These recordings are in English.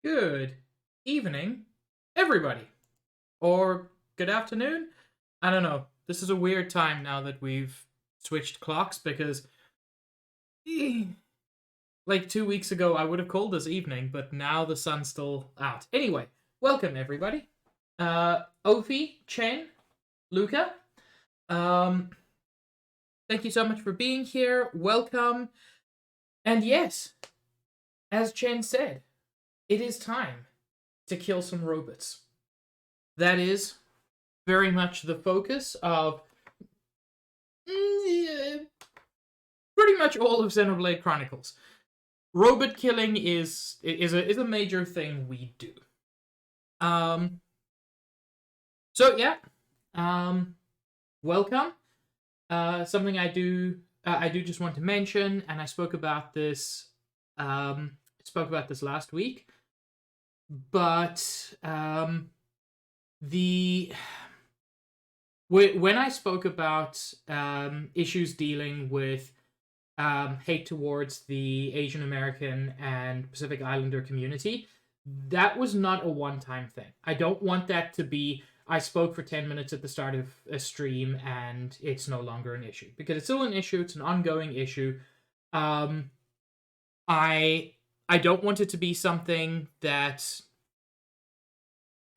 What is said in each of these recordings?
Good evening, everybody. Or good afternoon? I don't know. This is a weird time now that we've switched clocks because, like 2 weeks ago, I would have called this evening, but now the sun's still out. Anyway, welcome, everybody. Ofi, Chen, Luca. Thank you so much for being here. Welcome. And yes, as Chen said, it is time to kill some robots. That is very much the focus of pretty much all of Xenoblade Chronicles. Robot killing is a major thing we do. So yeah, welcome. Something I do just want to mention, and I spoke about this last week. But when I spoke about issues dealing with hate towards the Asian American and Pacific Islander community, that was not a one-time thing. I don't want that to be, I spoke for 10 minutes at the start of a stream and it's no longer an issue. Because it's still an issue, it's an ongoing issue. I don't want it to be something that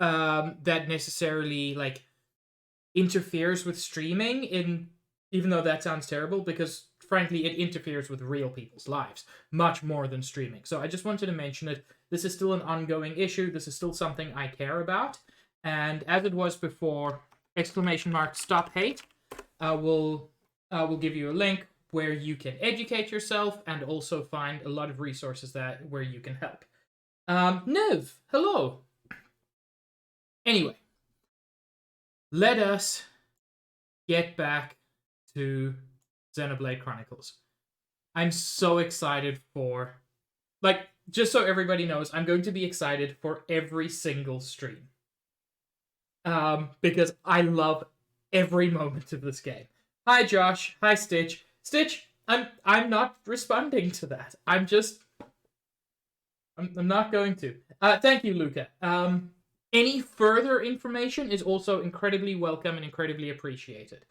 necessarily like interferes with streaming, even though that sounds terrible, because frankly it interferes with real people's lives much more than streaming. So I just wanted to mention it. This is still an ongoing issue. This is still something I care about. And as it was before, ! Stop hate. We'll give you a link where you can educate yourself and also find a lot of resources where you can help. Niv, hello. Anyway, let us get back to Xenoblade Chronicles. I'm so excited for, just so everybody knows, I'm going to be excited for every single stream. Because I love every moment of this game. Hi, Josh. Hi, Stitch. Stitch, I'm not responding to that. I'm not going to. Thank you, Luca. Any further information is also incredibly welcome and incredibly appreciated.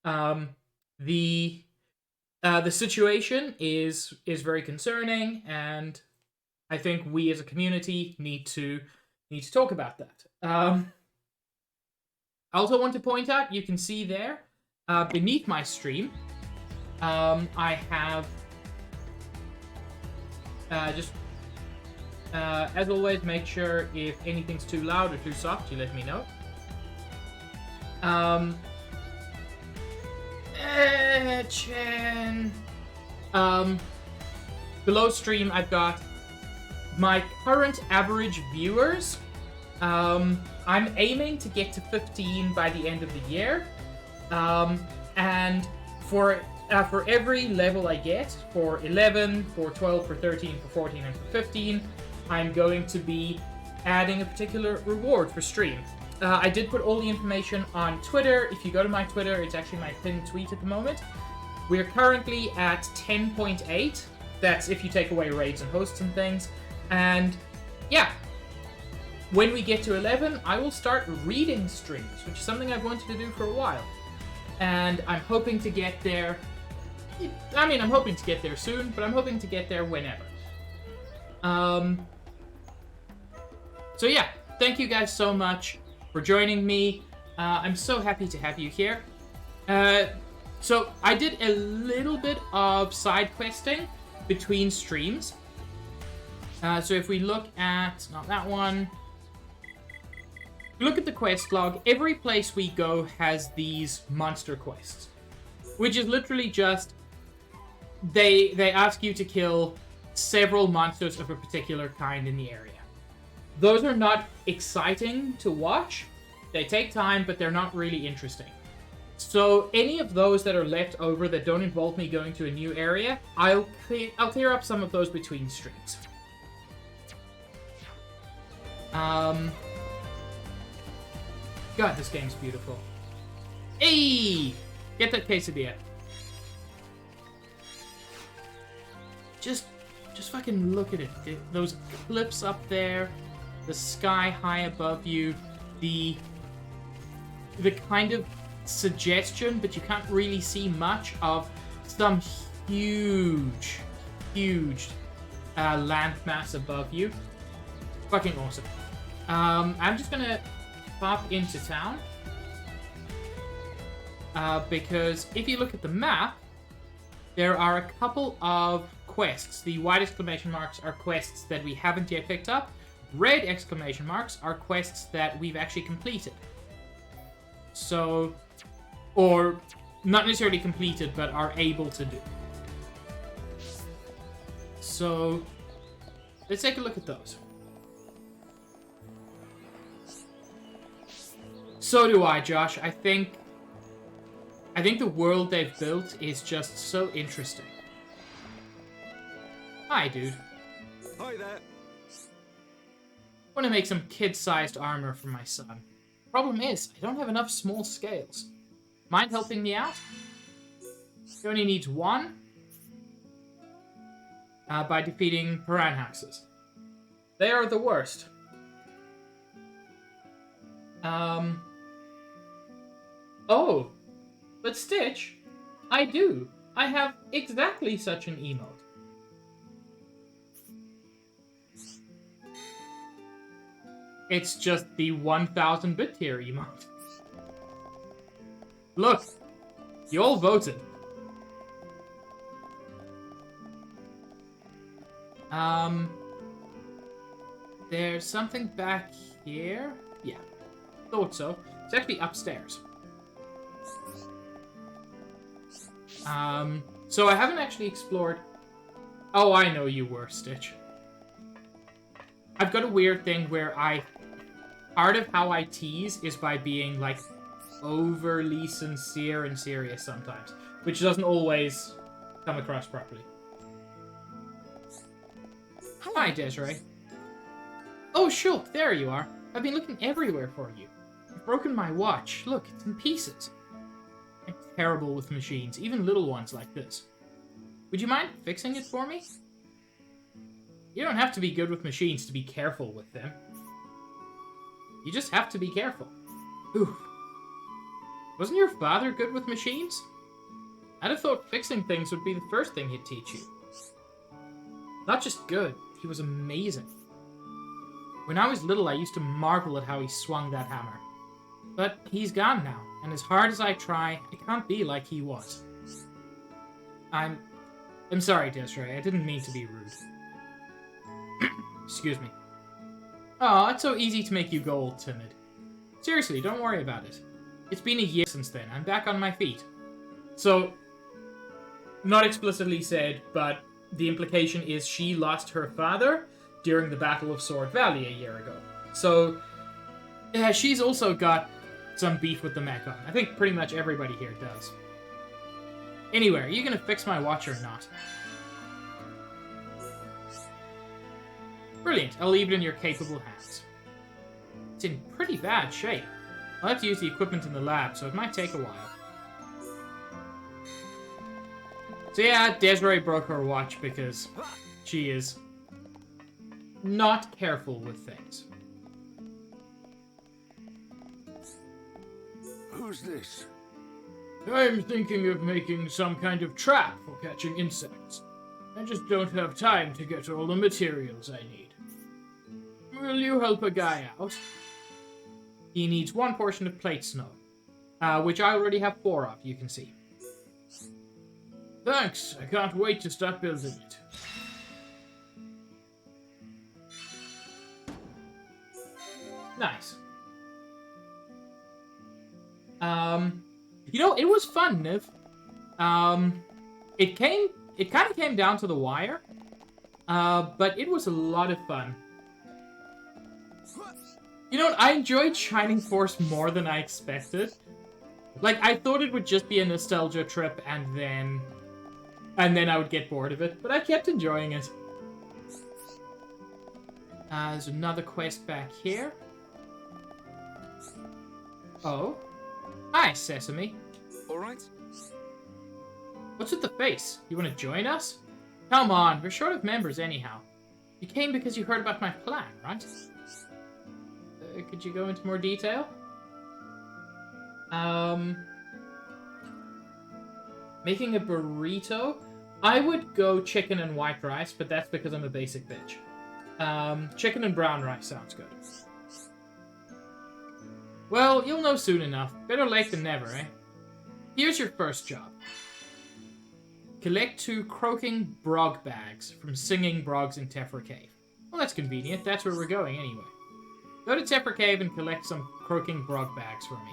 The situation is very concerning, and I think we as a community need to talk about that. I also want to point out, you can see there, beneath my stream, I have as always, make sure if anything's too loud or too soft, you let me know. Chen. below stream, I've got my current average viewers. I'm aiming to get to 15 by the end of the year. And for every level I get, for 11, for 12, for 13, for 14, and for 15, I'm going to be adding a particular reward for stream. I did put all the information on Twitter. If you go to my Twitter, it's actually my pinned tweet at the moment. We're currently at 10.8. That's if you take away raids and hosts and things. And yeah, when we get to 11, I will start reading streams, which is something I've wanted to do for a while. And I'm hoping to get there. I mean, I'm hoping to get there soon, but I'm hoping to get there whenever. So yeah, thank you guys so much for joining me. I'm so happy to have you here. So I did a little bit of side questing between streams. So if we look at, not that one, look at the quest log, every place we go has these monster quests, which is literally just, they ask you to kill several monsters of a particular kind in the area. Those are not exciting to watch. They take time, but they're not really interesting. So any of those that are left over that don't involve me going to a new area, I'll clear up some of those between streams. God, this game's beautiful. Hey! Get that quesadilla. Just fucking look at it. Those cliffs up there, the sky high above you, the kind of suggestion, but you can't really see much, of some huge landmass above you. Fucking awesome. I'm just gonna pop into town because if you look at the map, there are a couple of quests. The white exclamation marks are quests that we haven't yet picked up. Red exclamation marks are quests that we've actually completed. So, or not necessarily completed, but are able to do. So, let's take a look at those. So do I, Josh. I think the world they've built is just so interesting. Hi, dude. Hi there. Want to make some kid-sized armor for my son. Problem is, I don't have enough small scales. Mind helping me out? He only needs one. By defeating Piranhaxes. They are the worst. Oh, but Stitch, I do. I have exactly such an emote. It's just the 1000-bit tier emote. Look, you all voted. There's something back here. Yeah, thought so. It's actually upstairs. So I haven't actually explored... Oh, I know you were, Stitch. I've got a weird thing where part of how I tease is by being, like, overly sincere and serious sometimes, which doesn't always come across properly. Hello. Hi, Desiree. Oh, Shulk, there you are. I've been looking everywhere for you. You've broken my watch. Look, it's in pieces. I'm terrible with machines, even little ones like this. Would you mind fixing it for me? You don't have to be good with machines to be careful with them. You just have to be careful. Oof. Wasn't your father good with machines? I'd have thought fixing things would be the first thing he'd teach you. Not just good, he was amazing. When I was little, I used to marvel at how he swung that hammer. But he's gone now, and as hard as I try, I can't be like he was. I'm sorry, Desiree. I didn't mean to be rude. Excuse me. Oh, it's so easy to make you go all timid. Seriously, don't worry about it. It's been a year since then. I'm back on my feet. So, not explicitly said, but the implication is she lost her father during the Battle of Sword Valley a year ago. So, yeah, she's also got some beef with the Mechon. I think pretty much everybody here does. Anyway, are you gonna fix my watch or not? Brilliant. I'll leave it in your capable hands. It's in pretty bad shape. I'll have to use the equipment in the lab, so it might take a while. So yeah, Desiree broke her watch because she is not careful with things. Who's this? I'm thinking of making some kind of trap for catching insects. I just don't have time to get all the materials I need. Will you help a guy out? He needs 1 portion of plate snow, which I already have 4 of, you can see. Thanks, I can't wait to start building it. Nice. You know, it was fun, Niv. It kind of came down to the wire, but it was a lot of fun. You know what, I enjoyed Shining Force more than I expected. Like, I thought it would just be a nostalgia trip and then I would get bored of it, but I kept enjoying it. There's another quest back here. Oh. Hi, Sesame. Alright. What's with the face? You want to join us? Come on, we're short of members anyhow. You came because you heard about my plan, right? Could you go into more detail? Making a burrito? I would go chicken and white rice, but that's because I'm a basic bitch. Chicken and brown rice sounds good. Well, you'll know soon enough. Better late than never, eh? Here's your first job. Collect 2 croaking brog bags from singing brogs in Tephra Cave. Well, that's convenient. That's where we're going anyway. Go to Tephra Cave and collect some croaking brog bags for me.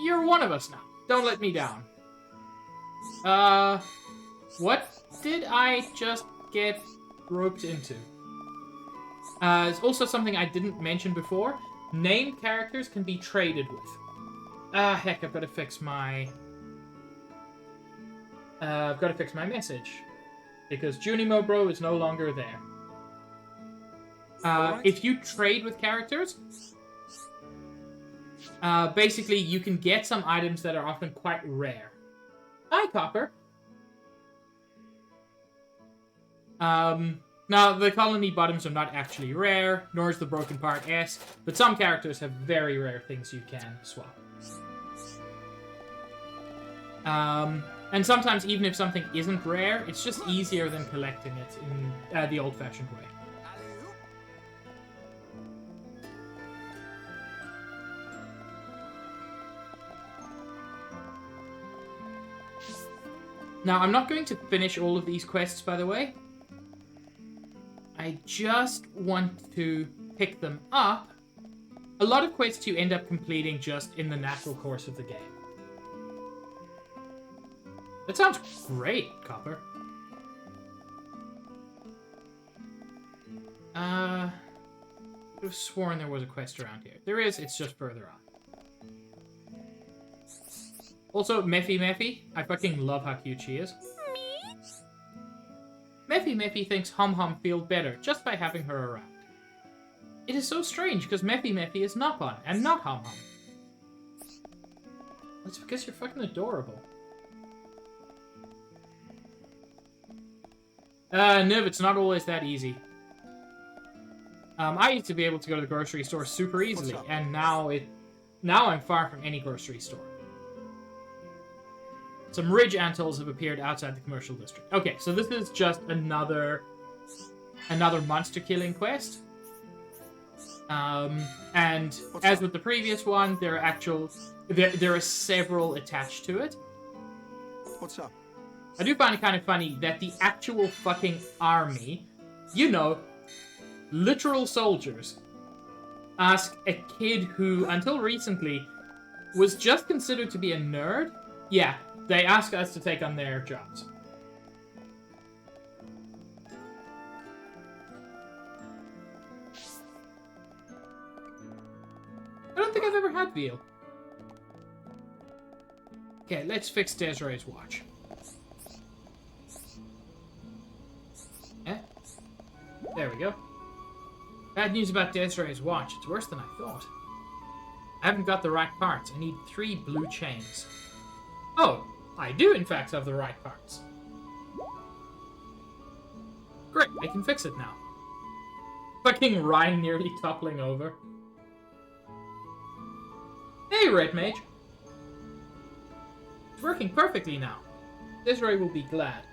You're one of us now. Don't let me down. What did I just get roped into? There's also something I didn't mention before. Named characters can be traded with. Heck, I've got to fix my... I've got to fix my message. Because Junimo Bro is no longer there. If you trade with characters, basically you can get some items that are often quite rare. Hi, Copper. Now, the colony bottoms are not actually rare, nor is the broken part S, but some characters have very rare things you can swap. And sometimes, even if something isn't rare, it's just easier than collecting it in the old-fashioned way. Now, I'm not going to finish all of these quests, by the way. I just want to pick them up. A lot of quests you end up completing just in the natural course of the game. That sounds great, Copper. I could have sworn there was a quest around here. There is, it's just further on. Also, Mephi, I fucking love how cute she is. Mephi thinks Hum Hum feels better just by having her around. It is so strange because Mephi is Nopon and not Hum Hum. That's because you're fucking adorable. Niv, it's not always that easy. I used to be able to go to the grocery store super easily, and now I'm far from any grocery store. Some ridge antilles have appeared outside the commercial district. Okay, so this is just another monster killing quest. And as with the previous one, there are several attached to it. What's up? I do find it kind of funny that the actual fucking army, you know, literal soldiers, ask a kid who, until recently, was just considered to be a nerd. Yeah, they ask us to take on their jobs. veal. Okay, let's fix Desiree's watch. Yeah. There we go. Bad news about Desiree's watch. It's worse than I thought. I haven't got the right parts. I need 3 blue chains. Oh, I do in fact have the right parts. Great, I can fix it now. Fucking Ryan nearly toppling over. Hey, Red Mage. It's working perfectly now. Desiree will be glad.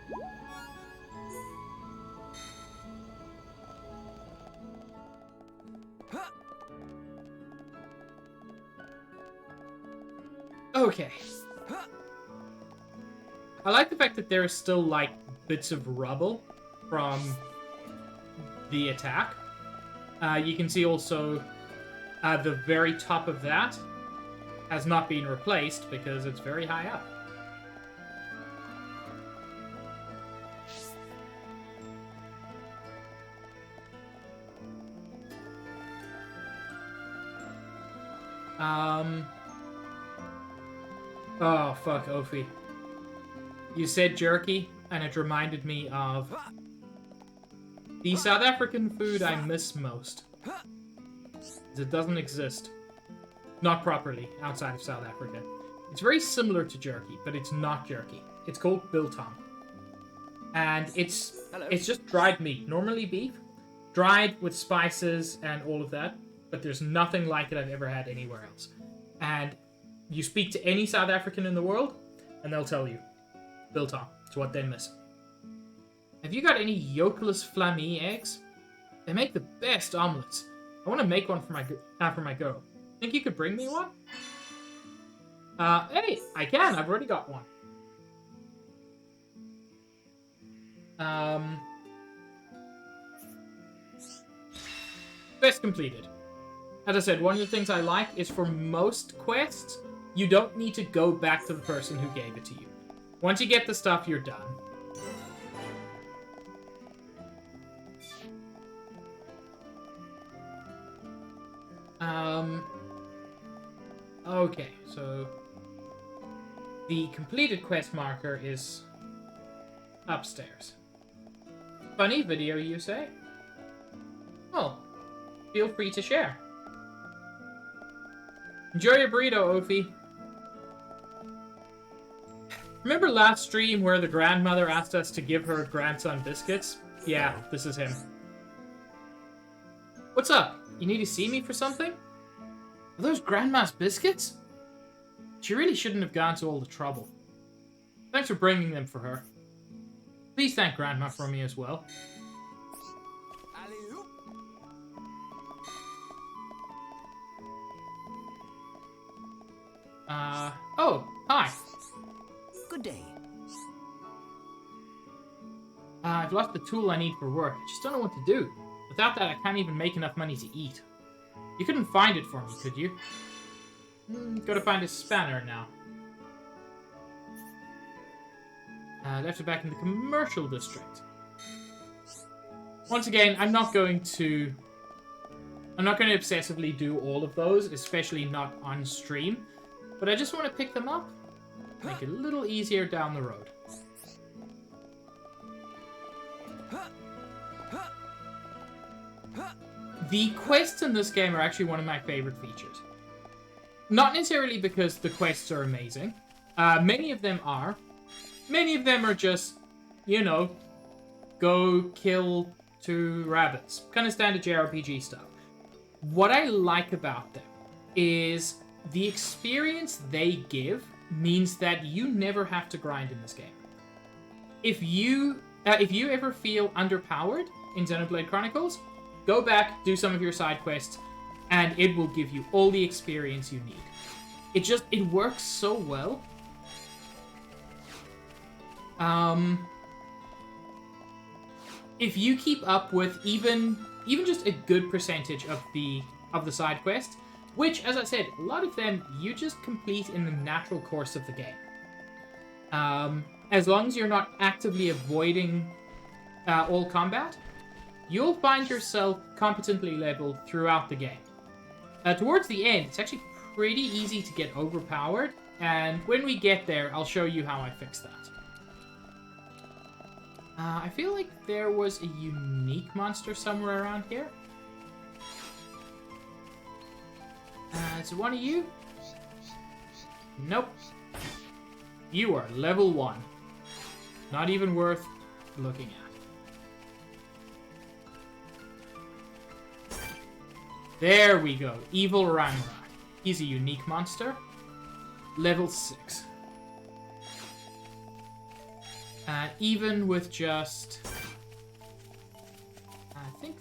Okay. I like the fact that there is still, like, bits of rubble from the attack. You can see also the very top of that has not been replaced because it's very high up. Oh, fuck, Ophi. You said jerky, and it reminded me of the South African food I miss most. It doesn't exist. Not properly outside of South Africa. It's very similar to jerky, but it's not jerky. It's called biltong. And it's just dried meat. Normally beef. Dried with spices and all of that. But there's nothing like it I've ever had anywhere else. And you speak to any South African in the world, and they'll tell you. Biltong. It's what they miss. Have you got any yolkless flammy eggs? They make the best omelets. I want to make one for my girl. Think you could bring me one? Hey, I can. I've already got one. Quest completed. As I said, one of the things I like is for most quests, you don't need to go back to the person who gave it to you. Once you get the stuff, you're done. Okay, so the completed quest marker is upstairs. Funny video, you say? Oh, feel free to share. Enjoy your burrito, Ophi. Remember last stream where the grandmother asked us to give her grandson biscuits? Yeah, this is him. What's up? You need to see me for something? Are those Grandma's biscuits? She really shouldn't have gone to all the trouble. Thanks for bringing them for her. Please thank Grandma for me as well. Oh, hi. Good day. I've lost the tool I need for work. I just don't know what to do. Without that, I can't even make enough money to eat. You couldn't find it for me, could you? Gotta find a spanner now. Left it back in the commercial district. Once again, I'm not going to obsessively do all of those, especially not on stream. But I just want to pick them up, make it a little easier down the road. The quests in this game are actually one of my favorite features. Not necessarily because the quests are amazing. Many of them are. Many of them are just, you know, go kill 2 rabbits. Kind of standard JRPG stuff. What I like about them is the experience they give means that you never have to grind in this game. If you ever feel underpowered in Xenoblade Chronicles, go back, do some of your side quests, and it will give you all the experience you need. It works so well. If you keep up with even just a good percentage of the side quests, which, as I said, a lot of them you just complete in the natural course of the game. As long as you're not actively avoiding all combat, you'll find yourself competently leveled throughout the game. Towards the end, it's actually pretty easy to get overpowered, and when we get there, I'll show you how I fix that. I feel like there was a unique monster somewhere around here. Is it one of you? Nope. You are level 1. Not even worth looking at. There we go. Evil Rangra. He's a unique monster. Level 6. Even with just... I think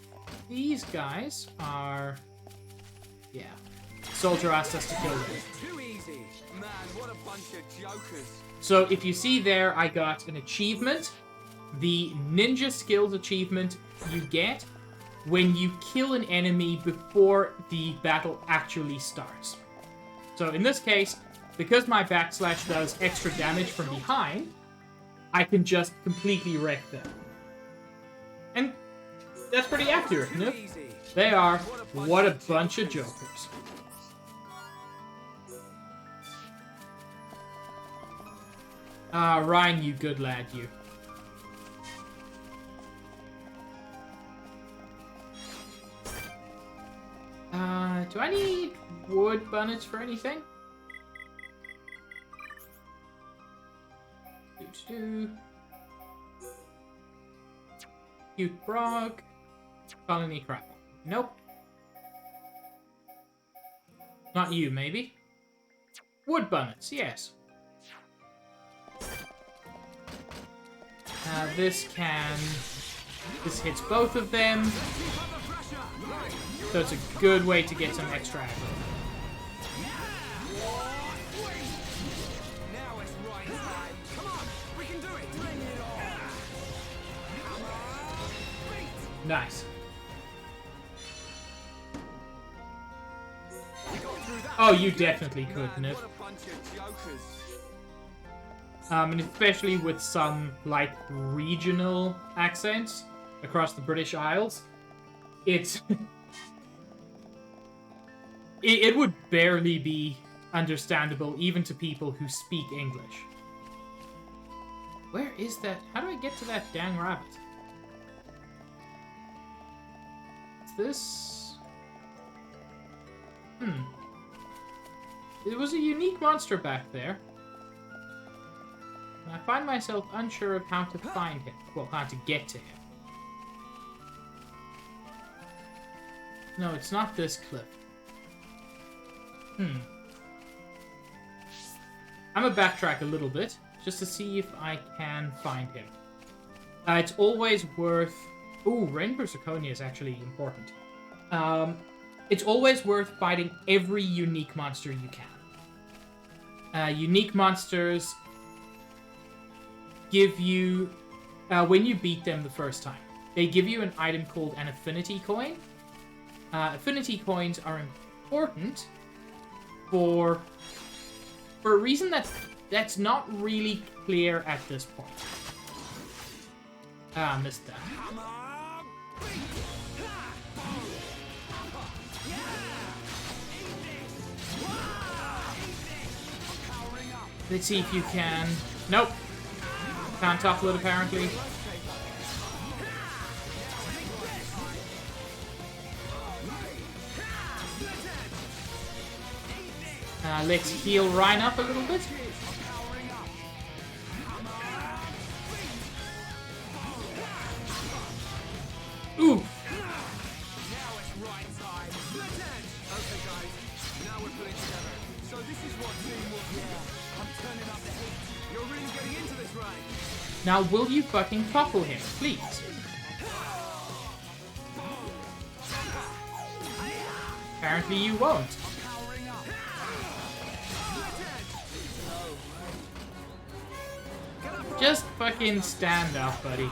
these guys are... Yeah. Soldier asked us to kill them. Too easy. Man, what a bunch of jokers. So if you see there, I got an achievement. The Ninja Skills achievement you get when you kill an enemy before the battle actually starts. So in this case, because my backslash does extra damage from behind, I can just completely wreck them. And that's pretty accurate, no? They are. What a bunch of jokers. Ah, Ryan, you good lad, you. Do I need wood bonnets for anything? Cute frog. Colony crap. Nope. Not you, maybe? Wood bonnets, yes. This hits both of them. So it's a good way to get some extra aggro. Nice. Oh, you definitely could, Nip. And especially with some, like, regional accents across the British Isles, it's... it would barely be understandable even to people who speak English. Where is that? How do I get to that dang rabbit? Is this... It was a unique monster back there. And I find myself unsure of how to find him. Well, how to get to him. No, it's not this cliff. I'm gonna backtrack a little bit, just to see if I can find him. It's always worth... Ooh, Rainbow Zirconia is actually important. It's always worth fighting every unique monster you can. Unique monsters give you... when you beat them the first time, they give you an item called an affinity coin. Affinity coins are important for a reason that's not really clear at this point. Ah, missed that. Let's see if you can... Nope. Can't topple it, apparently. Let's heal Ryan up a little bit. Ooh. Now, will you fucking topple him, please? Apparently you won't. Just fucking stand up, buddy.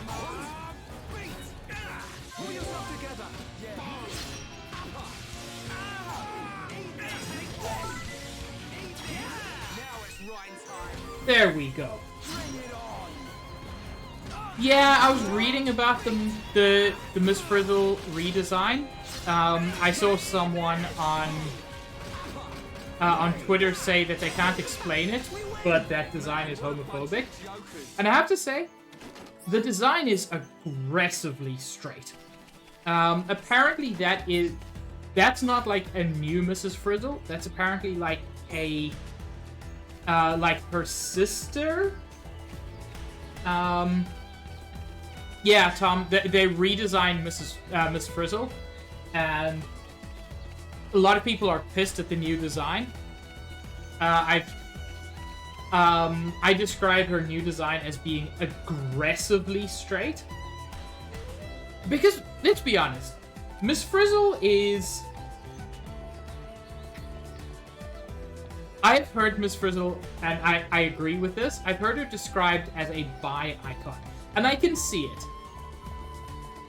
There we go. Yeah, I was reading about the Miss Frizzle redesign. I saw someone on on Twitter say that they can't explain it, but that design is homophobic. And I have to say, the design is aggressively straight. Apparently that's not like a new Mrs. Frizzle. That's apparently like a, like her sister. Yeah, Tom, they redesigned Miss Frizzle, and a lot of people are pissed at the new design. I describe her new design as being aggressively straight. Because, let's be honest, Miss Frizzle is... I've heard Miss Frizzle, and I agree with this, I've heard her described as a bi icon. And I can see it.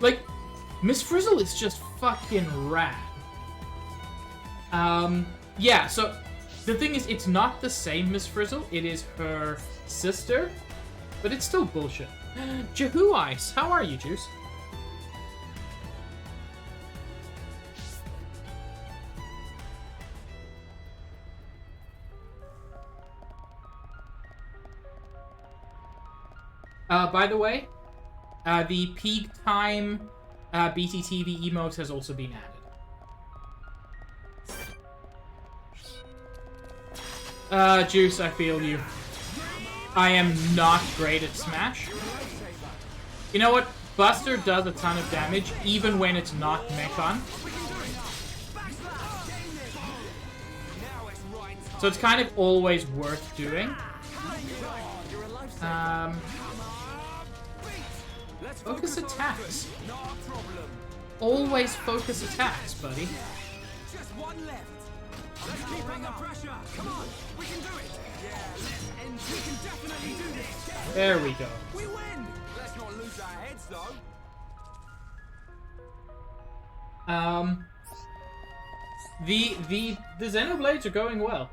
Like, Miss Frizzle is just fucking rad. Yeah, so the thing is, it's not the same Miss Frizzle, it is her sister, but it's still bullshit. Jehu Ice, how are you, Juice? By the way, the peak time BTTV emote has also been added. Juice, I feel you. I am not great at Smash. You know what? Buster does a ton of damage, even when it's not Mechon. So it's kind of always worth doing. Focus attacks. Always focus attacks, buddy. Just one left. Let's keep up the pressure. Come on, we can do it. Yeah, let's end. We can definitely do this. There we go. We win. Let's not lose our heads, though. The Xenoblades are going well.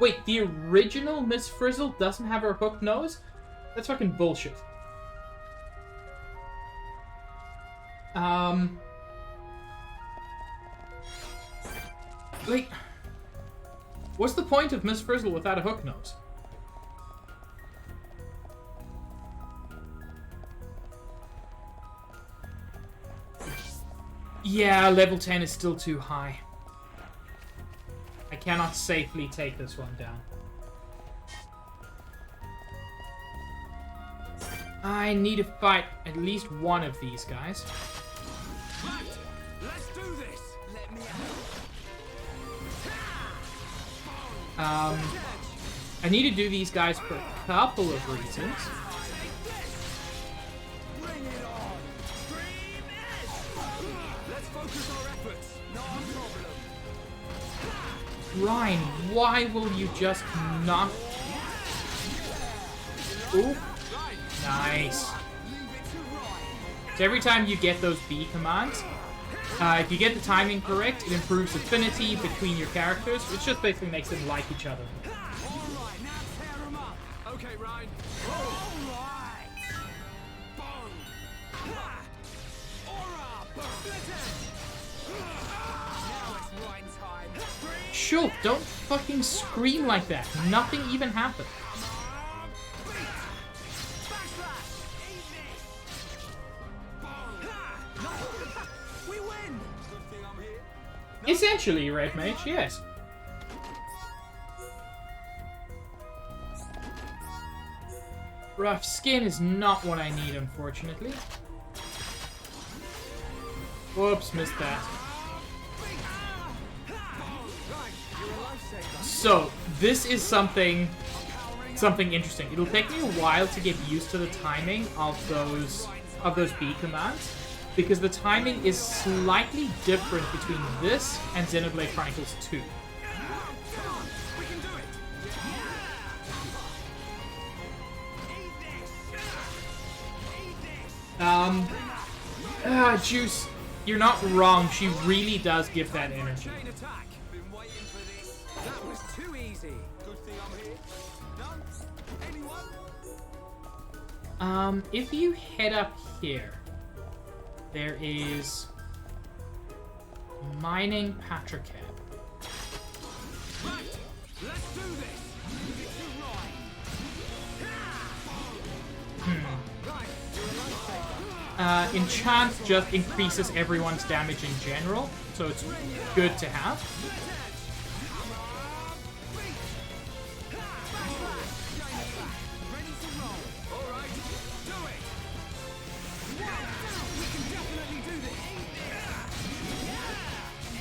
Wait, the original Miss Frizzle doesn't have her hooked nose? That's fucking bullshit. Like, what's the point of Miss Frizzle without a hook nose? Yeah, level 10 is still too high. I cannot safely take this one down. I need to fight at least one of these guys. Right, let's do this. Let me out. I need to do these guys for a couple of reasons. Bring it on. Scream it. Let's focus our efforts. No problem. Ryan, why will you just not... Ooh. Nice. So every time you get those B commands, if you get the timing correct, it improves affinity between your characters, which just basically makes them like each other. Alright, now tear them up. Okay, Ryan. Alright. Bong. Aura. Now it's Ryan's time. Sure, don't fucking scream like that. Nothing even happened. Essentially, Red Mage, yes. Rough skin is not what I need, unfortunately. Whoops, missed that. So, this is something interesting. It'll take me a while to get used to the timing of those B commands, because the timing is slightly different between this and Xenoblade Chronicles 2. Juice, you're not wrong. She really does give that energy. Chain attack. Been waiting for this. That was too easy. Good thing I'm here. None? Anyone? If you head up here, there is Mining Patricab. Enchant just increases everyone's damage in general, so it's good to have.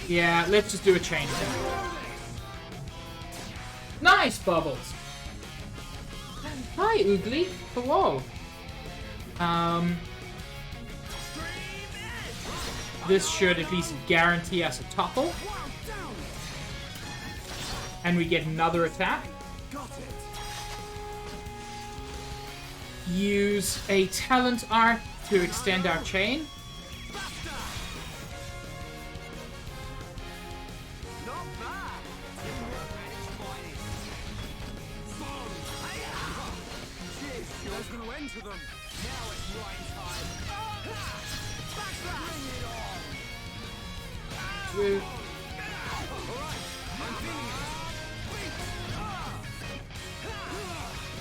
Yeah, let's just do a chain attack. Nice, Bubbles! Hi, Oogly. Hello. This should at least guarantee us a topple. And we get another attack. Use a talent art to extend our chain.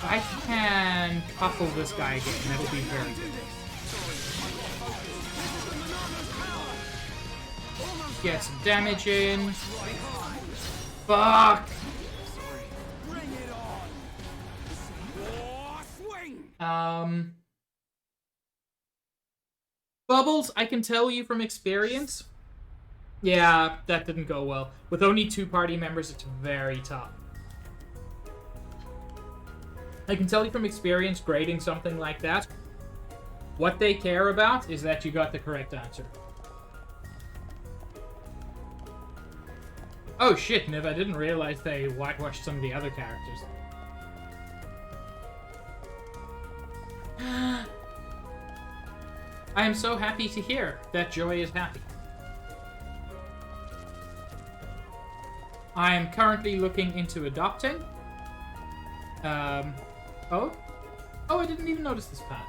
I can couple this guy again. That'll be very good. Get some damage in. Fuck! Bubbles, I can tell you from experience. Yeah, that didn't go well. With only 2 party members, it's very tough. I can tell you from experience grading something like that, what they care about is that you got the correct answer. Oh shit, Niv, I didn't realize they whitewashed some of the other characters. I am so happy to hear that Joy is happy. I am currently looking into adopting. Oh, I didn't even notice this path.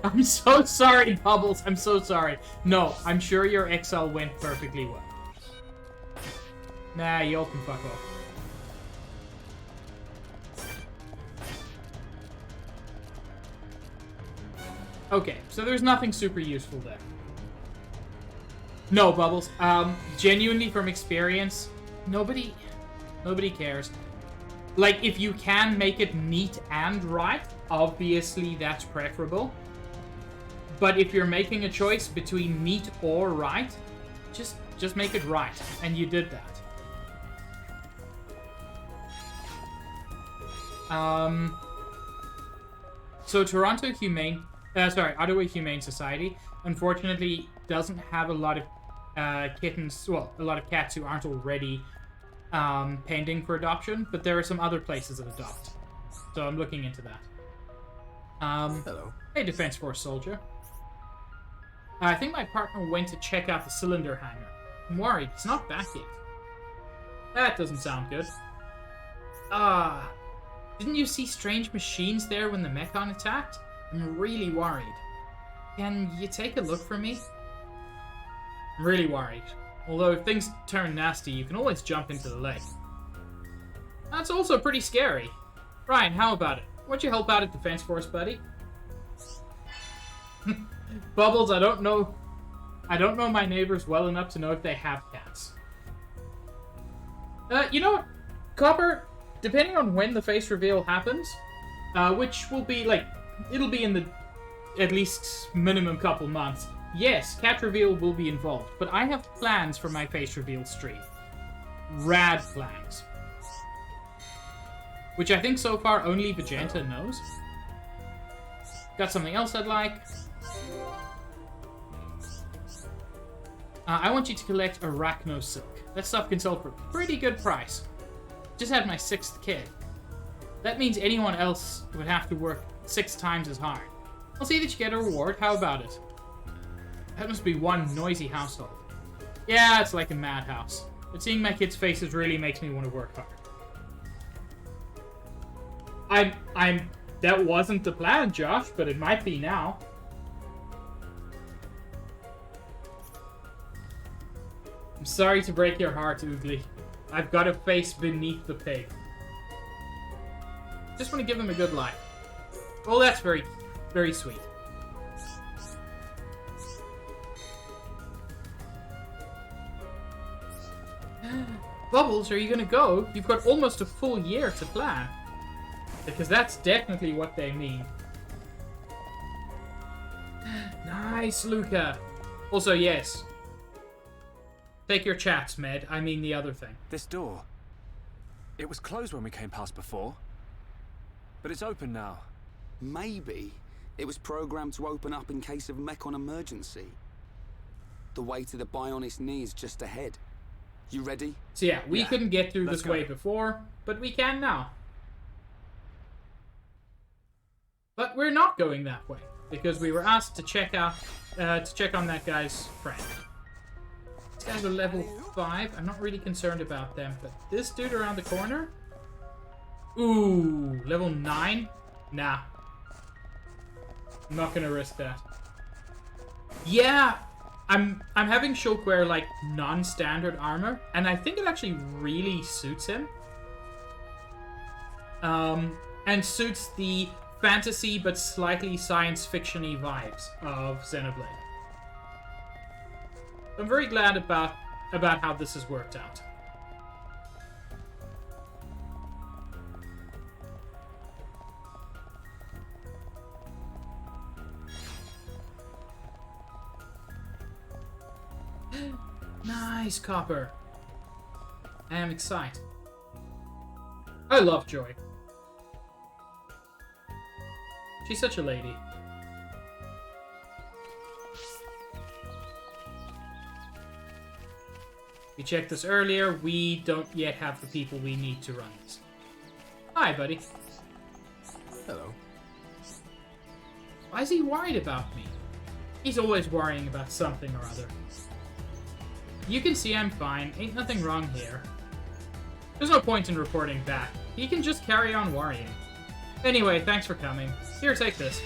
I'm so sorry, Bubbles. I'm so sorry. No, I'm sure your XL went perfectly well. Nah, y'all can fuck off. Okay, so there's nothing super useful there. No, Bubbles. Genuinely from experience, nobody cares. Like, if you can make it neat and right, obviously that's preferable. But if you're making a choice between neat or right, just make it right. And you did that. So Ottawa Humane Society, unfortunately, doesn't have a lot of kittens, well, a lot of cats who aren't already pending for adoption, but there are some other places that adopt. So I'm looking into that. Hello. Hey, Defense Force soldier. I think my partner went to check out the cylinder hangar. I'm worried, he's not back yet. That doesn't sound good. Didn't you see strange machines there when the Mechon attacked? I'm really worried. Can you take a look for me? I'm really worried. Although if things turn nasty, you can always jump into the lake. That's also pretty scary. Ryan, how about it? Why don't you help out at Defense Force, buddy? Bubbles, I don't know my neighbors well enough to know if they have cats. You know what? Copper, depending on when the face reveal happens, which will be, like, it'll be in the at least minimum couple months. Yes, cat reveal will be involved, but I have plans for my face reveal stream. Rad plans. Which I think so far only Vegeta knows. Got something else I'd like. I want you to collect Arachno Silk. That stuff can sell for a pretty good price. Just had my 6th kid. That means anyone else would have to work 6 times as hard. I'll see that you get a reward. How about it? That must be one noisy household. Yeah, it's like a madhouse. But seeing my kids' faces really makes me want to work hard. That wasn't the plan, Josh, but it might be now. I'm sorry to break your heart, Oogly. I've got a face beneath the pig. Just want to give them a good life. Well, that's very, very sweet. Bubbles, are you gonna go? You've got almost a full year to plan. Because that's definitely what they mean. Nice, Luca. Also, yes. Take your chats, Med. I mean the other thing. This door. It was closed when we came past before. But it's open now. Maybe it was programmed to open up in case of Mechon emergency. The way to the Bionis knee is just ahead. You ready? So yeah, we couldn't get through Let's this go. way before, but we can now. But we're not going that way because we were asked to check out, on that guy's friend. These guys are level 5. I'm not really concerned about them, but this dude around the corner. Ooh, level 9. Nah, I'm not gonna risk that. Yeah, I'm having Shulk wear like non-standard armor, and I think it actually really suits him. And suits the fantasy but slightly science fiction-y vibes of Xenoblade. I'm very glad about how this has worked out. Nice, Copper. I am excited. I love Joy. She's such a lady. We checked this earlier. We don't yet have the people we need to run this. Hi, buddy. Hello. Why is he worried about me? He's always worrying about something or other. You can see I'm fine. Ain't nothing wrong here. There's no point in reporting back. He can just carry on worrying. Anyway, thanks for coming. Here, take this.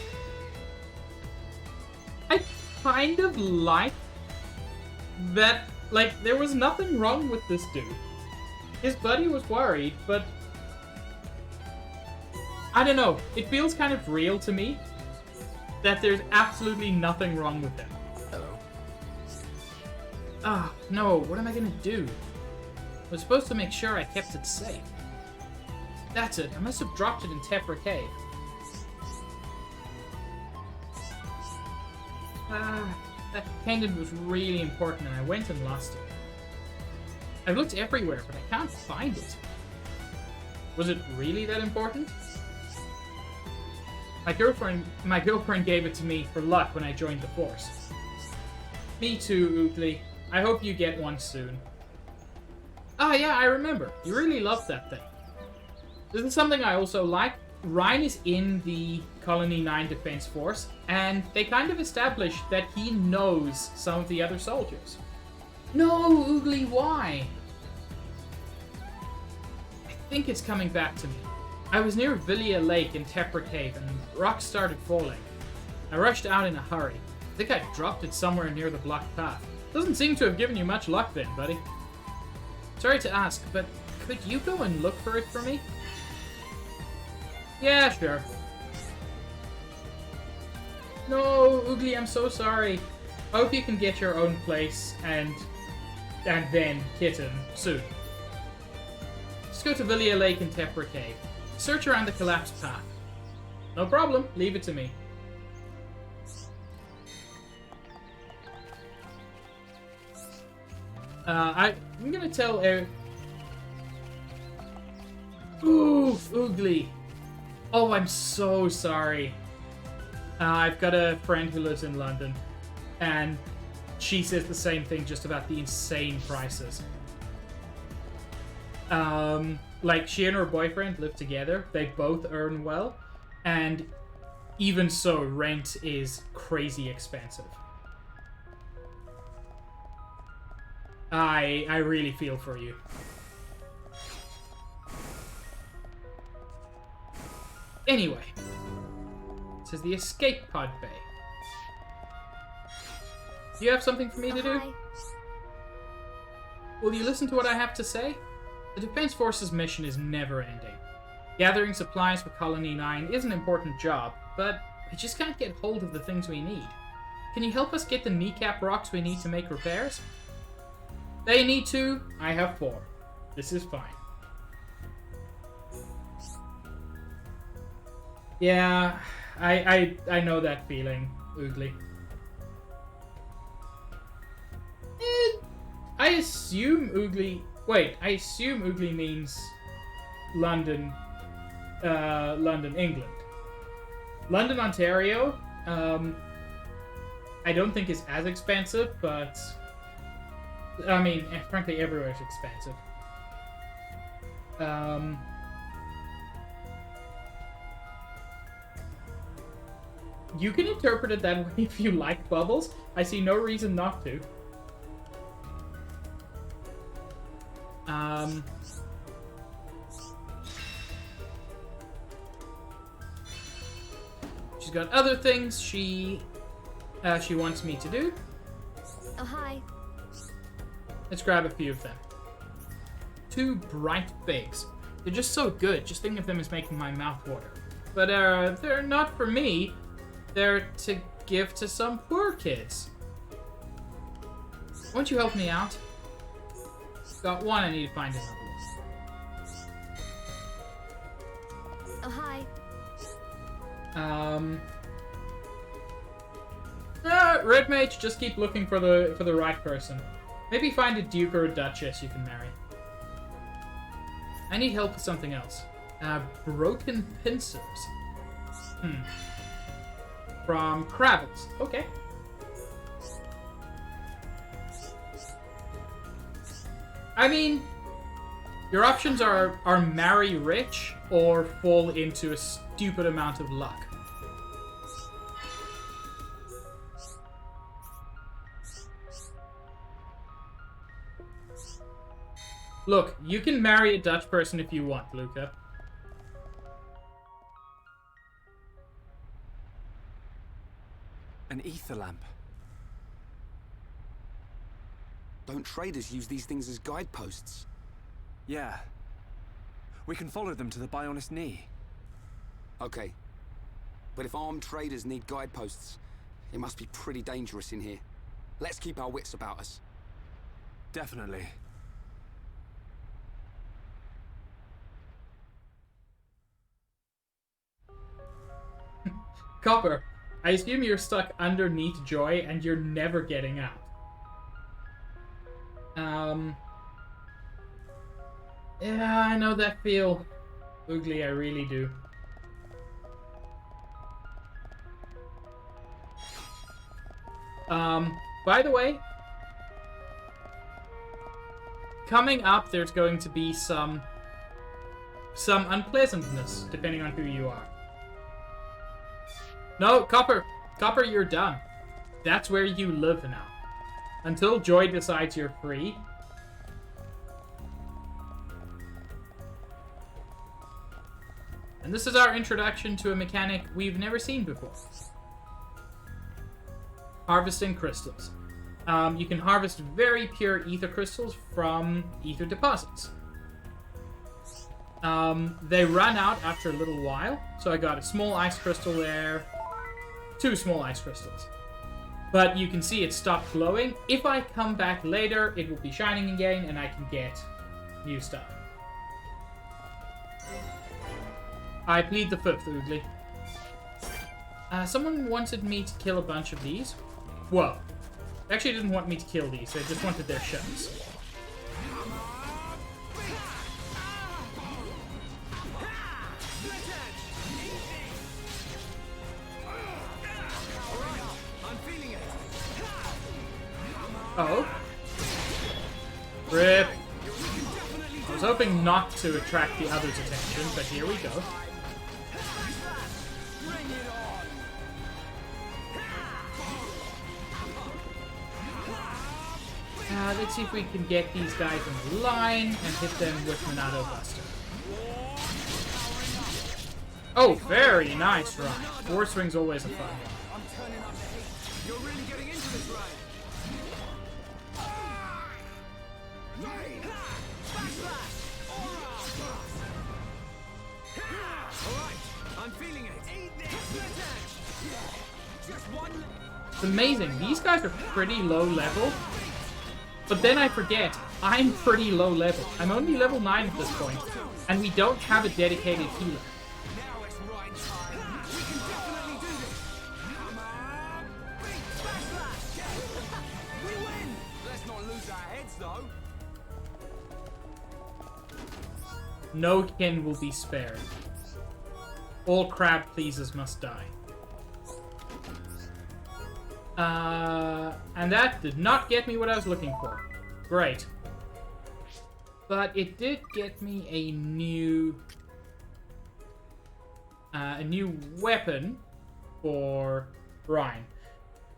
I kind of like that, like, there was nothing wrong with this dude. His buddy was worried, but I don't know. It feels kind of real to me that there's absolutely nothing wrong with him. Hello. Ah, no, what am I gonna do? I was supposed to make sure I kept it safe. That's it, I must have dropped it in Tefra Cave. That pendant was really important and I went and lost it. I've looked everywhere, but I can't find it. Was it really that important? My girlfriend gave it to me for luck when I joined the force. Me too, Oogly. I hope you get one soon. Ah, yeah, I remember. You really loved that thing. This is something I also like. Ryan is in the Colony 9 Defense Force, and they kind of established that he knows some of the other soldiers. No, Oogly, why? I think it's coming back to me. I was near Villia Lake in Tefra Cave, and rocks started falling. I rushed out in a hurry. I think I dropped it somewhere near the blocked path. Doesn't seem to have given you much luck then, buddy. Sorry to ask, but could you go and look for it for me? Yeah, sure. No, Oogly, I'm so sorry. Hope you can get your own place and then Kitten soon. Just go to Villia Lake and Tefra Cave. Search around the collapsed path. No problem. Leave it to me. I'm gonna tell Eric. Ooh, Oogly. Oh, I'm so sorry. I've got a friend who lives in London, and she says the same thing just about the insane prices. Like, she and her boyfriend live together. They both earn well, and even so, rent is crazy expensive. I really feel for you. Anyway, this is the escape pod bay. Do you have something for me to do? Hi. Will you listen to what I have to say? The Defense Force's mission is never ending. Gathering supplies for Colony 9 is an important job, but I just can't get hold of the things we need. Can you help us get the kneecap rocks we need to make repairs? They need 2, I have 4. This is fine. Yeah, I know that feeling, Oogly. I assume Oogly... Wait, I assume Oogly means London, England. London, Ontario, I don't think is as expensive, but... I mean, frankly, everywhere is expensive. You can interpret it that way if you like bubbles. I see no reason not to. She's got other things she wants me to do. Oh, hi. Let's grab a few of them. 2 bright figs. They're just so good. Just thinking of them is making my mouth water. But they're not for me. They're to give to some poor kids. Won't you help me out? Got one, I need to find another one. Oh, hi. Red Mage, just keep looking for the right person. Maybe find a duke or a duchess you can marry. I need help with something else. Broken pincers. From Chronicles. Okay. I mean, your options are marry rich or fall into a stupid amount of luck. Look, you can marry a Dutch person if you want, Luca. An ether lamp. Don't traders use these things as guideposts? Yeah. We can follow them to the Bionis knee. Okay. But if armed traders need guideposts, it must be pretty dangerous in here. Let's keep our wits about us. Definitely. Copper, I assume you're stuck underneath Joy and you're never getting out. Yeah, I know that feel. Oogly, I really do. By the way, coming up, there's going to be some unpleasantness, depending on who you are. No, Copper, you're done. That's where you live now. Until Joy decides you're free. And this is our introduction to a mechanic we've never seen before. Harvesting crystals. You can harvest very pure ether crystals from ether deposits. They run out after a little while, so I got a small ice crystal there, 2 small ice crystals. But you can see it stopped glowing. If I come back later, it will be shining again, and I can get new stuff. I plead the 5th, Oogly. Someone wanted me to kill a bunch of these. Whoa. They actually didn't want me to kill these, they just wanted their shells. Oh. Rip. I was hoping not to attract the others' attention, but here we go. Let's see if we can get these guys in the line and hit them with Monado Buster. Oh, very nice run. 4 swings always a fun one. I'm turning up the heat. You're really getting into this ride. Alright, I'm feeling it. Eat this. Split edge. Just one. It's amazing. These guys are pretty low level. But then I forget, I'm pretty low level. I'm only level 9 at this point, and we don't have a dedicated healer. Now it's right time. We can definitely do this. Come on. Big splash slash. We win. Let's not lose our heads though. No kin will be spared. All crab pleasers must die. And that did not get me what I was looking for. Great. But it did get me a new weapon for Ryan.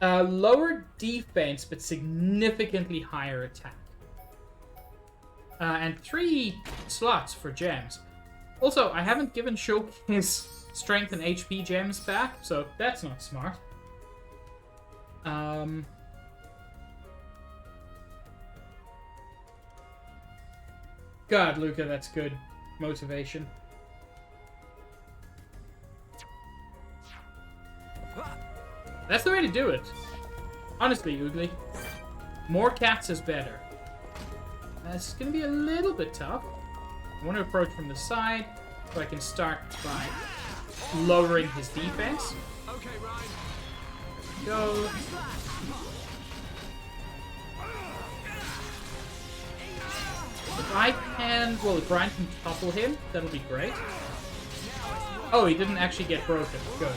Lower defense, but significantly higher attack. And 3 slots for gems. Also, I haven't given Shulk his strength and HP gems back, so that's not smart. God, Luca, that's good motivation. That's the way to do it. Honestly, Oogly. More cats is better. This is going to be a little bit tough. I want to approach from the side, so I can start by lowering his defense. Okay, Ryan. Go. If I can... Well, if Brian can topple him, that'll be great. Oh, he didn't actually get broken. Good.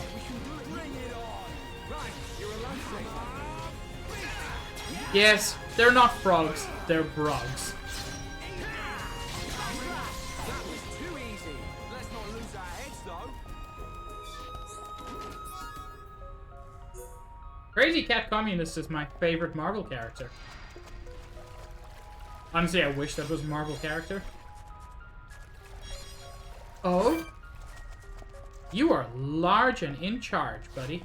Yes, they're not frogs. They're brogs. That was too easy. Let's not lose our heads though. Crazy Cat Communist is my favorite Marvel character. Honestly, I wish that was a Marvel character. Oh? You are large and in charge, buddy.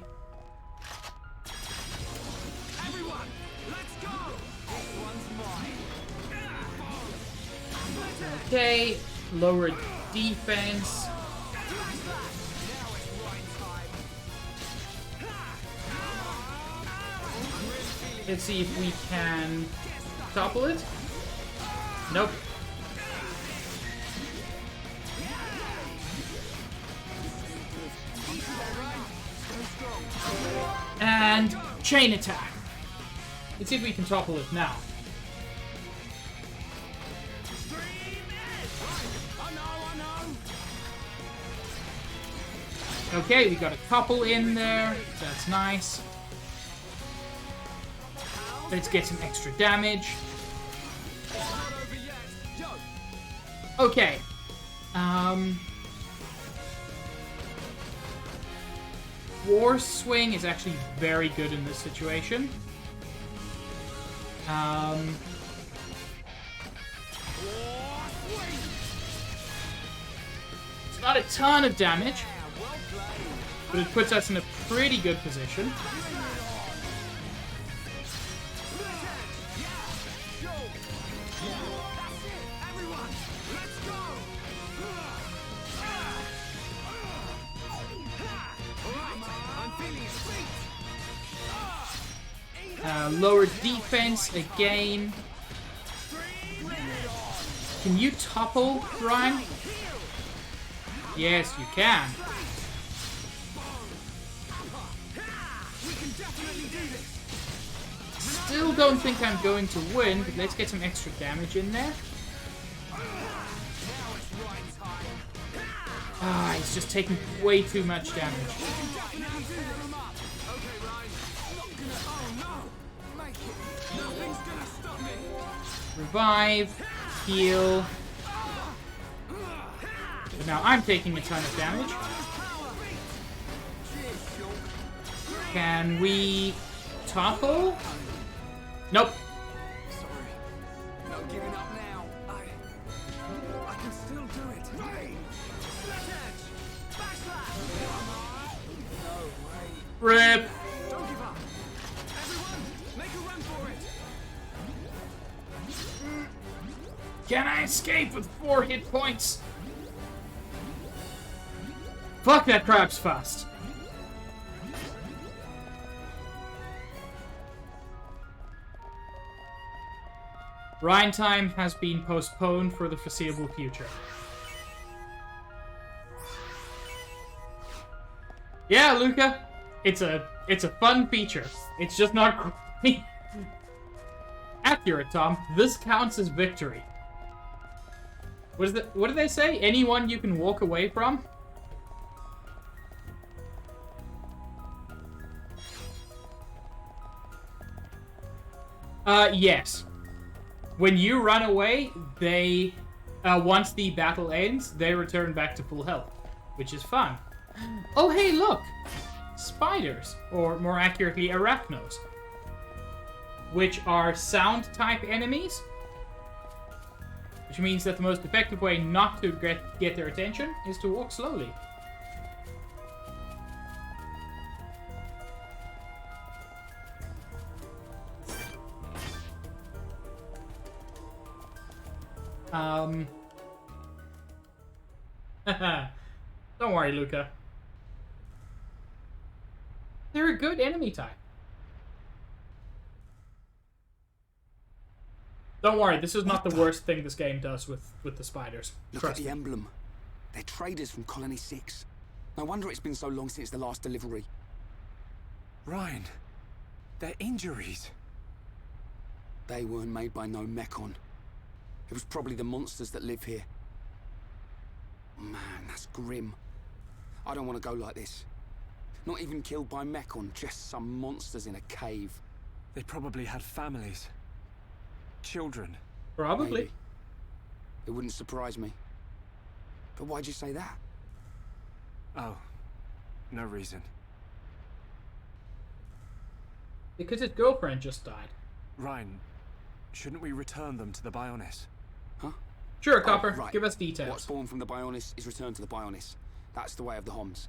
Everyone, let's go. This one's mine. Okay, lower defense. Let's see if we can topple it. Nope. And chain attack. Let's see if we can topple it now. Okay, we got a couple in there. That's nice. Let's get some extra damage. Okay. War Swing is actually very good in this situation. It's not a ton of damage, but it puts us in a pretty good position. Lower defense again. Can you topple, Ryan? Yes, you can. Still don't think I'm going to win, but let's get some extra damage in there. Ah, he's just taking way too much damage. Revive, heal. But now I'm taking a ton of damage. Can we topple? Nope. Sorry. No giving up now. I can still do it. Split edge. Backslash. No way. Rip. Don't give up. Everyone, make a run for it. Can I escape with 4 hit points? Fuck, that crab's fast. Rhine time has been postponed for the foreseeable future. Yeah, Luca, it's a fun feature. It's just not quite accurate, Tom. This counts as victory. What do they say? Anyone you can walk away from? Yes. When you run away, they, once the battle ends, they return back to full health, which is fun. Oh, hey, look! Spiders, or more accurately, arachnos, which are sound-type enemies, which means that the most effective way not to get their attention is to walk slowly. Don't worry, Luca. They're a good enemy type. Don't worry, this is not the worst thing this game does with the spiders. Look at the emblem. They're traders from Colony 6. No wonder it's been so long since the last delivery. Ryan, they're injuries. They weren't made by no Mechon. It was probably the monsters that live here. Man, that's grim. I don't want to go like this. Not even killed by Mechon, just some monsters in a cave. They probably had families. Children. Probably. Maybe. It wouldn't surprise me. But why'd you say that? Oh, no reason. Because his girlfriend just died. Ryan, shouldn't we return them to the Bionis? Huh? Sure, Copper. Right. Give us details. What's born from the Bionis is returned to the Bionis. That's the way of the Homs.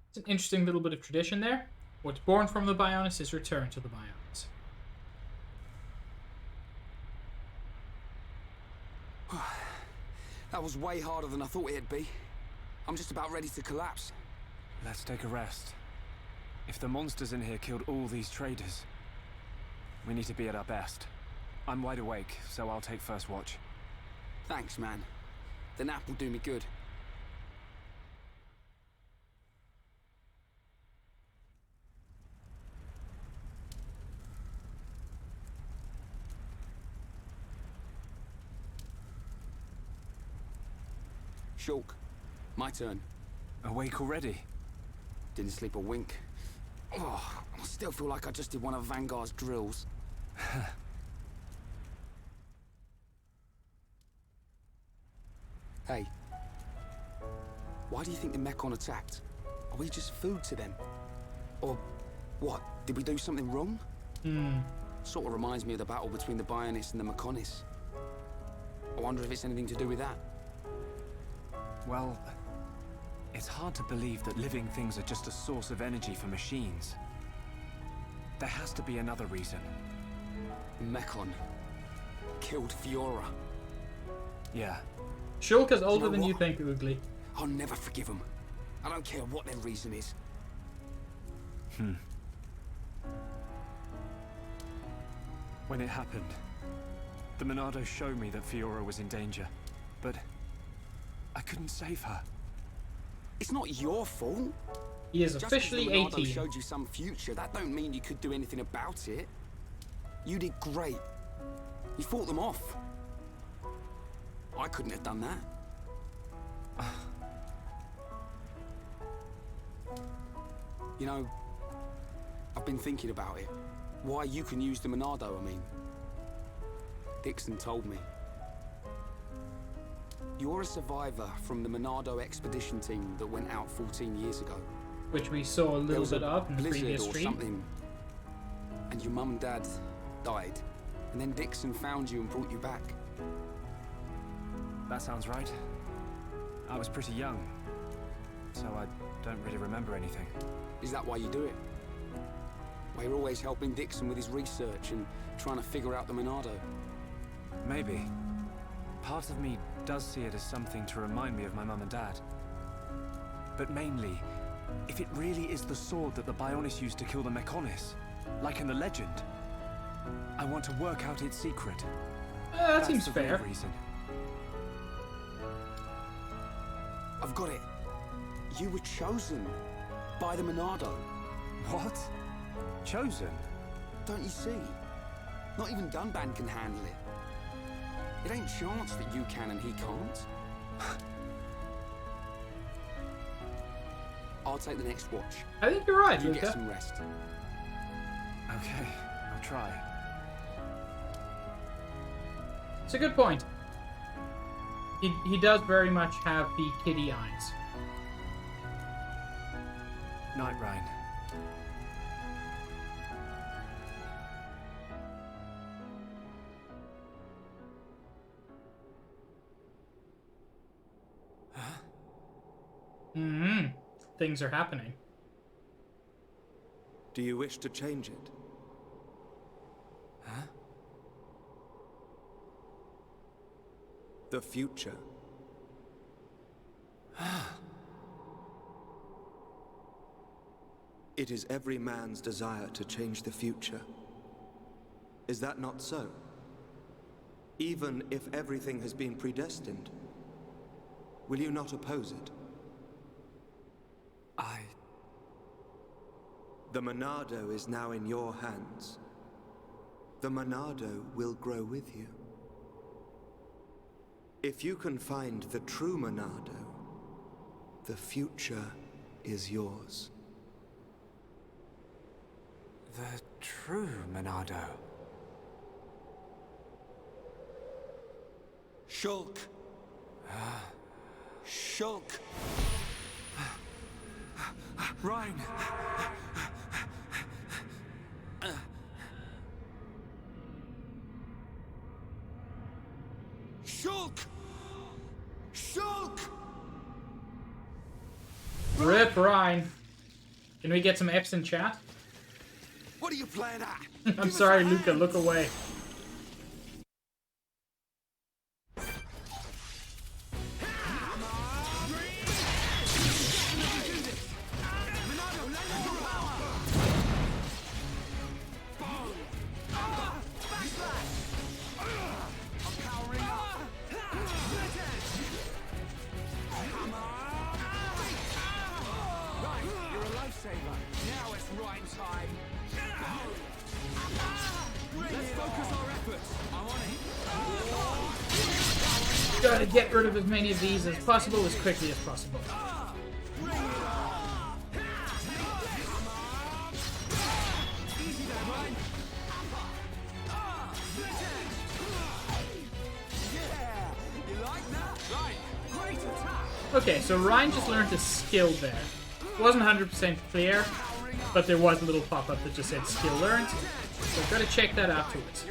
It's an interesting little bit of tradition there. What's born from the Bionis is returned to the Bionis. That was way harder than I thought it'd be. I'm just about ready to collapse. Let's take a rest. If the monsters in here killed all these traders, we need to be at our best. I'm wide awake, so I'll take first watch. Thanks, man. The nap will do me good. Shulk, my turn. Awake already? Didn't sleep a wink. Oh, I still feel like I just did one of Vanguard's drills. Hey. Why do you think the Mechon attacked? Are we just food to them? Or what? Did we do something wrong? Sort of reminds me of the battle between the Bionis and the Mechonis. I wonder if it's anything to do with that. Well, it's hard to believe that living things are just a source of energy for machines. There has to be another reason. Mechon killed Fiora. Yeah. Shulk is older You know than you what? think, Oogly. I'll never forgive them. I don't care what their reason is. When it happened, the Monado showed me that Fiora was in danger, but I couldn't save her. It's not your fault. He is Just 'cause officially the Monado 18. showed you some future, that don't mean you could do anything about it. You did great. You fought them off. I couldn't have done that. You know, I've been thinking about it. Why you can use the Monado, I mean. Dixon told me. You're a survivor from the Monado expedition team that went out 14 years ago. Which we saw a There little was bit a of in the blizzard previous or stream. something, and your mum and dad died. And then Dixon found you and brought you back. That sounds right. I was pretty young, so I don't really remember anything. Is that why you do it? Why you're always helping Dixon with his research and trying to figure out the Monado? Maybe. Part of me does see it as something to remind me of my mum and dad. But mainly, if it really is the sword that the Bionis used to kill the Mechonis, like in the legend, I want to work out its secret. That seems That's the real fair. reason. I've got it. You were chosen by the Monado. What? Chosen? Don't you see? Not even Dunban can handle it. It ain't chance that you can and he can't. I'll take the next watch. I think you're right, You Luca. get some rest. Okay, I'll try. It's a good point. He does very much have the kitty eyes. Night, Ryan. Things are happening. Do you wish to change it? Huh? The future. It is every man's desire to change the future. Is that not so? Even if everything has been predestined, will you not oppose it? The Monado is now in your hands. The Monado will grow with you. If you can find the true Monado, the future is yours. The true Monado. Shulk! Shulk! Ryan! Shulk! Shulk! Rip Ryan. Can we get some F's in chat? What are you playing at? I'm sorry, Luca, look away. Now it's right time. Let's focus our efforts. I'm on it. Gotta get rid of as many of these as possible, as quickly as possible. Okay, so Ryan just learned a skill there. Wasn't 100% clear, but there was a little pop-up that just said skill learned. So I've got to check that afterwards.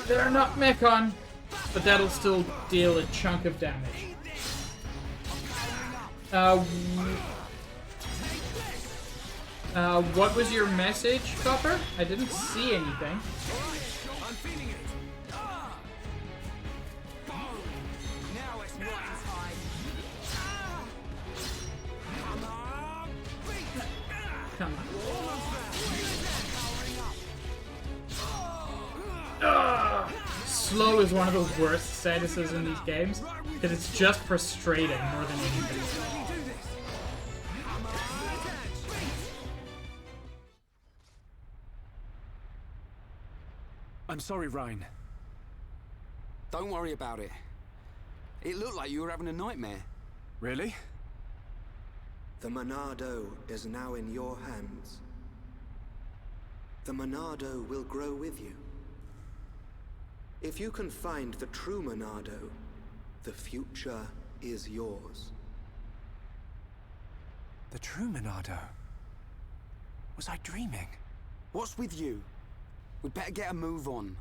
They're not Mechon, but that'll still deal a chunk of damage. What was your message, Copper? I didn't see anything. I'm feeling it. Now it's right time. Come on. Slow is one of the worst statuses in these games, because it's just frustrating more than anything. I'm sorry, Ryan. Don't worry about it. It looked like you were having a nightmare. Really? The Monado is now in your hands. The Monado will grow with you. If you can find the true Monado, the future is yours. The true Monado? Was I dreaming? What's with you? We'd better get a move on.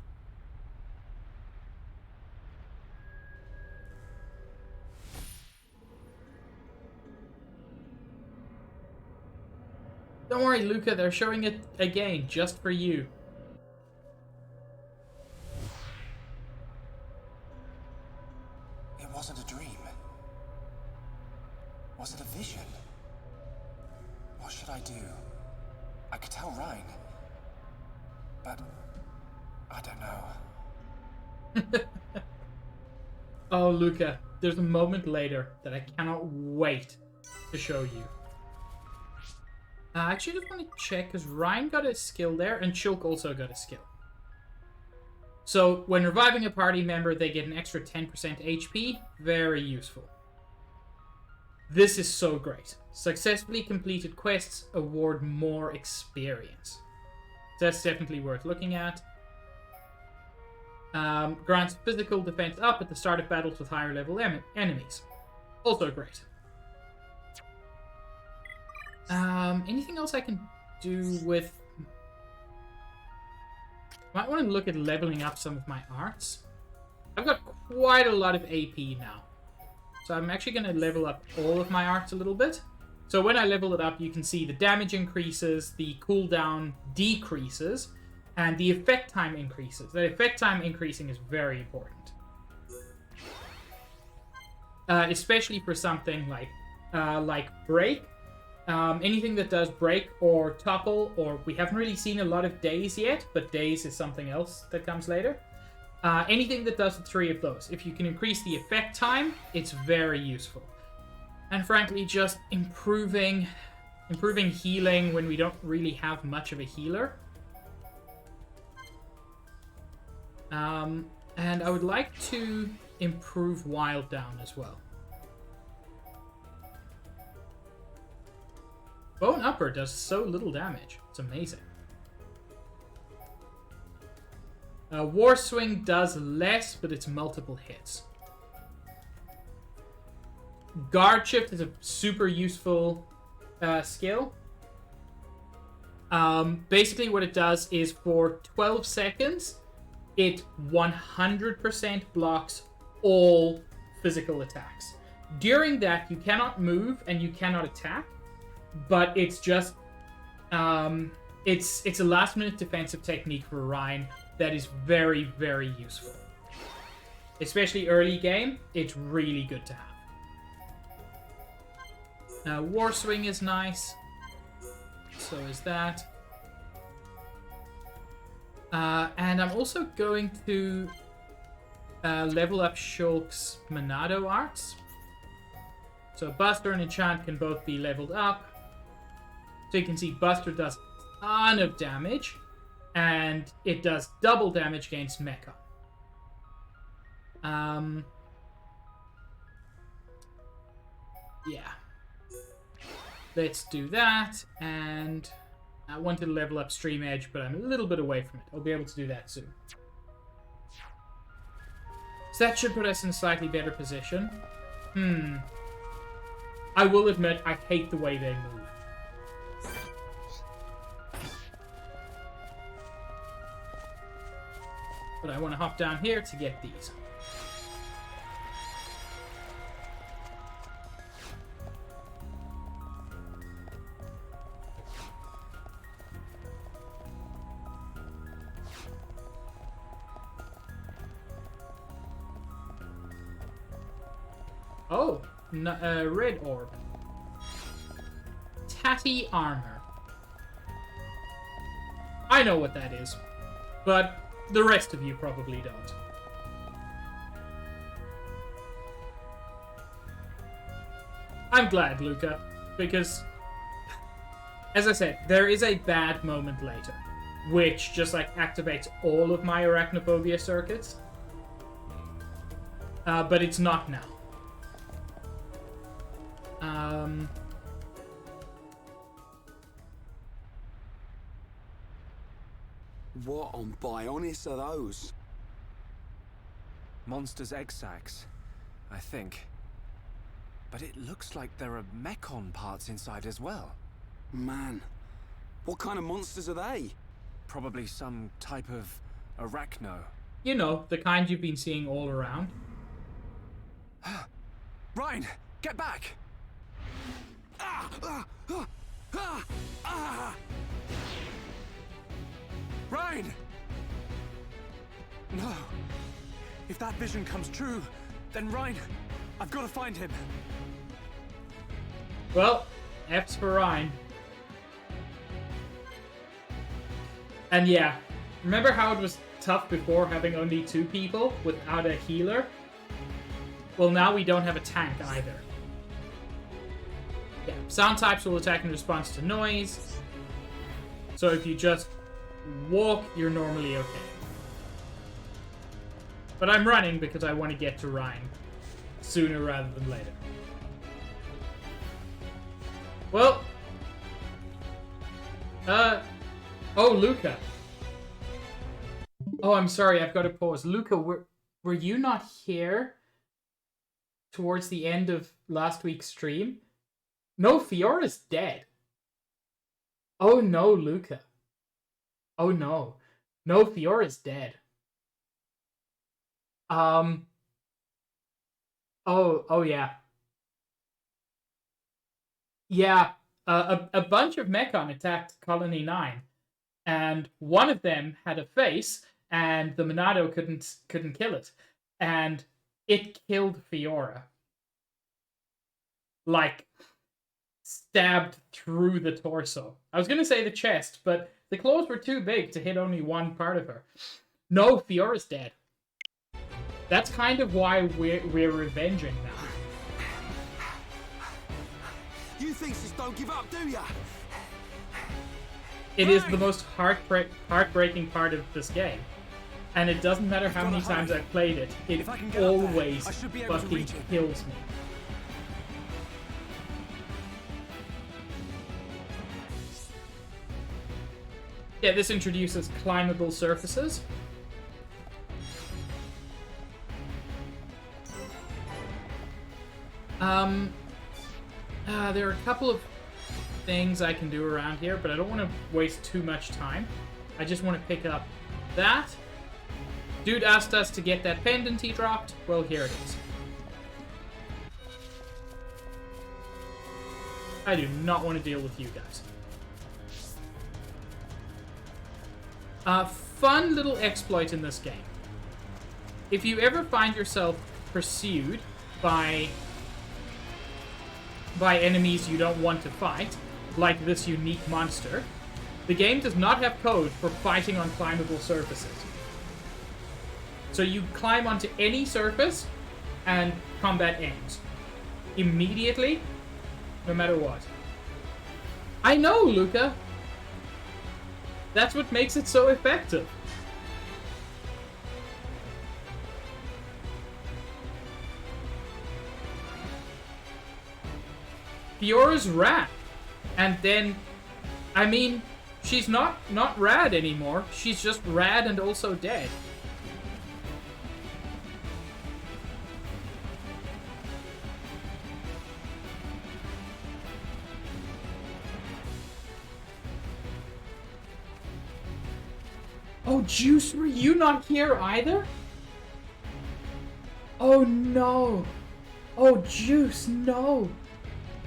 Don't worry, Luca, they're showing it again, just for you. It wasn't a dream. Was it a vision? What should I do? I could tell Ryan. But I don't know. Oh, Luca, there's a moment later that I cannot wait to show you. I actually just want to check, because Ryan got a skill there, and Shulk also got a skill. So, when reviving a party member, they get an extra 10% HP. Very useful. This is so great. Successfully completed quests award more experience. So that's definitely worth looking at. Grants physical defense up at the start of battles with higher level enemies. Also great. Anything else I can do with... Might want to look at leveling up some of my arts. I've got quite a lot of AP now. So I'm actually going to level up all of my arts a little bit. So when I level it up, you can see the damage increases, the cooldown decreases, and the effect time increases. The effect time increasing is very important. Especially for something like break. Anything that does break or topple, or we haven't really seen a lot of daze yet, but daze is something else that comes later. Anything that does the three of those. If you can increase the effect time, it's very useful. And frankly, just improving healing when we don't really have much of a healer. And I would like to improve Wild Down as well. Bone Upper does so little damage. It's amazing. War Swing does less, but it's multiple hits. Guard Shift is a super useful skill. Basically what it does is for 12 seconds, it 100% blocks all physical attacks. During that, you cannot move and you cannot attack, but it's just... it's a last-minute defensive technique for Ryan that is very, very useful. Especially early game, it's really good to have. War Swing is nice. So is that. And I'm also going to level up Shulk's Monado arts. So Buster and Enchant can both be leveled up. So you can see Buster does a ton of damage. And it does double damage against Mecha. Yeah. Let's do that. And I want to level up Stream Edge, but I'm a little bit away from it. I'll be able to do that soon. So that should put us in a slightly better position. I will admit, I hate the way they move. But I want to hop down here to get these. Oh, no, red orb. Tatty armor. I know what that is, but the rest of you probably don't. I'm glad, Luca, because, as I said, there is a bad moment later, which just like activates all of my arachnophobia circuits. But it's not now. What on Bionis are those? Monsters' egg sacs, I think. But it looks like there are mechon parts inside as well. Man, what kind of monsters are they? Probably some type of arachno. You know, the kind you've been seeing all around. Ryan, get back! Ryan! No. If that vision comes true, then Ryan, I've got to find him. Well, F's for Ryan. And yeah, remember how it was tough before having only 2 people without a healer? Well, now we don't have a tank either. Yeah, sound types will attack in response to noise. So if you just walk, you're normally okay. But I'm running because I want to get to Ryan sooner rather than later. Well, oh, Luca. Oh, I'm sorry, I've got to pause. Luca, were you not here towards the end of last week's stream? No, Fiora's dead. Oh no, Luca. Oh no. No, Fiora's dead. Oh yeah. Yeah, a bunch of Mechon attacked Colony 9, and one of them had a face, and the Monado couldn't kill it, and it killed Fiora. Like, stabbed through the torso. I was gonna say the chest, but the claws were too big to hit only one part of her. No, Fiora's dead. That's kind of why we're revenging now. You things don't give up, do ya? It is the most heartbreaking part of this game. And it doesn't matter how many times I've played it, it always fucking kills me. Yeah, this introduces climbable surfaces. There are a couple of things I can do around here, but I don't want to waste too much time. I just want to pick up that. Dude asked us to get that pendant he dropped. Well, here it is. I do not want to deal with you guys. Fun little exploit in this game. If you ever find yourself pursued by enemies you don't want to fight, like this unique monster, the game does not have code for fighting on climbable surfaces. So you climb onto any surface, and combat ends. Immediately, no matter what. I know, Luca! That's what makes it so effective. Fiora's rad. And then, I mean, she's not rad anymore. She's just rad and also dead. Oh, Juice, were you not here either? Oh, no. Oh, Juice, no.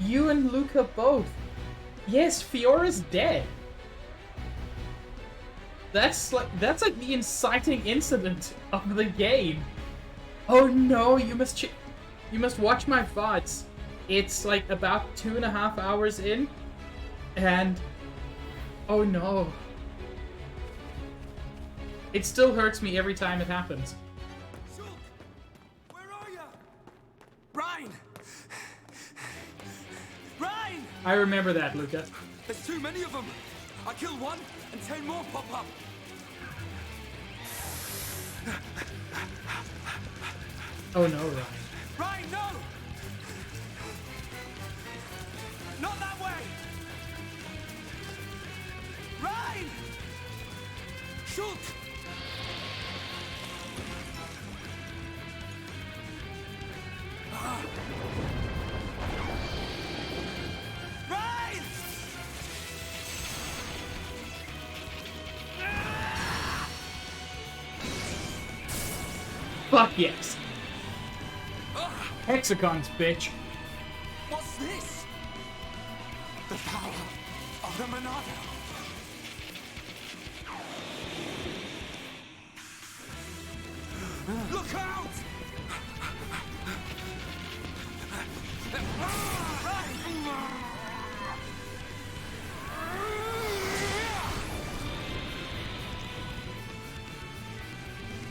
You and Luca both. Yes, Fiora's dead. That's like the inciting incident of the game. Oh no, you must watch my VODs. It's like about 2.5 hours in, and oh no. It still hurts me every time it happens. Schultz, where are you? Ryan! Ryan! I remember that, Luca. There's too many of them. I killed one, and 10 more pop up. Oh no, Ryan. Ryan, no! Not that way! Ryan! Schultz! Ryan! Fuck yes. Hexagons, bitch. What's this? The power The Monado! Look out!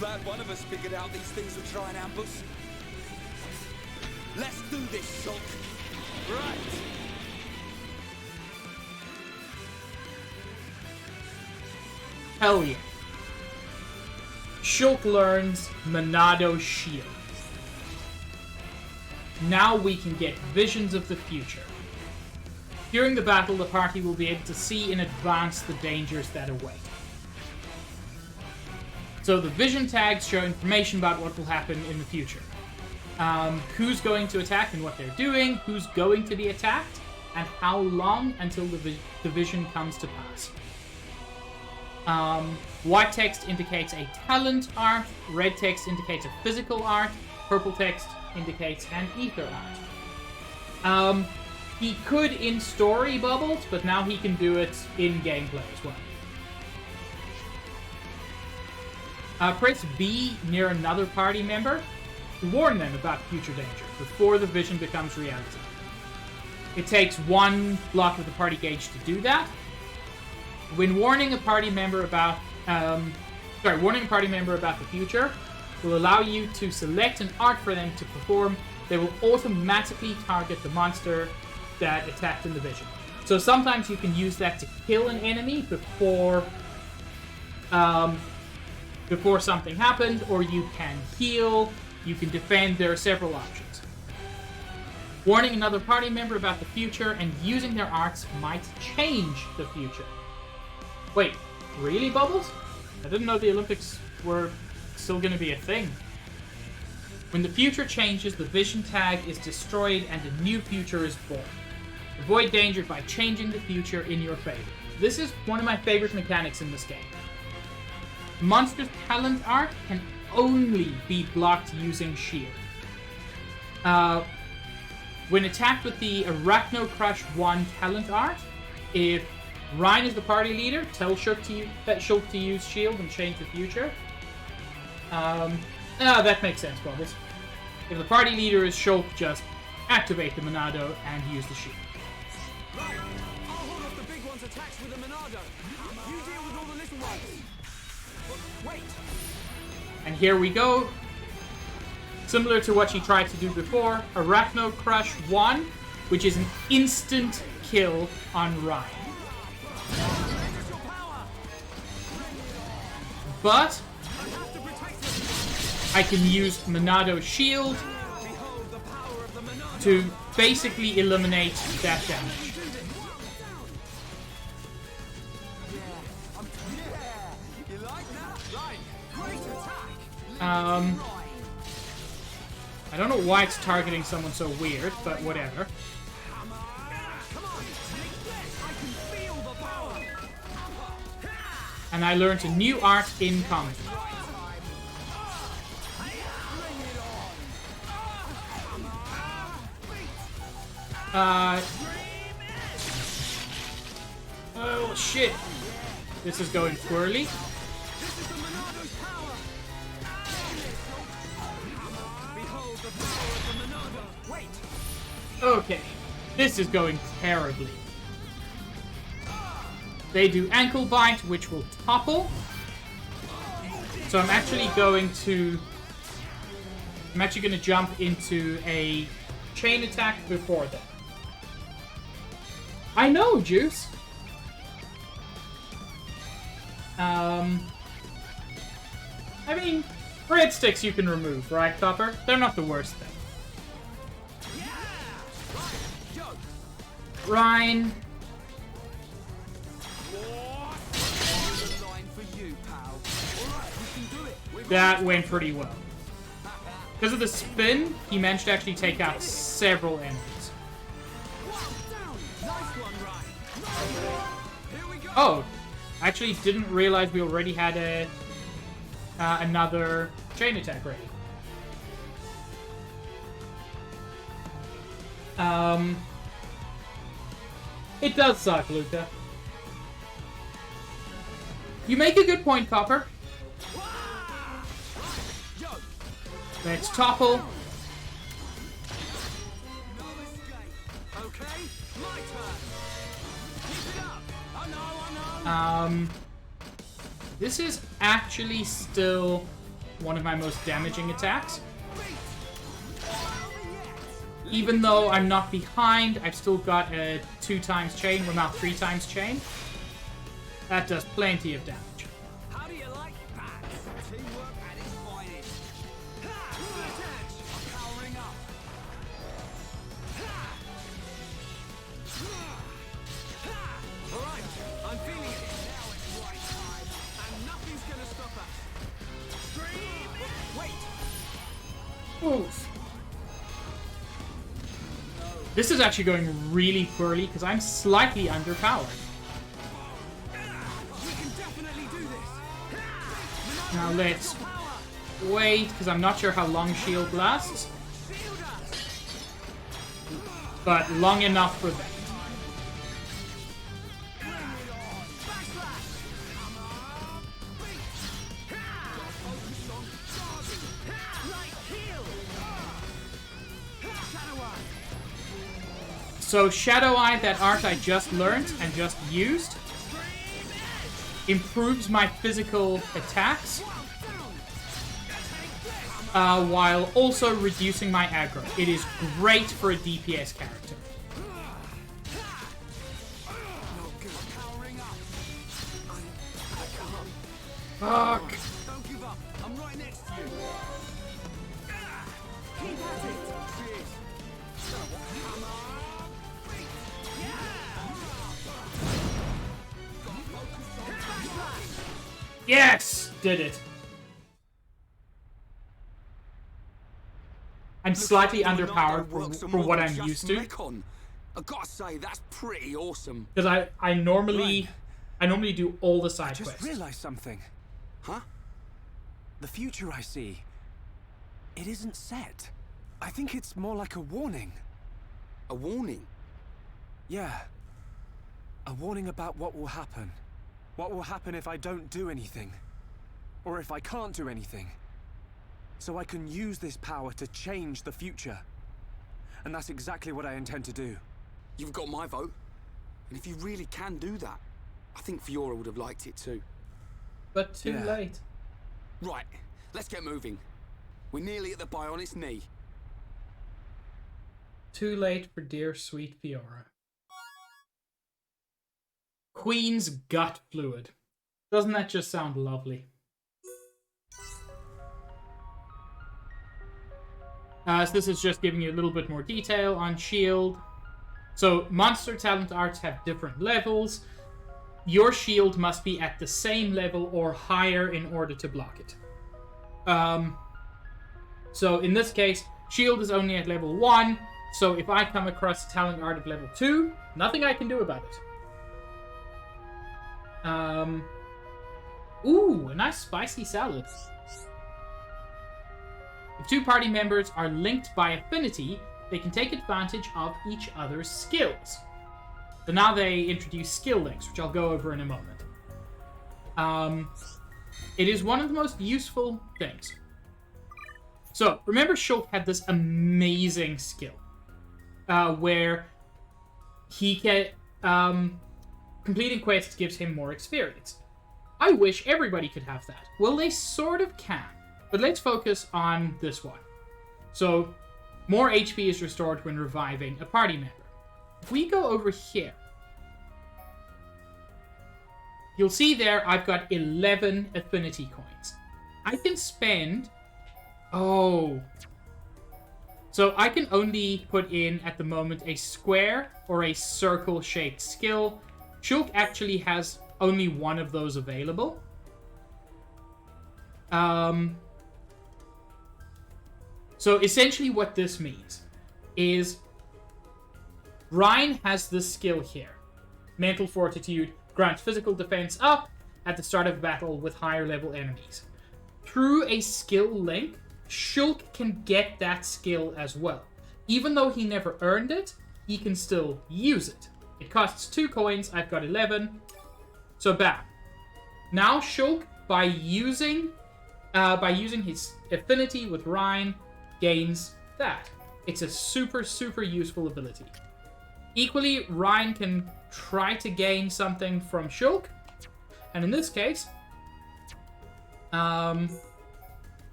Glad one of us figured out these things would try and ambush. Let's do this, Shulk. Right. Hell yeah. Shulk learns Monado Shield. Now we can get visions of the future. During the battle, the party will be able to see in advance the dangers that await. So the vision tags show information about what will happen in the future. Who's going to attack and what they're doing, who's going to be attacked, and how long until the vision comes to pass. White text indicates a talent art, red text indicates a physical art, purple text indicates an ether art. He could in story bubbles, but now he can do it in gameplay as well. Press B near another party member to warn them about future danger before the vision becomes reality. It takes one block of the party gauge to do that. When warning a party member about the future will allow you to select an art for them to perform. They will automatically target the monster that attacked in the vision. So sometimes you can use that to kill an enemy before something happened, or you can heal, you can defend. There are several options. Warning another party member about the future and using their arts might change the future. Wait, really, Bubbles? I didn't know the Olympics were still going to be a thing. When the future changes, the vision tag is destroyed and a new future is born. Avoid danger by changing the future in your favor. This is one of my favorite mechanics in this game. Monster's talent art can only be blocked using shield. When attacked with the Arachno Crush 1 talent art, if Ryan is the party leader, tell Shulk to use shield and change the future. That makes sense, Bubbles. If the party leader is Shulk, just activate the Monado and use the shield. Right. I'll hold off the big one's attacks with the Monado. You deal with all the little ones. But wait. And here we go. Similar to what she tried to do before, Arachno Crush 1, which is an instant kill on Ryan. But I can use Monado Shield to basically eliminate that damage. I don't know why it's targeting someone so weird, but whatever. And I learned a new art in combat. Oh shit. This is going poorly. Okay. This is going terribly. They do ankle bite, which will topple. So I'm actually going to jump into a chain attack before that. I know, Juice. I mean, breadsticks you can remove, right, Copper? They're not the worst thing. Ryan. That went pretty well. Because of the spin, he managed to actually take out several enemies. Oh, I actually didn't realize we already had another chain attack ready. It does suck, Luca. You make a good point, Copper. Let's topple. Okay, my turn. Keep it up. I know. This is actually still one of my most damaging attacks. Even though I'm not behind, I've still got a 2 times chain, well now 3 times chain. That does plenty of damage. How do you like that? Teamwork at its finest. Ha! Full attach. I'm powering up. Ha! Ha! All right, I'm feeling it. Now it's right time, and nothing's gonna stop us. Scream! Wait. Oof. This is actually going really poorly because I'm slightly underpowered. We can definitely do this. Now let's wait because I'm not sure how long shield lasts. Shield us. But long enough for that. So Shadow Eye, that art I just learned and just used, improves my physical attacks while also reducing my aggro. It is great for a DPS character. Fuck. Don't give up. I'm right next to you. Keep at it. Yes! Did it. I'm slightly underpowered for what I'm used to. I gotta say, that's pretty awesome. Because I normally do all the side I just quests. realized something. Huh? The future I see, it isn't set. I think it's more like a warning. A warning? Yeah. A warning about what will happen. What will happen if I don't do anything? Or if I can't do anything? So I can use this power to change the future. And that's exactly what I intend to do. You've got my vote. And if you really can do that, I think Fiora would have liked it too. But too Yeah. late. Right, let's get moving. We're nearly at the Bionis knee. Too late for dear sweet Fiora. Queen's gut fluid. Doesn't that just sound lovely? So this is just giving you a little bit more detail on shield. So monster talent arts have different levels. Your shield must be at the same level or higher in order to block it. So in this case, shield is only at level 1. So if I come across a talent art of level 2, nothing I can do about it. Ooh, a nice spicy salad. If 2 party members are linked by affinity, they can take advantage of each other's skills. So now they introduce skill links, which I'll go over in a moment. It is one of the most useful things. So, remember Shulk had this amazing skill, where he can, completing quests gives him more experience. I wish everybody could have that. Well, they sort of can, but let's focus on this one. So, more HP is restored when reviving a party member. If we go over here, you'll see there I've got 11 affinity coins. I can spend... Oh. So I can only put in, at the moment, a square or a circle-shaped skill. Shulk actually has only one of those available. So essentially what this means is Ryan has this skill here. Mental Fortitude grants physical defense up at the start of battle with higher level enemies. Through a skill link, Shulk can get that skill as well. Even though he never earned it, he can still use it. It costs 2 coins, I've got 11. So bam. Now Shulk, by using his affinity with Rhine, gains that. It's a super, super useful ability. Equally, Rhine can try to gain something from Shulk, and in this case,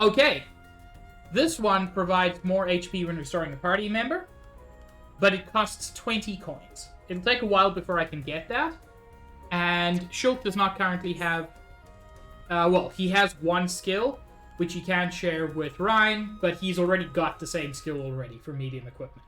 okay, this one provides more HP when restoring a party member, but it costs 20 coins. It'll take a while before I can get that, and Shulk does not currently have, well, he has one skill, which he can't share with Ryan, but he's already got the same skill already for medium equipment.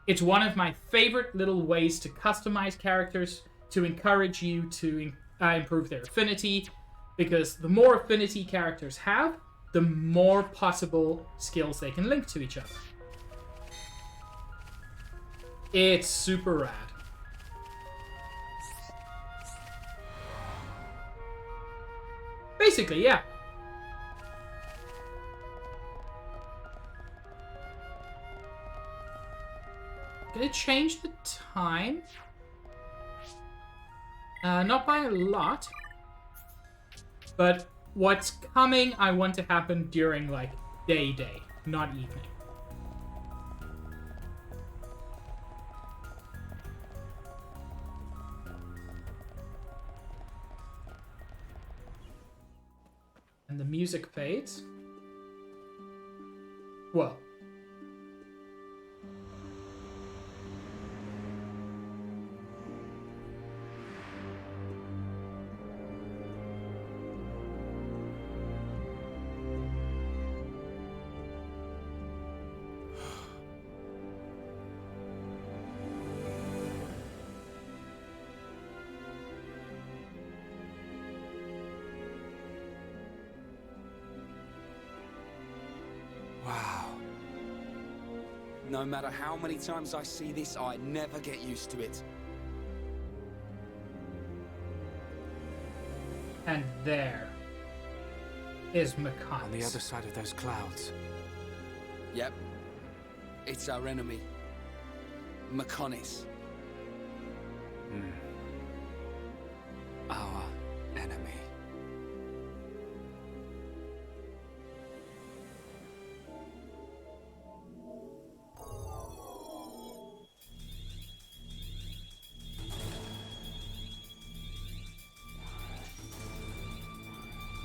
It's one of my favorite little ways to customize characters, to encourage you to improve their affinity, because the more affinity characters have, the more possible skills they can link to each other. It's super rad. Basically, yeah. Gonna change the time. Not by a lot. But what's coming, I want to happen during, like, day, not evening. And the music fades. Well. Wow. No matter how many times I see this, I never get used to it. And there is Mechonis. On the other side of those clouds. Yep. It's our enemy. Mechonis. Our enemy.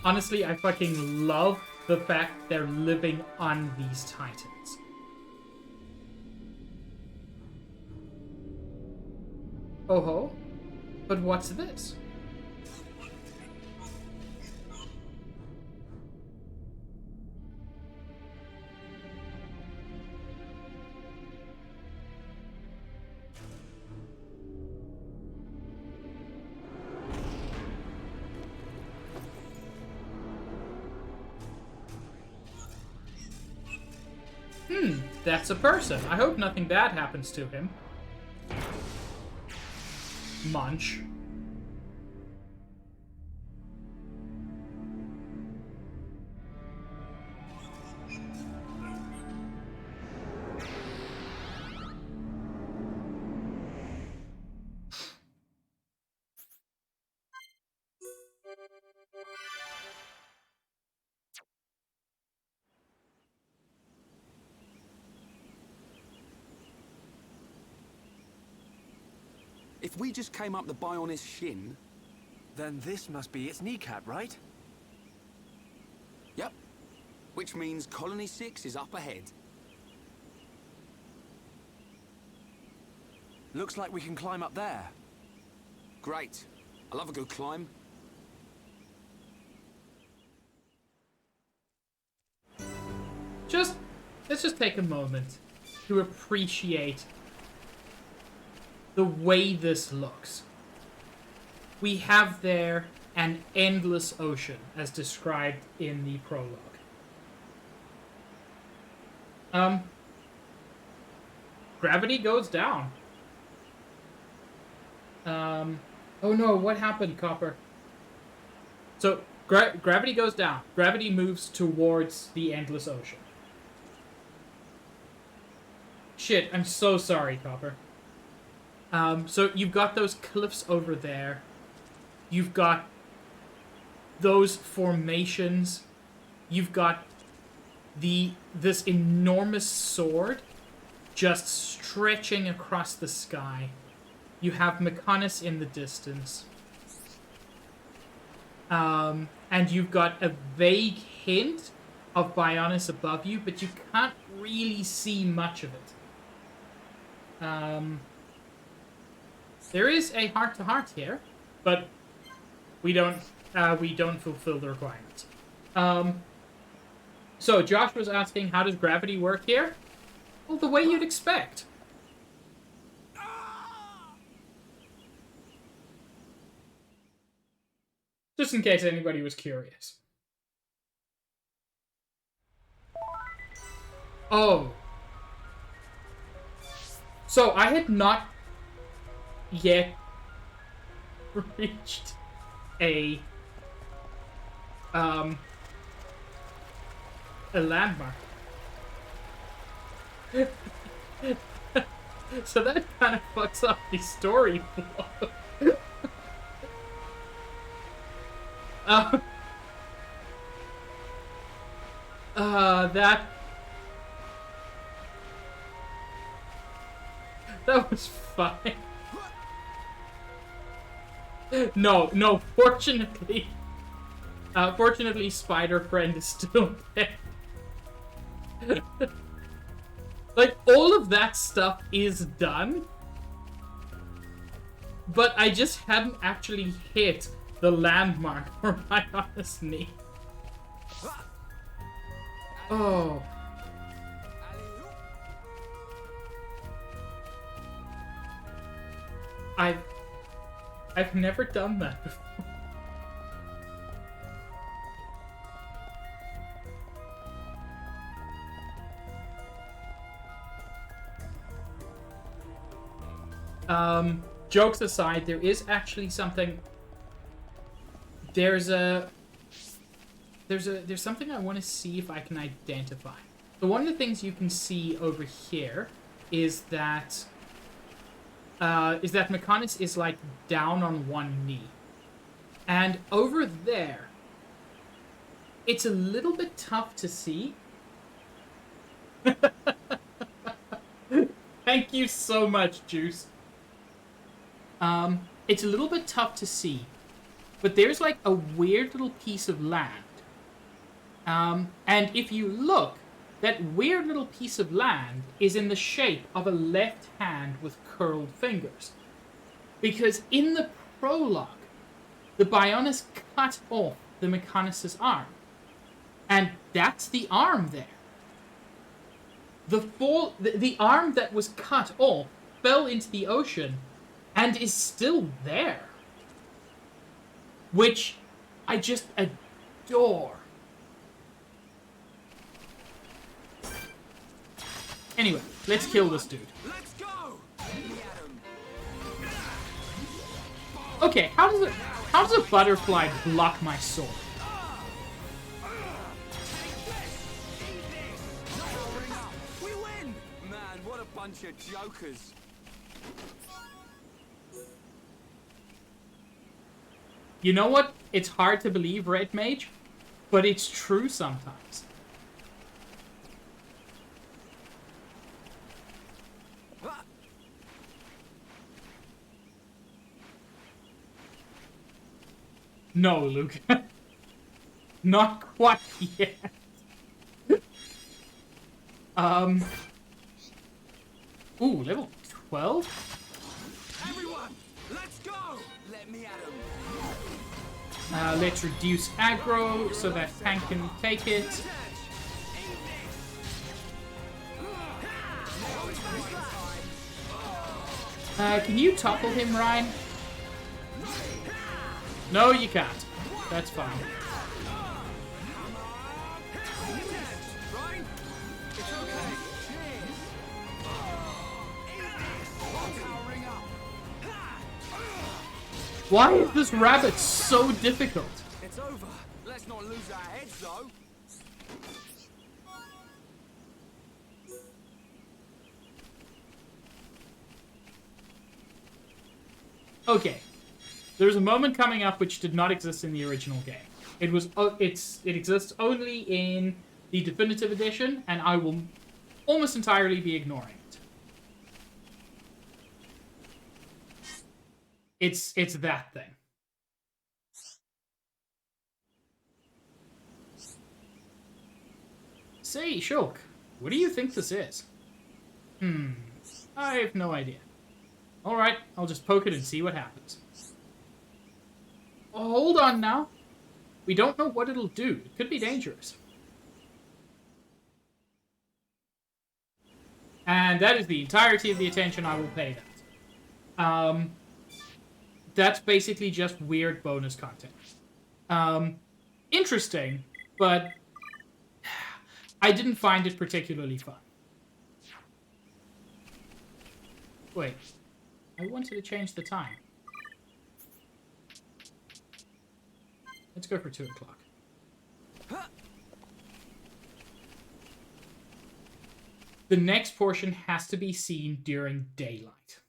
Honestly, I fucking love the fact they're living on these titans. Oh ho? But what's this? That's a person. I hope nothing bad happens to him. Munch. If we just came up the Bionis shin... Then this must be its kneecap, right? Yep. Which means Colony 6 is up ahead. Looks like we can climb up there. Great. I love a good climb. Let's just take a moment to appreciate the way this looks. We have there an endless ocean, as described in the prologue. Gravity goes down. Oh no, what happened, Copper? So, gravity goes down. Gravity moves towards the endless ocean. Shit, I'm so sorry, Copper. So you've got those cliffs over there. You've got those formations. You've got this enormous sword just stretching across the sky. You have Mechonis in the distance. And you've got a vague hint of Bionis above you, but you can't really see much of it. There is a heart-to-heart here, but we don't fulfill the requirements. So Josh was asking, how does gravity work here? Well, the way you'd expect. Just in case anybody was curious. Oh. So I had not yet reached a landmark. So that kind of fucks up the story flow. That was fine. No, fortunately, Spider Friend is still there. Like, all of that stuff is done, but I just hadn't actually hit the landmark for my honest knee. Oh. I've never done that before. Jokes aside, there is actually something. There's something I want to see if I can identify. So one of the things you can see over here is that Mechonis is like down on one knee. And over there, it's a little bit tough to see. Thank you so much, Juice. It's a little bit tough to see, but there's like a weird little piece of land. And if you look, that weird little piece of land is in the shape of a left hand with curled fingers. Because in the prologue, the Bionis cut off the Mechonis' arm. And that's the arm there. The arm that was cut off fell into the ocean and is still there. Which I just adore. Anyway, let's kill this dude. Let's go. Okay, how does a butterfly block my sword? We win. Man, what a bunch of jokers. You know what? It's hard to believe, Red Mage, but it's true sometimes. No, Luke. Not quite yet. Ooh, level 12? Everyone, let's go. Let me at him. Let's reduce aggro so that tank can take it. Can you topple him, Ryan? No, you can't. That's fine. Why is this rabbit so difficult? It's over. Let's not lose our heads, though. Okay. There's a moment coming up which did not exist in the original game. It exists only in the definitive edition, and I will almost entirely be ignoring it. It's that thing. Say, Shulk, what do you think this is? I have no idea. Alright, I'll just poke it and see what happens. Oh, hold on now. We don't know what it'll do. It could be dangerous. And that is the entirety of the attention I will pay that. That's basically just weird bonus content. Interesting, but I didn't find it particularly fun. Wait, I wanted to change the time. Let's go for 2 o'clock. The next portion has to be seen during daylight.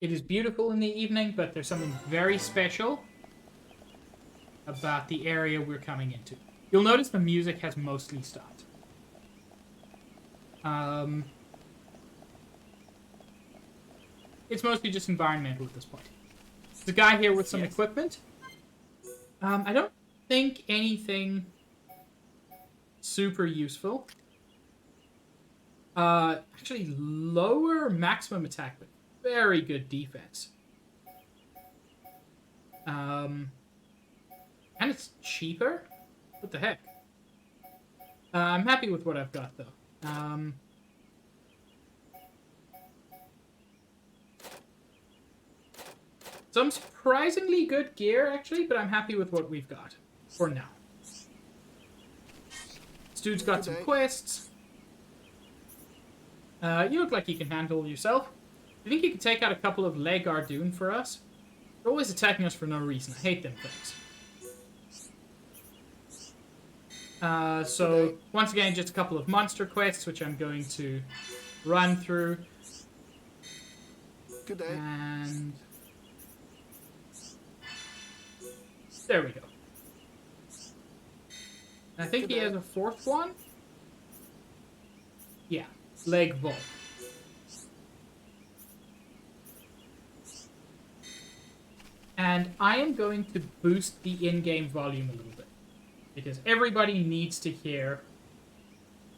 It is beautiful in the evening, but there's something very special about the area we're coming into. You'll notice the music has mostly stopped. It's mostly just environmental at this point. There's a guy here with some equipment. I don't think anything super useful. Actually, lower maximum attack, but very good defense. And it's cheaper? What the heck? I'm happy with what I've got, though. Some surprisingly good gear, actually, but I'm happy with what we've got. For now. This dude's got some quests. You look like you can handle yourself. You think you could take out a couple of Leg Ardoon for us? They're always attacking us for no reason. I hate them things. So, once again, just a couple of monster quests, which I'm going to run through. Good day. And there we go. And I think he has a 4th one. Yeah, Leg Vault. And I am going to boost the in-game volume a little bit. Because everybody needs to hear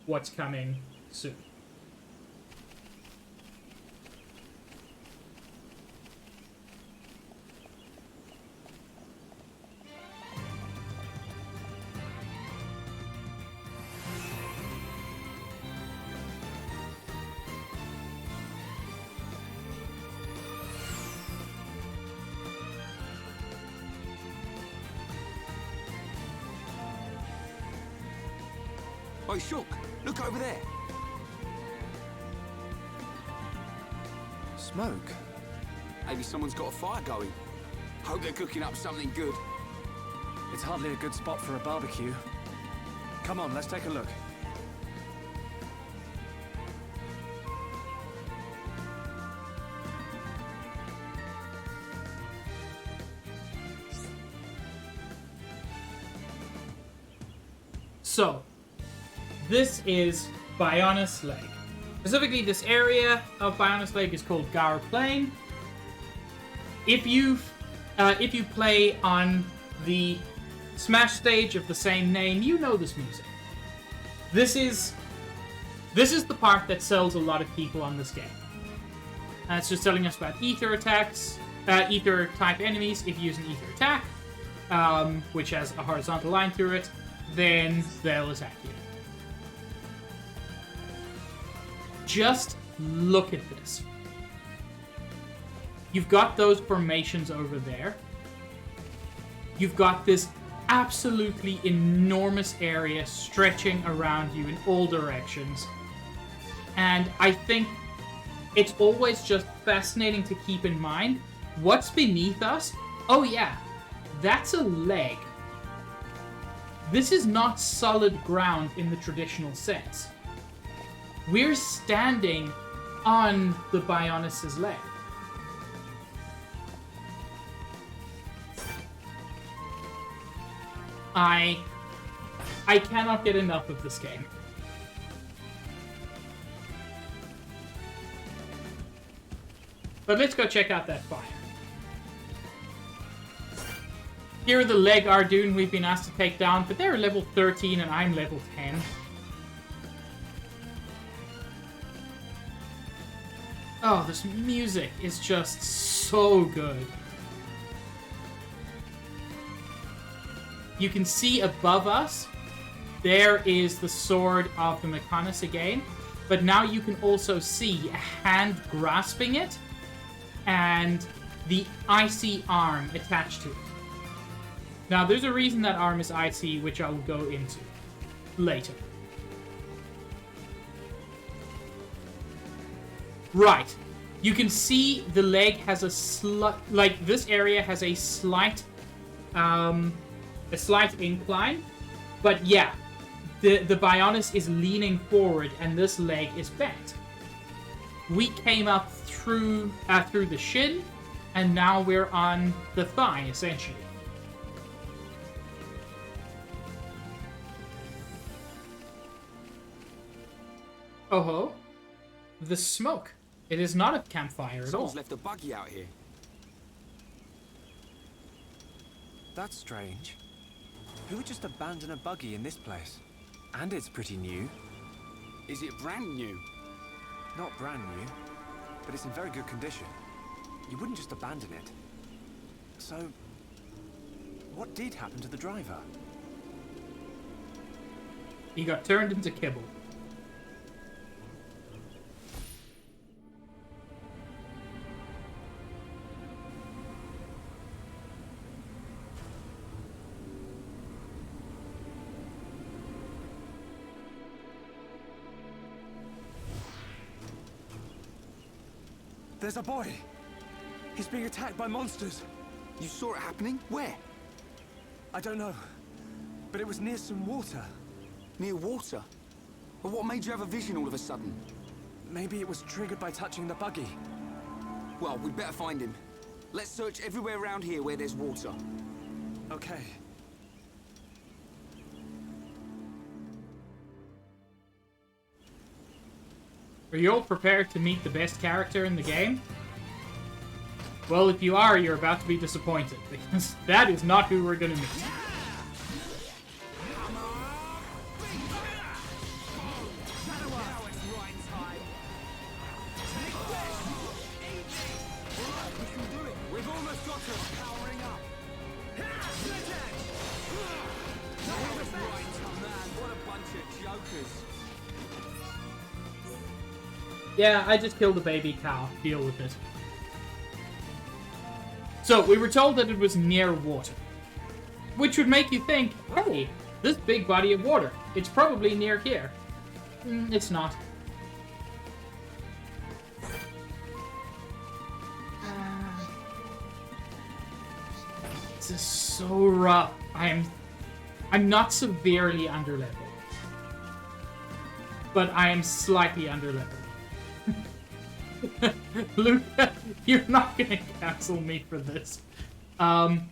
what's coming soon. Oi, Shulk, look over there. Smoke? Maybe someone's got a fire going. Hope they're cooking up something good. It's hardly a good spot for a barbecue. Come on, let's take a look. So, this is Bionis Lake. Specifically, this area of Bionis Lake is called Gower Plain. If you play on the Smash stage of the same name, you know this music. This is the part that sells a lot of people on this game. It's just telling us about ether attacks, ether type enemies. If you use an ether attack, which has a horizontal line through it, then they'll attack you. Just look at this. You've got those formations over there. You've got this absolutely enormous area stretching around you in all directions. And I think it's always just fascinating to keep in mind what's beneath us. Oh yeah, that's a leg. This is not solid ground in the traditional sense. We're standing on the Bionis' leg. I cannot get enough of this game. But let's go check out that fire. Here are the leg Ardoon we've been asked to take down, but they're level 13 and I'm level 10. Oh, this music is just so good. You can see above us, there is the sword of the Mechonis again, but now you can also see a hand grasping it and the icy arm attached to it. Now, there's a reason that arm is icy, which I will go into later. Right. You can see the leg has a slight... Like, this area has a slight incline. But yeah, the Bionis is leaning forward and this leg is bent. We came up through the shin, and now we're on the thigh, essentially. Oh ho. The smoke. It is not a campfire at Someone's all. left a buggy out here. That's strange. Who would just abandon a buggy in this place? And it's pretty new. Is it brand new? Not brand new, but it's in very good condition. You wouldn't just abandon it. So, what did happen to the driver? He got turned into kibble. There's a boy! He's being attacked by monsters! You saw it happening? Where? I don't know, but it was near some water. Near water? But what made you have a vision all of a sudden? Maybe it was triggered by touching the buggy. Well, we'd better find him. Let's search everywhere around here where there's water. Okay. Are you all prepared to meet the best character in the game? Well, if you are, you're about to be disappointed, because that is not who we're gonna meet. We've almost got to powering up. Man, what a bunch of jokers. Yeah, I just killed a baby cow. Deal with it. So, we were told that it was near water. Which would make you think, hey, this big body of water, it's probably near here. It's not. This is so rough. I'm not severely underleveled. But I am slightly underleveled. Luca, you're not gonna cancel me for this. Character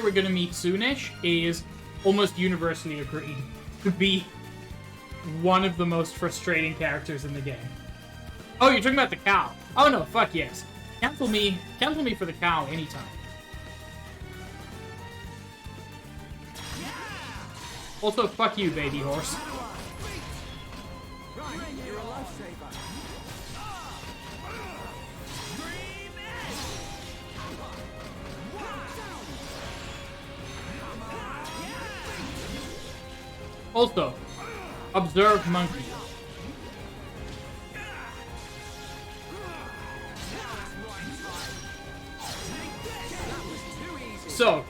we're gonna meet soonish is almost universally agreed to be one of the most frustrating characters in the game. Oh, you're talking about the cow. Oh no, fuck yes. Cancel me for the cow anytime. Also, fuck you, baby horse. You're a lifesaver. Also, observe monkey. So,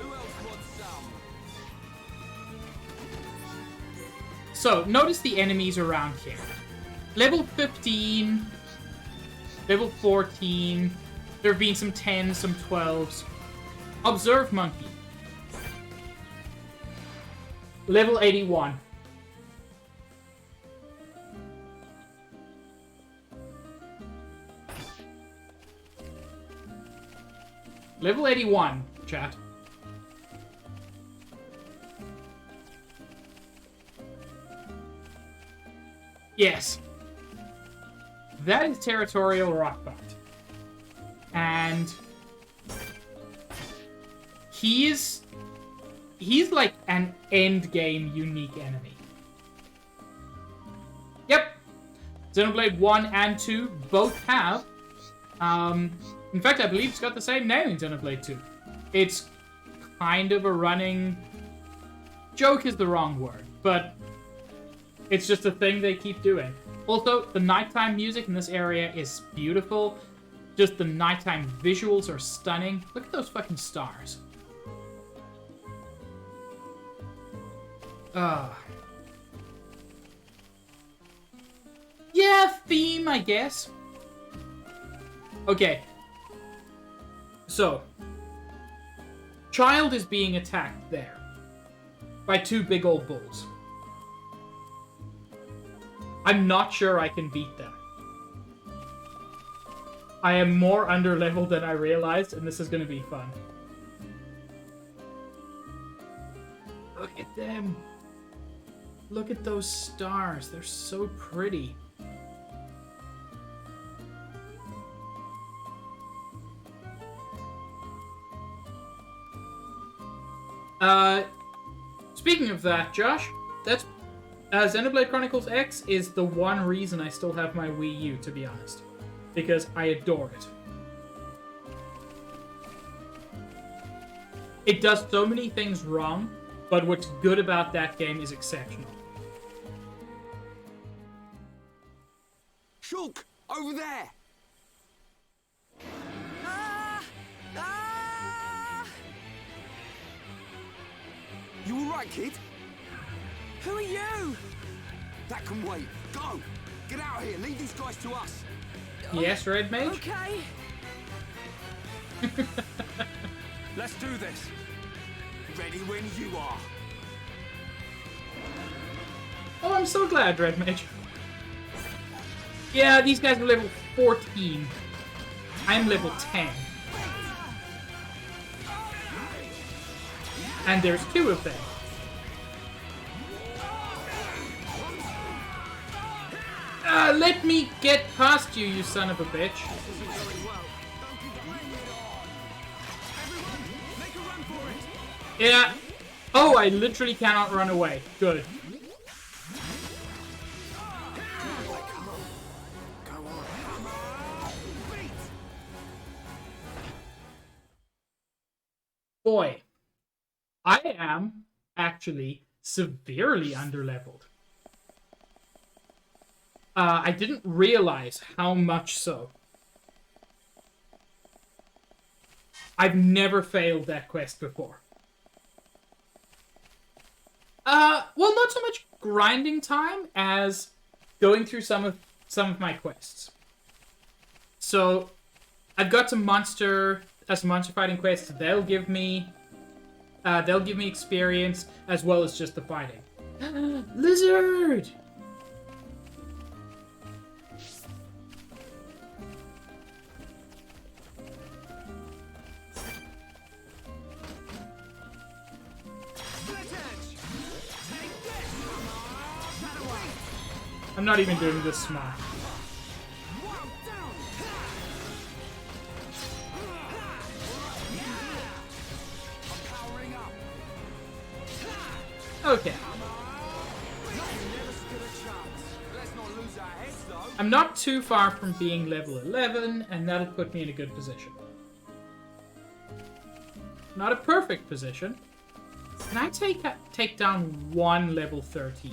notice the enemies around here. Level 15, level 14, there have been some 10s, some 12s. Observe monkey. Level 81. Level 81, chat. Yes. That is Territorial Rockbite. And he's like an endgame unique enemy. Yep. Xenoblade 1 and 2 both have. In fact, I believe it's got the same name in Xenoblade 2. It's kind of a running... Joke is the wrong word, but it's just a thing they keep doing. Also, the nighttime music in this area is beautiful. Just the nighttime visuals are stunning. Look at those fucking stars. Yeah, theme, I guess. Okay. So, Child is being attacked there by two big old bulls. I'm not sure I can beat them. I am more underleveled than I realized, and this is going to be fun. Look at them. Look at those stars. They're so pretty. Speaking of that, Josh, that's Xenoblade Chronicles X is the one reason I still have my Wii U, to be honest. Because I adore it. It does so many things wrong, but what's good about that game is exceptional. Shulk, over there! You alright, kid? Who are you? That can wait. Go! Get out of here. Leave these guys to us. Yes, Red Mage? Okay. Let's do this. Ready when you are. Oh, I'm so glad, Red Mage. Yeah, these guys are level 14. I'm level 10. And there's two of them. Let me get past you, you son of a bitch. Yeah. Oh, I literally cannot run away. Good. Boy, I am actually severely underleveled. I didn't realize how much so. I've never failed that quest before. Well, not so much grinding time as going through some of my quests. So, I've got some monster fighting quests. They'll give me experience as well as just the fighting. Lizard! I'm not even doing this smart. Okay. I'm not too far from being level 11, and that'll put me in a good position. Not a perfect position. Can I take down one level 13?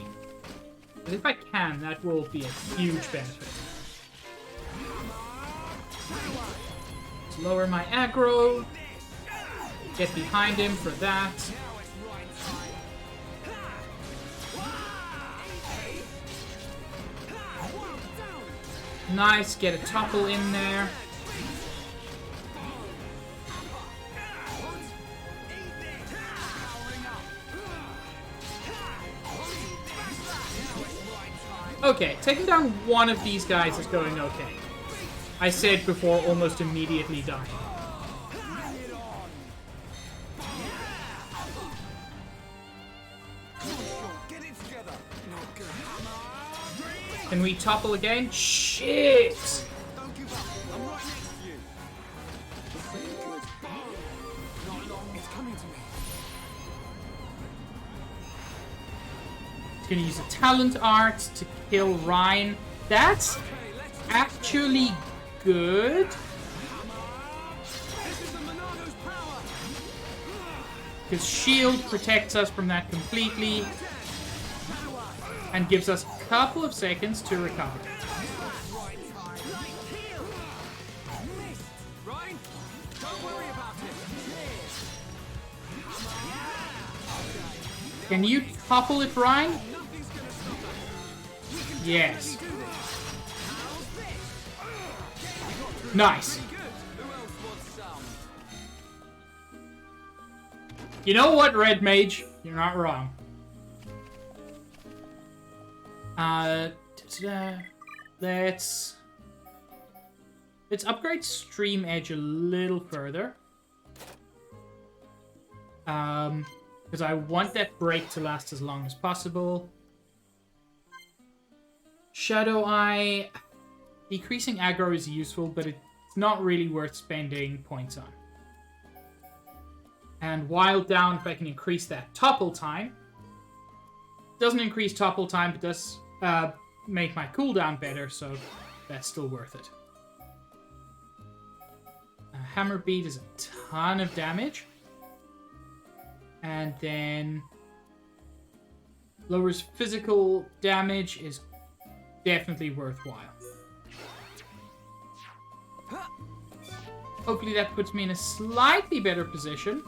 Because if I can, that will be a huge benefit. Let's lower my aggro. Get behind him for that. Nice, get a topple in there. Okay, taking down one of these guys is going okay. I said before almost immediately dying. Can we topple again? Shit! Don't give up. I'm right next to you. Not long. It's coming to me. It's gonna use a talent art to kill Ryan. That's actually good. This is the Monado's power. His shield protects us from that completely and gives us a couple of seconds to recover. Ryan, don't worry about it. Can you topple it, Ryan? Nothing's gonna stop us. Yes. Do this. How's this? Nice. Good. Who else wants some? You know what, Red Mage? You're not wrong. Let's upgrade Stream Edge a little further. Because I want that break to last as long as possible. Shadow Eye. Decreasing aggro is useful, but it's not really worth spending points on. And Wild Down, if I can increase that topple time. Doesn't increase topple time, but does make my cooldown better, so that's still worth it. Hammer Beat is a ton of damage. And then lowers physical damage is definitely worthwhile. Hopefully that puts me in a slightly better position.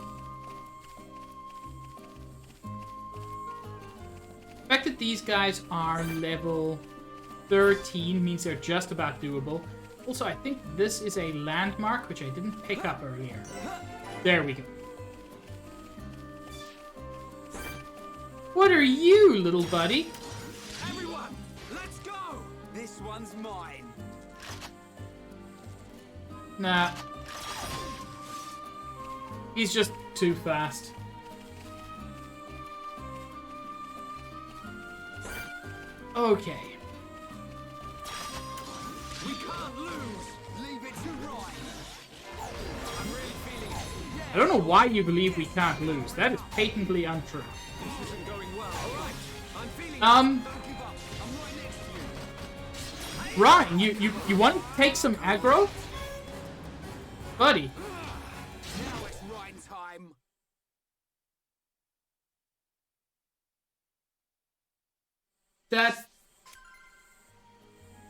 The fact that these guys are level 13 means they're just about doable. Also, I think this is a landmark, which I didn't pick up earlier. There we go. What are you, little buddy? Everyone, let's go. This one's mine. Nah. He's just too fast. Okay. We can't lose. Leave it to Ryan. I'm really feeling it. I don't know why you believe we can't lose. That is patently untrue. This isn't going well. All right. I'm feeling it. Um, Don't give up. I'm right next to you. Ryan, you want to take some aggro? Buddy. Now it's Ryan time. That...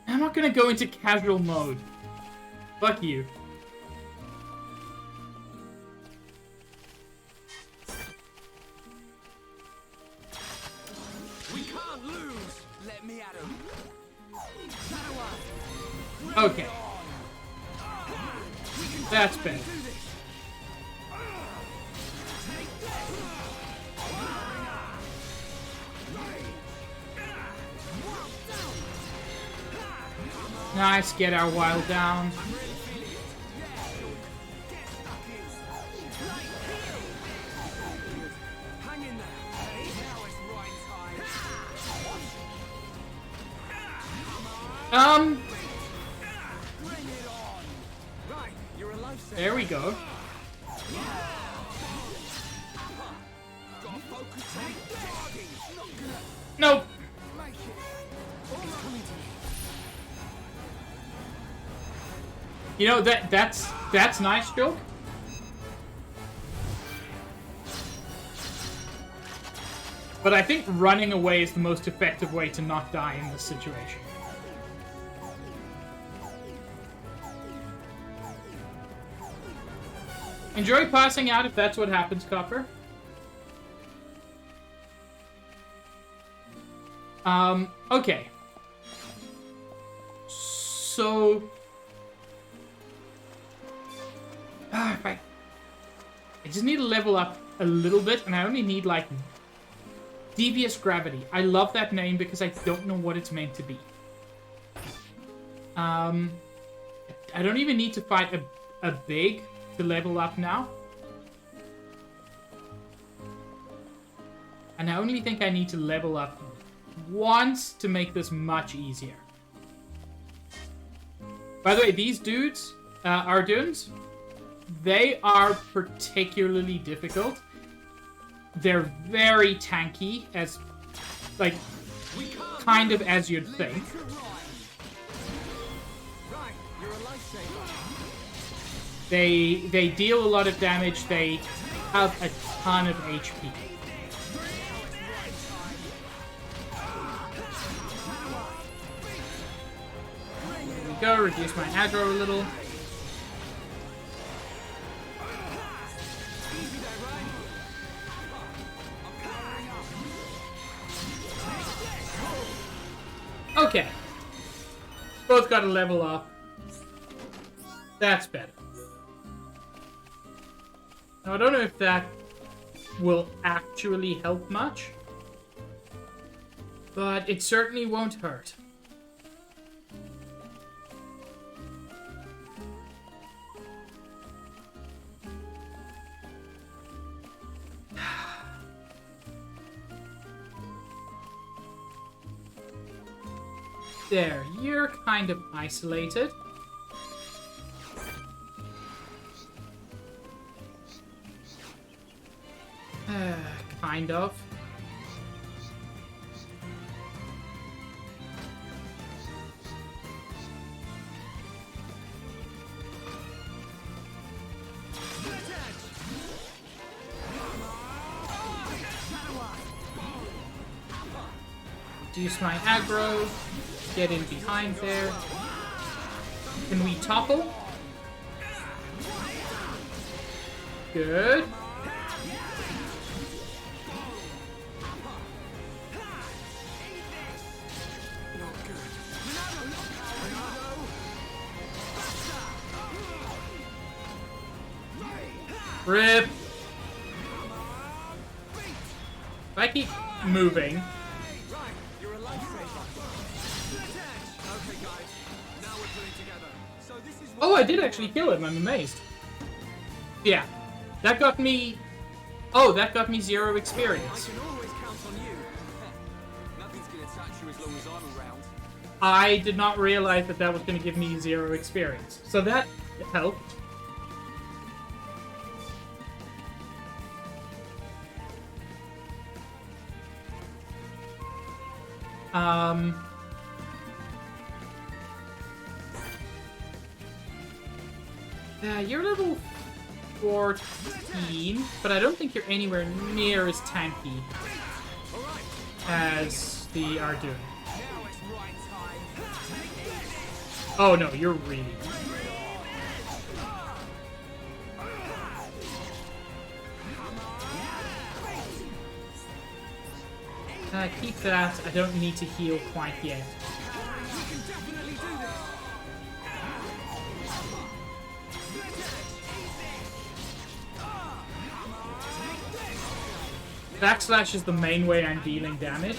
I'm not gonna go into casual mode. Fuck you. We can't lose. Let me at him. Okay. That's better. Nice, get our wild down. Hang in there. Now it's Ryan time. Bring it on. Right, you're alive, sir. There we go. Got focus. Take that. Not gonna Nope. make it. It's coming to me. You know, that's nice, joke. But I think running away is the most effective way to not die in this situation. Enjoy passing out if that's what happens, Copper. Okay. So... I just need to level up a little bit, and I only need, like, Devious Gravity. I love that name because I don't know what it's meant to be. I don't even need to fight a big to level up now. And I only think I need to level up once to make this much easier. By the way, these dudes, Arduins, they are particularly difficult. They're very tanky, as, like, kind of as you'd think. They deal a lot of damage. They have a ton of HP. There we go. Reduce my aggro a little. Okay. Both got a level up. That's better. Now, I don't know if that will actually help much, but it certainly won't hurt. There, you're kind of isolated. Kind of. Reduce my aggro. Get in behind there. Can we topple? Good. Rip. If I keep moving. Oh, I did actually kill him. I'm amazed. Yeah. That got me... Oh, that got me 0 experience. I did not realize that that was going to give me 0 experience. So that helped. You're level 14, but I don't think you're anywhere near as tanky as the Arduin. Oh no, you're really... keep that. I don't need to heal quite yet. Backslash is the main way I'm dealing damage.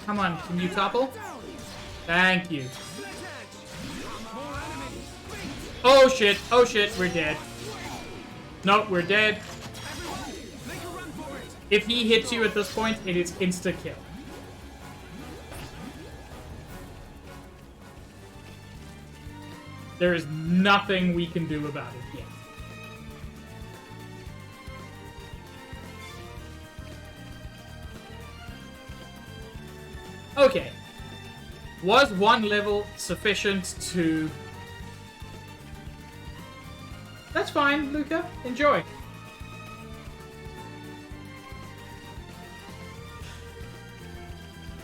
Come on, can you topple? Thank you. Oh shit, we're dead. Nope, we're dead. If he hits you at this point, it is insta-kill. There is nothing we can do about it yet. Okay. Was 1 level sufficient to... That's fine, Luca. Enjoy.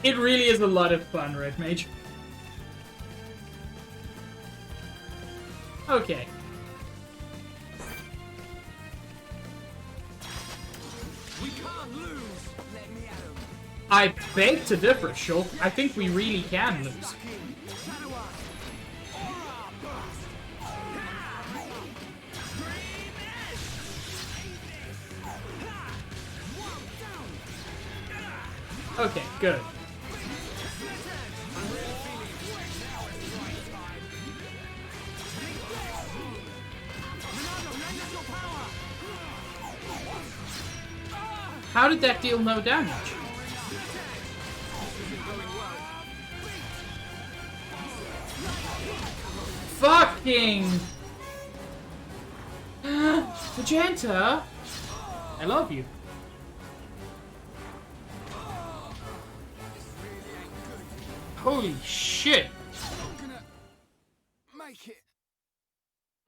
It really is a lot of fun, Red Mage. Okay. We can't lose. Let me at him. I beg to differ, Shulk. I think we really can lose. Okay, good. How did that deal no damage? Fucking... Magenta! I love you. Holy shit! Make it.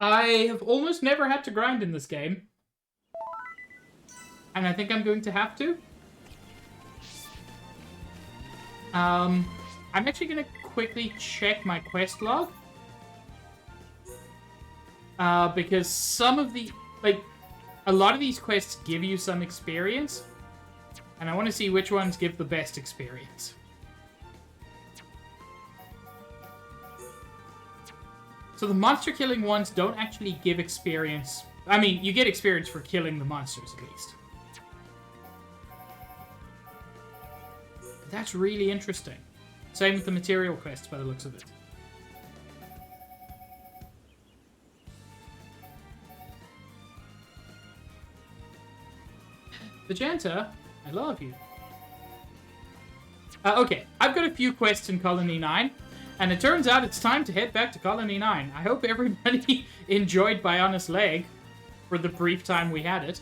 I have almost never had to grind in this game. And I think I'm going to have to. I'm actually going to quickly check my quest log. Because some of the... Like, a lot of these quests give you some experience. And I want to see which ones give the best experience. So the monster killing ones don't actually give experience. I mean, you get experience for killing the monsters, at least. That's really interesting. Same with the material quests, by the looks of it. Magenta, I love you. Okay, I've got a few quests in Colony 9, and it turns out it's time to head back to Colony 9. I hope everybody enjoyed Bionis Leg for the brief time we had it.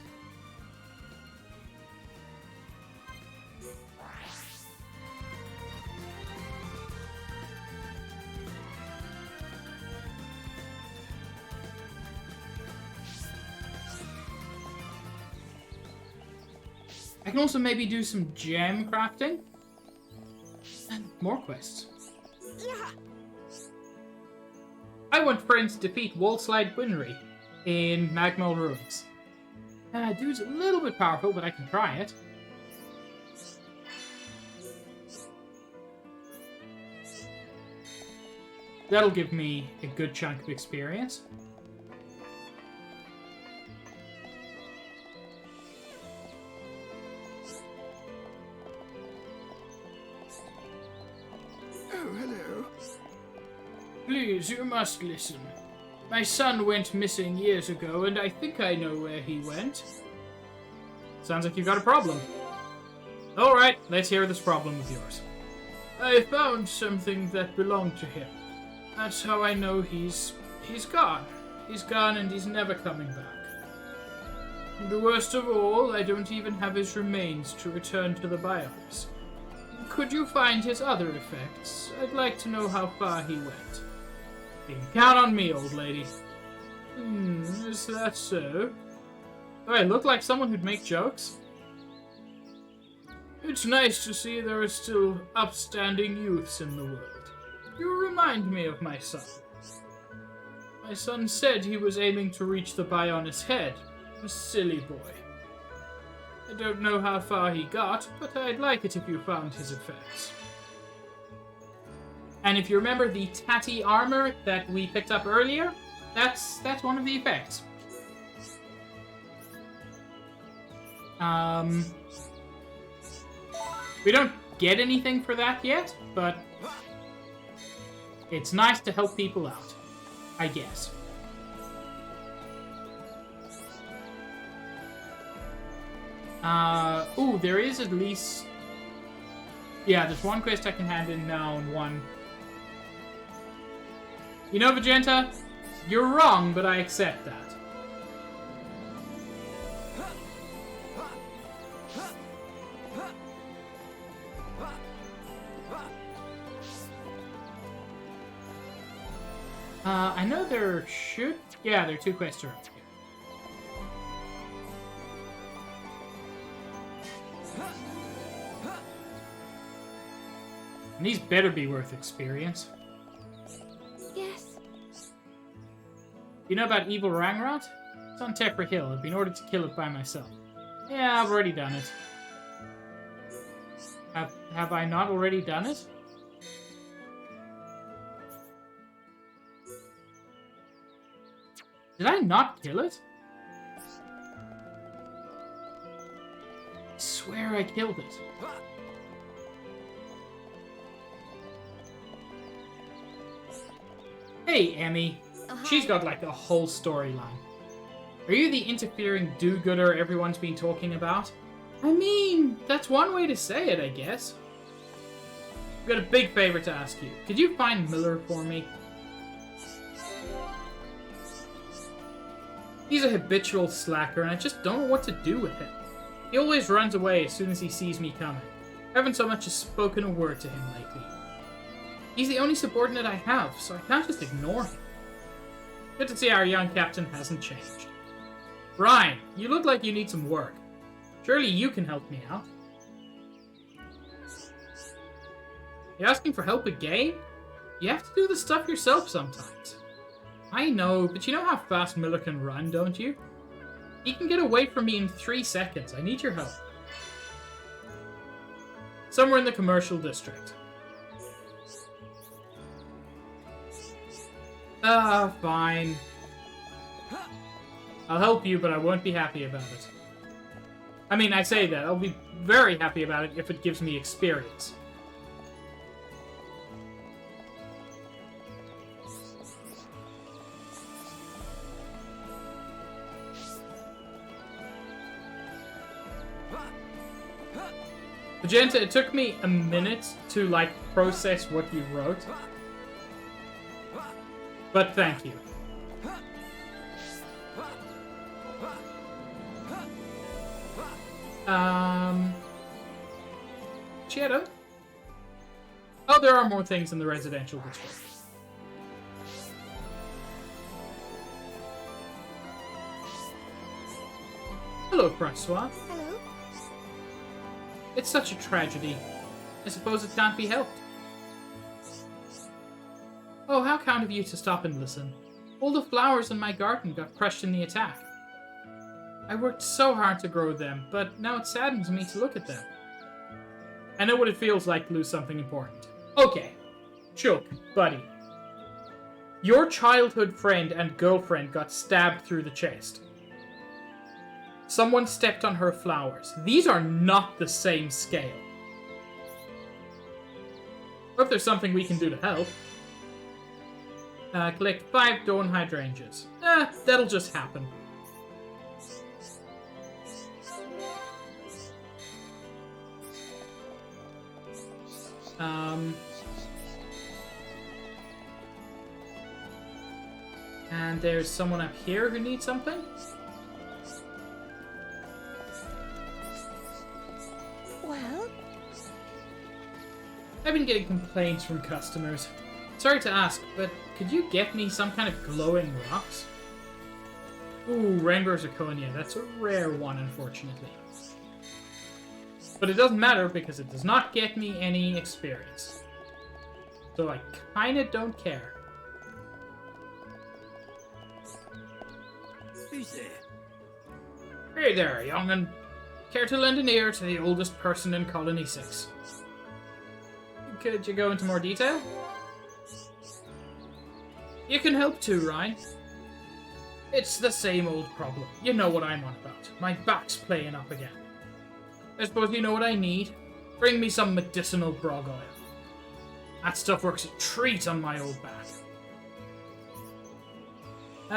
I can also maybe do some gem crafting. And more quests. I want friends to defeat Wallslide Winry in Magmal Ruins. Dude's a little bit powerful, but I can try it. That'll give me a good chunk of experience. Please, you must listen. My son went missing years ago, and I think I know where he went. Sounds like you've got a problem. Alright, let's hear this problem of yours. I found something that belonged to him. That's how I know he's gone. He's gone and he's never coming back. And the worst of all, I don't even have his remains to return to the Bionis. Could you find his other effects? I'd like to know how far he went. You can count on me, old lady. Is that so? Do I look like someone who'd make jokes? It's nice to see there are still upstanding youths in the world. You remind me of my son. My son said he was aiming to reach the Bionis head. A silly boy. I don't know how far he got, but I'd like it if you found his effects. And if you remember the tatty armor that we picked up earlier, that's one of the effects. We don't get anything for that yet, but it's nice to help people out, I guess. Ooh, there is at least... Yeah, there's one quest I can hand in now and one... You know, Magenta, you're wrong, but I accept that. I know there should... Yeah, there are two quests around here. And these better be worth experience. Yes. You know about Evil Rangrot? It's on Tefra Hill. I've been ordered to kill it by myself. Yeah, I've already done it. Have I not already done it? Did I not kill it? I swear I killed it. Hey, Emmy. She's got like a whole storyline. Are you the interfering do-gooder everyone's been talking about? I mean, that's one way to say it, I guess. I've got a big favor to ask you. Could you find Miller for me? He's a habitual slacker, and I just don't know what to do with him. He always runs away as soon as he sees me coming. I haven't so much as spoken a word to him lately. He's the only subordinate I have, so I can't just ignore him. Good to see our young captain hasn't changed. Ryan, you look like you need some work. Surely you can help me out. You asking for help again? You have to do the stuff yourself sometimes. I know, but you know how fast Miller can run, don't you? He can get away from me in 3 seconds. I need your help. Somewhere in the commercial district. Fine. I'll help you, but I won't be happy about it. I mean, I say that. I'll be very happy about it if it gives me experience. Magenta, it took me a minute to, like, process what you wrote. But thank you. Shadow? Oh, there are more things in the residential district. Hello, Francois. Hello? It's such a tragedy. I suppose it can't be helped. Oh, how kind of you to stop and listen. All the flowers in my garden got crushed in the attack. I worked so hard to grow them, but now it saddens me to look at them. I know what it feels like to lose something important. Okay. Chook, buddy. Your childhood friend and girlfriend got stabbed through the chest. Someone stepped on her flowers. These are not the same scale. Or if there's something we can do to help. Collect 5 dawn hydrangeas. That'll just happen. And there's someone up here who needs something? Well? I've been getting complaints from customers. Sorry to ask, but could you get me some kind of glowing rocks? Ooh, Rainbow Zirconia. That's a rare one, unfortunately. But it doesn't matter because it does not get me any experience. So I kinda don't care. Who's there? Hey there, young'un. Care to lend an ear to the oldest person in Colony 6? Could you go into more detail? You can help too, Ryan. It's the same old problem. You know what I'm on about. My back's playing up again. I suppose you know what I need? Bring me some medicinal brog oil. That stuff works a treat on my old back.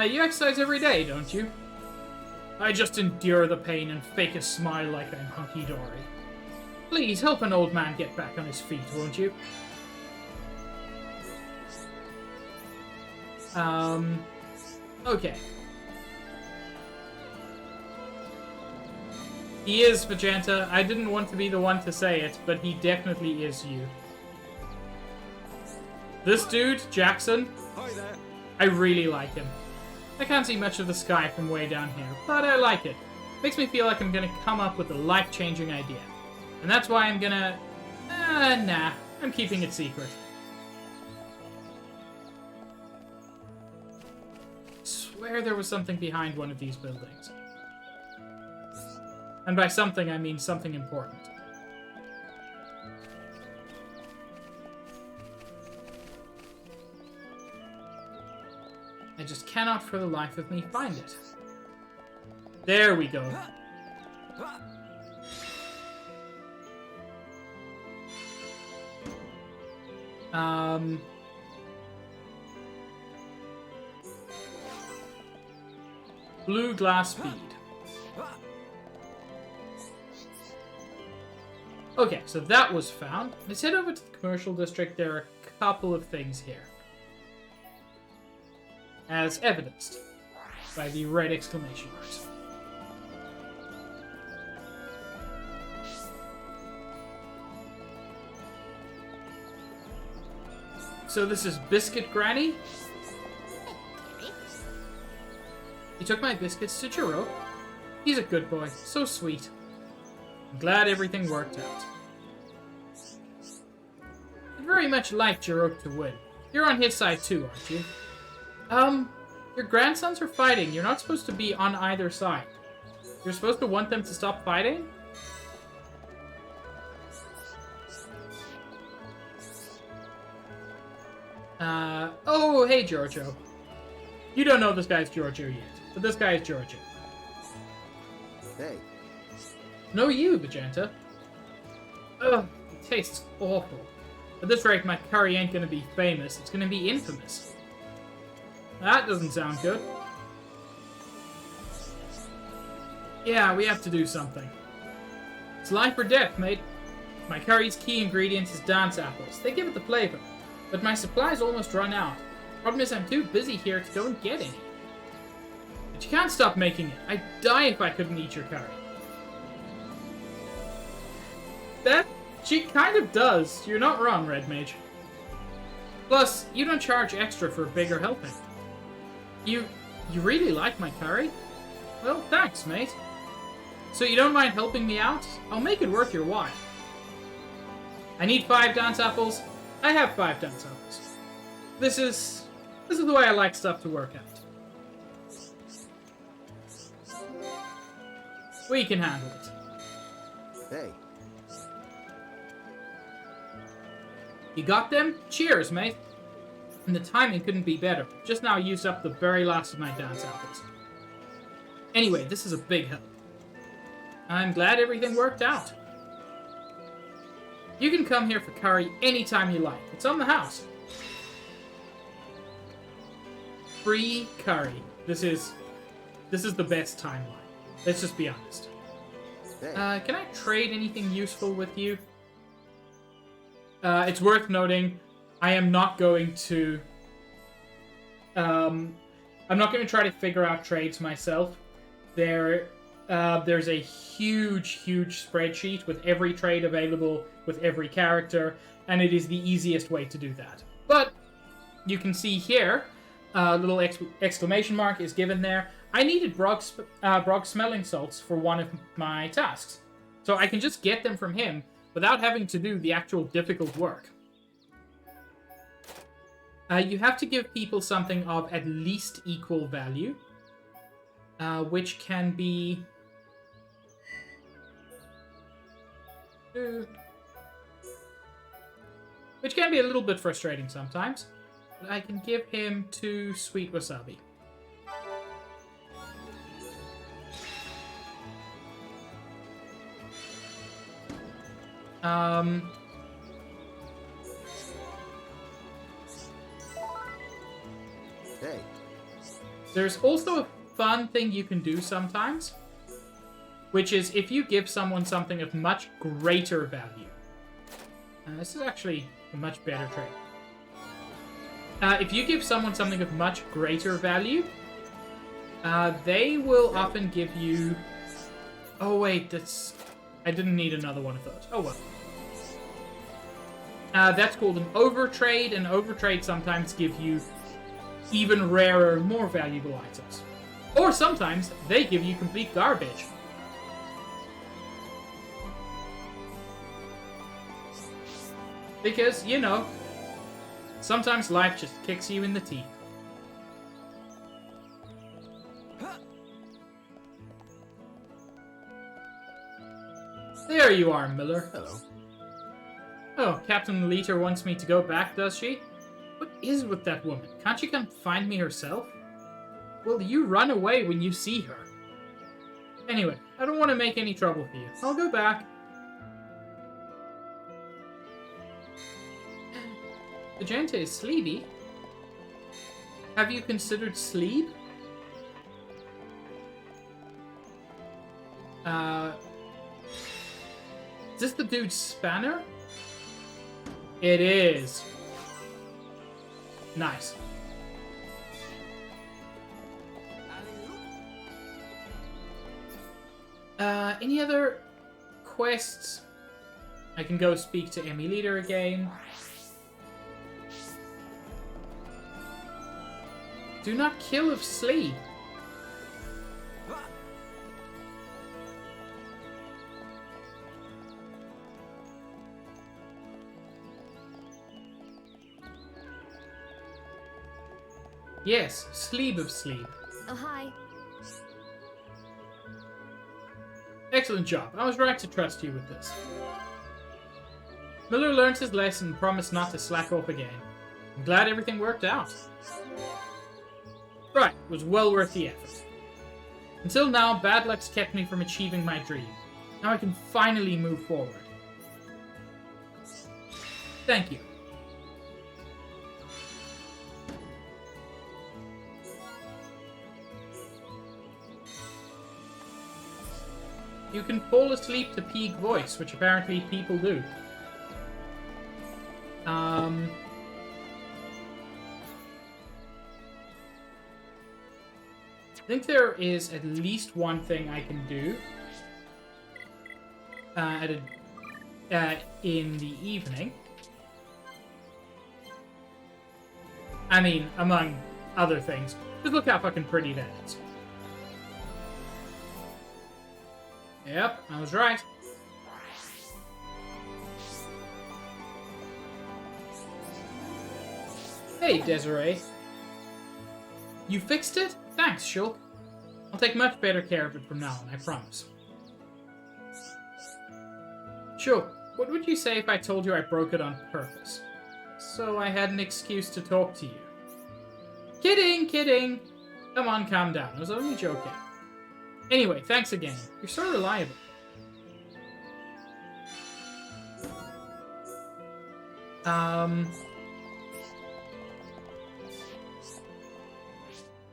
You exercise every day, don't you? I just endure the pain and fake a smile like I'm hunky-dory. Please help an old man get back on his feet, won't you? Okay. He is Magenta. I didn't want to be the one to say it, but he definitely is you. This dude, Jackson, Hi there. I really like him. I can't see much of the sky from way down here, but I like it. Makes me feel like I'm gonna come up with a life-changing idea. And that's why I'm gonna... nah. I'm keeping it secret. I swear there was something behind one of these buildings. And by something, I mean something important. I just cannot for the life of me find it. There we go. Blue glass bead. Okay, so that was found. Let's head over to the commercial district. There are a couple of things here. As evidenced by the red exclamation marks. So this is Biscuit Granny. He took my biscuits to Jiro. He's a good boy. So sweet. I'm glad everything worked out. I'd very much like Jiro to win. You're on his side too, aren't you? Your grandsons are fighting. You're not supposed to be on either side. You're supposed to want them to stop fighting? Oh, hey, Giorgio. You don't know this guy's Giorgio yet, but this guy is Giorgio. Hey. No, you, Magenta. Ugh, it tastes awful. At this rate, my curry ain't gonna be famous, it's gonna be infamous. That doesn't sound good. Yeah, we have to do something. It's life or death, mate. My curry's key ingredient is dance apples. They give it the flavor. But my supplies almost run out. Problem is I'm too busy here to go and get any. But you can't stop making it. I'd die if I couldn't eat your curry. That... she kind of does. You're not wrong, Red Mage. Plus, you don't charge extra for a bigger helping. You really like my curry? Well, thanks, mate. So you don't mind helping me out? I'll make it worth your while. I need 5 dance apples. I have 5 dance apples. This is the way I like stuff to work out. We can handle it. Hey. You got them? Cheers, mate. And the timing couldn't be better. Just now I used up the very last of my dance apples. Anyway, this is a big help. I'm glad everything worked out. You can come here for curry anytime you like. It's on the house. Free curry. This is the best timeline. Let's just be honest. Hey. Can I trade anything useful with you? It's worth noting, I am not going to... I'm not going to try to figure out trades myself. There's a huge spreadsheet with every trade available with every character, and it is the easiest way to do that. But you can see here, a little exclamation mark is given there. I needed Brog smelling salts for one of my tasks, so I can just get them from him without having to do the actual difficult work. You have to give people something of at least equal value, which can be... which can be a little bit frustrating sometimes. But I can give him 2 sweet wasabi. Hey. There's also a fun thing you can do sometimes, which is if you give someone something of much greater value. This is actually a much better trade. If you give someone something of much greater value, they will often give you... Oh wait, that's... I didn't need another one of those. Oh well. That's called an overtrade, and overtrade sometimes give you even rarer, more valuable items. Or sometimes they give you complete garbage. Because, you know, sometimes life just kicks you in the teeth. There you are, Miller. Hello. Oh, Captain Leiter wants me to go back, does she? What is with that woman? Can't she come find me herself? Will you run away when you see her? Anyway, I don't want to make any trouble for you. I'll go back. The gente is sleepy. Have you considered sleep? this the dude's spanner? It is. Nice. Any other quests? I can go speak to Emmy Leader again. Do not kill if sleep. Yes, sleep of sleep. Oh, hi. Excellent job. I was right to trust you with this. Miller learned his lesson and promised not to slack off again. I'm glad everything worked out. Right, it was well worth the effort. Until now, bad luck's kept me from achieving my dream. Now I can finally move forward. Thank you. You can fall asleep to peak voice, which apparently people do. I think there is at least one thing I can do in the evening. I mean, among other things. Just look how fucking pretty that is. Yep, I was right. Hey, Desiree. You fixed it? Thanks, Shulk. I'll take much better care of it from now on, I promise. Shulk, what would you say if I told you I broke it on purpose? So I had an excuse to talk to you. Kidding, kidding! Come on, calm down. I was only joking. Anyway, thanks again. You're so reliable.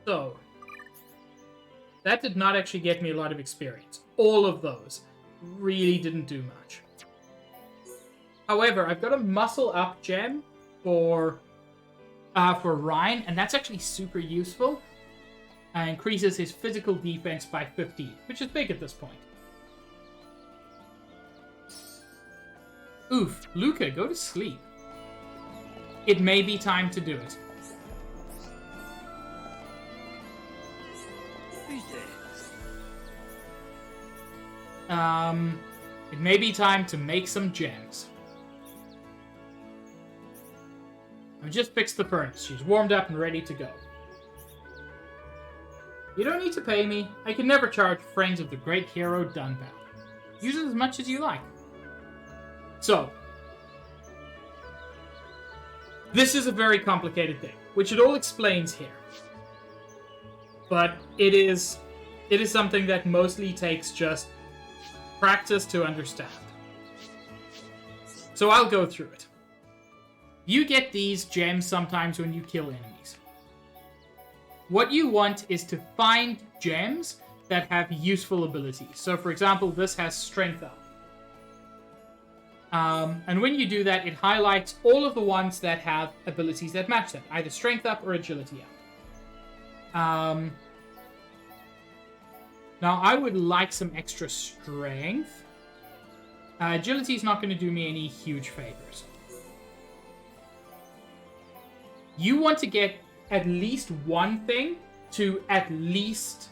So, that did not actually get me a lot of experience. All of those really didn't do much. However, I've got a muscle up gem for Ryan, and that's actually super useful. Increases his physical defense by 15, which is big at this point. Oof, Luca, go to sleep. It may be time to do it. It may be time to make some gems. I've just fixed the furnace. She's warmed up and ready to go. You don't need to pay me. I can never charge friends of the great hero Dunbound. Use it as much as you like. So, this is a very complicated thing, which it all explains here. But it is something that mostly takes just practice to understand. So I'll go through it. You get these gems sometimes when you kill enemies. What you want is to find gems that have useful abilities. So for example, this has strength up. And when you do that, it highlights all of the ones that have abilities that match that, either strength up or agility up. Now, I would like some extra strength. Agility is not going to do me any huge favors. You want to get at least one thing to at least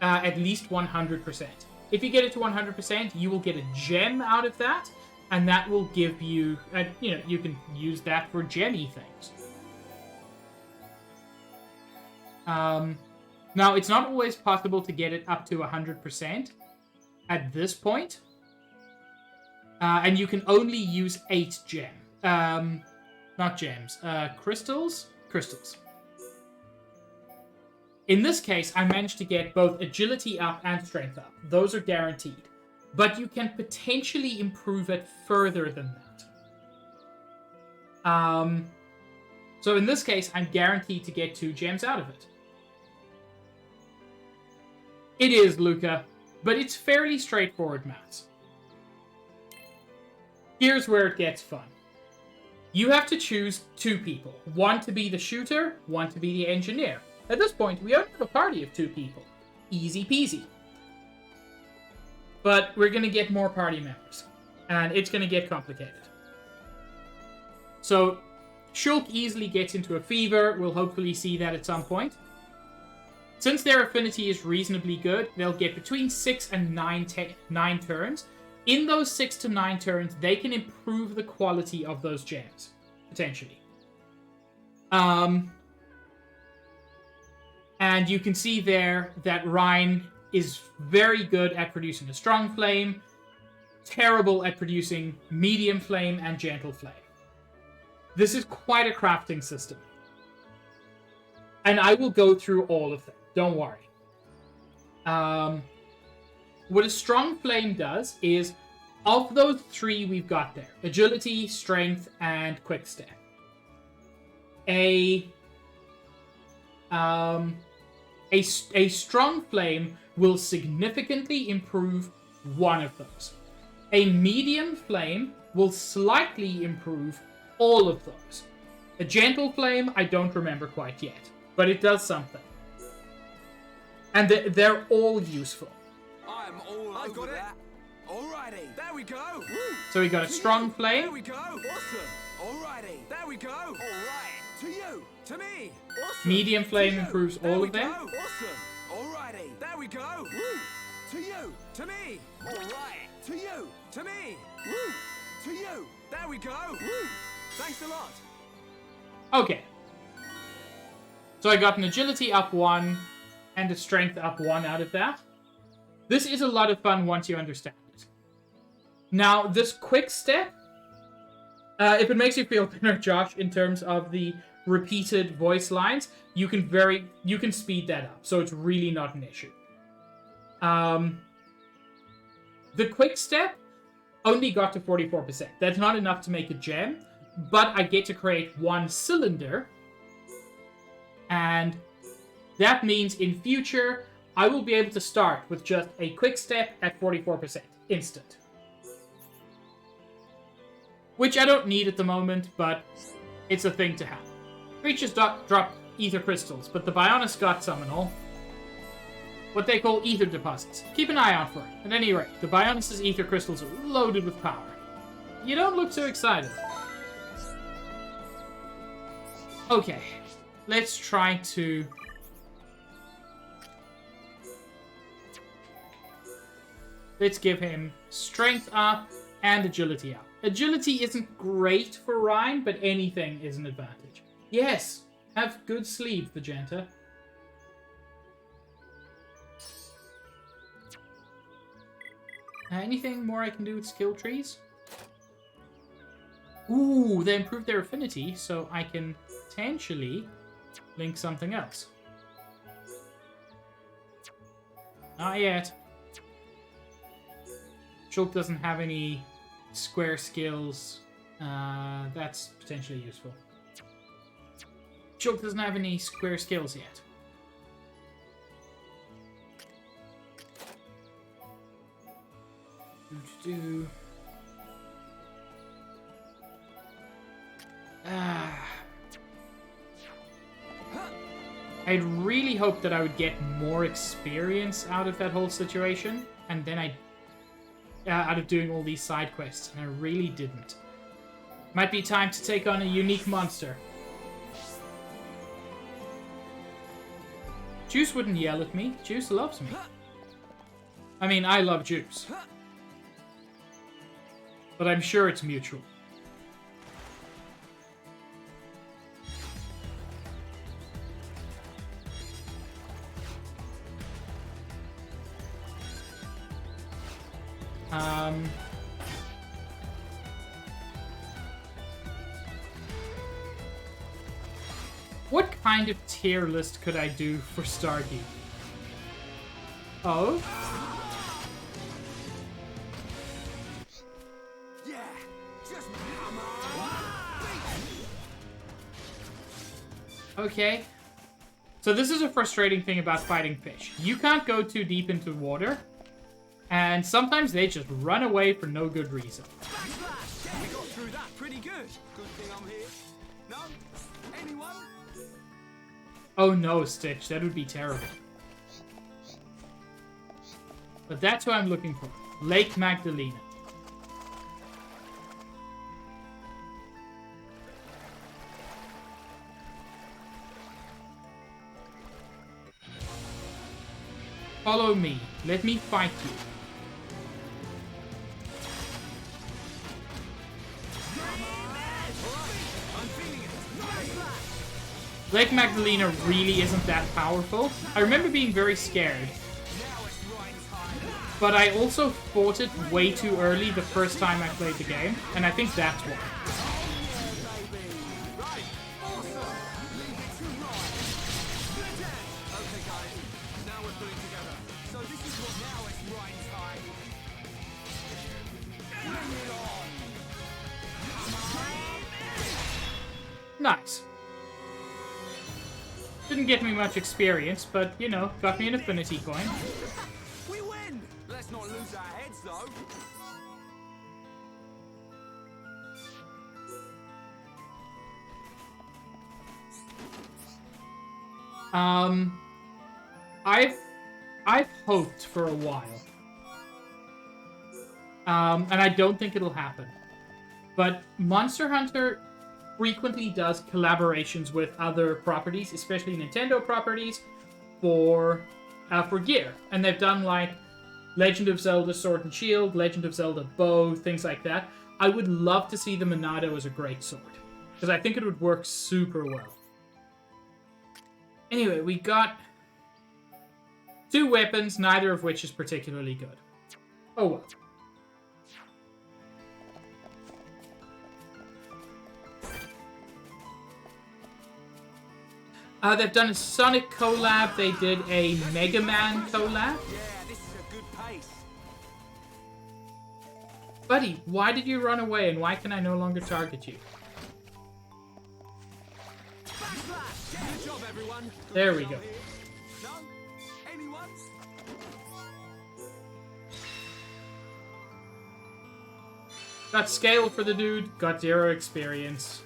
100%. If you get it to 100%, you will get a gem out of that, and that will give you, you can use that for gemmy things. Now, it's not always possible to get it up to 100% at this point. And you can only use 8 not gems, crystals? Crystals. In this case, I managed to get both agility up and strength up. Those are guaranteed. But you can potentially improve it further than that. So in this case, I'm guaranteed to get 2 gems out of it. It is, Luca, but it's fairly straightforward maths. here's where it gets fun. You have to choose 2 people. One to be the shooter, one to be the engineer. At this point, we only have a party of 2 people. Easy peasy. But we're going to get more party members. And it's going to get complicated. So, Shulk easily gets into a fever. We'll hopefully see that at some point. Since their affinity is reasonably good, they'll get between 6 and 9 turns. In those 6 to 9 turns, they can improve the quality of those gems, potentially. And you can see there that Ryan is very good at producing a strong flame, terrible at producing medium flame and gentle flame. This is quite a crafting system. And I will go through all of them, don't worry. What a strong flame does is, of those 3 we've got there, agility, strength, and quick step, a strong flame will significantly improve one of those. A medium flame will slightly improve all of those. A gentle flame, I don't remember quite yet, but it does something. And they're all useful. I'm all over that. Alrighty, there we go. Woo. So we got a strong flame. There we go. Awesome. Alrighty, there we go. Alright. To you. To me. Awesome. Medium flame improves all of them. Awesome. Alrighty, there we go. Woo. To you. To me. Alright. To you. To me. Woo. To you. There we go. Woo. Thanks a lot. Okay. So I got an agility up 1 and a strength up 1 out of that. This is a lot of fun once you understand it. Now, this quick step, if it makes you feel better, Josh, in terms of the repeated voice lines, you can speed that up, so it's really not an issue. The quick step only got to 44%. That's not enough to make a gem, but I get to create 1 cylinder, and that means in future I will be able to start with just a quick step at 44%, instant. Which I don't need at the moment, but it's a thing to have. Creatures drop ether crystals, but the Bionis got some and all. What they call ether deposits. Keep an eye out for it. At any rate, the Bionis' ether crystals are loaded with power. You don't look so excited. Okay, let's try to... Let's give him strength up and agility up. Agility isn't great for Ryan, but anything is an advantage. Yes, have good sleep, Vegeta. Anything more I can do with skill trees? Ooh, they improved their affinity, so I can potentially link something else. Not yet. Shulk doesn't have any square skills. That's potentially useful. Shulk doesn't have any square skills yet. I'd really hoped that I would get more experience out of that whole situation, and then out of doing all these side quests, and I really didn't. Might be time to take on a unique monster. Juice wouldn't yell at me. Juice loves me. I mean, I love Juice. But I'm sure it's mutual. What kind of tier list could I do for Stardew? Oh? Yeah, just come on. Okay. So this is a frustrating thing about fighting fish. You can't go too deep into water, And sometimes they just run away for no good reason. We got through that pretty good. Good thing I'm here. No? Anyone? Oh no, Stitch, that would be terrible. But that's what I'm looking for. Lake Magdalena. Follow me. Let me fight you. Lake Magdalena really isn't that powerful. I remember being very scared. But I also fought it way too early the first time I played the game, and I think that's why. Nice. Didn't get me much experience, but, you know, got me an affinity coin. We win! Let's not lose our heads, though. I've hoped for a while. And I don't think it'll happen. But Monster Hunter frequently does collaborations with other properties, especially Nintendo properties, for gear. And they've done, like, Legend of Zelda Sword and Shield, Legend of Zelda Bow, things like that. I would love to see the Monado as a great sword, because I think it would work super well. Anyway, we got 2 weapons, neither of which is particularly good. Oh well. They've done a Sonic collab, they did a Mega Man collab. Yeah, this is a good pace. Buddy, why did you run away and why can I no longer target you? Good job, everyone. There we go. No? Anyone? Got scale for the dude, got 0 experience.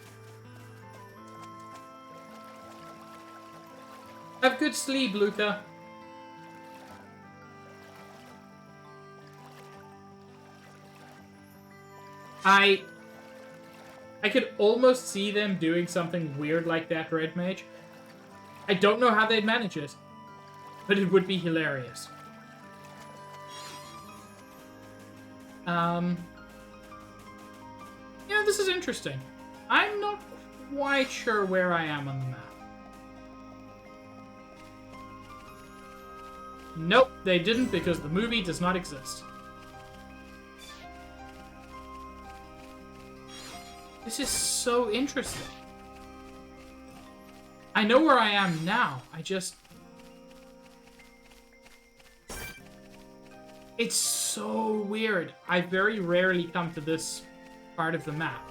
Have good sleep, Luca. I could almost see them doing something weird like that, Red Mage. I don't know how they'd manage it, but it would be hilarious. You know, this is interesting. I'm not quite sure where I am on the map. Nope, they didn't because the movie does not exist. This is so interesting. I know where I am now. I just... It's so weird. I very rarely come to this part of the map.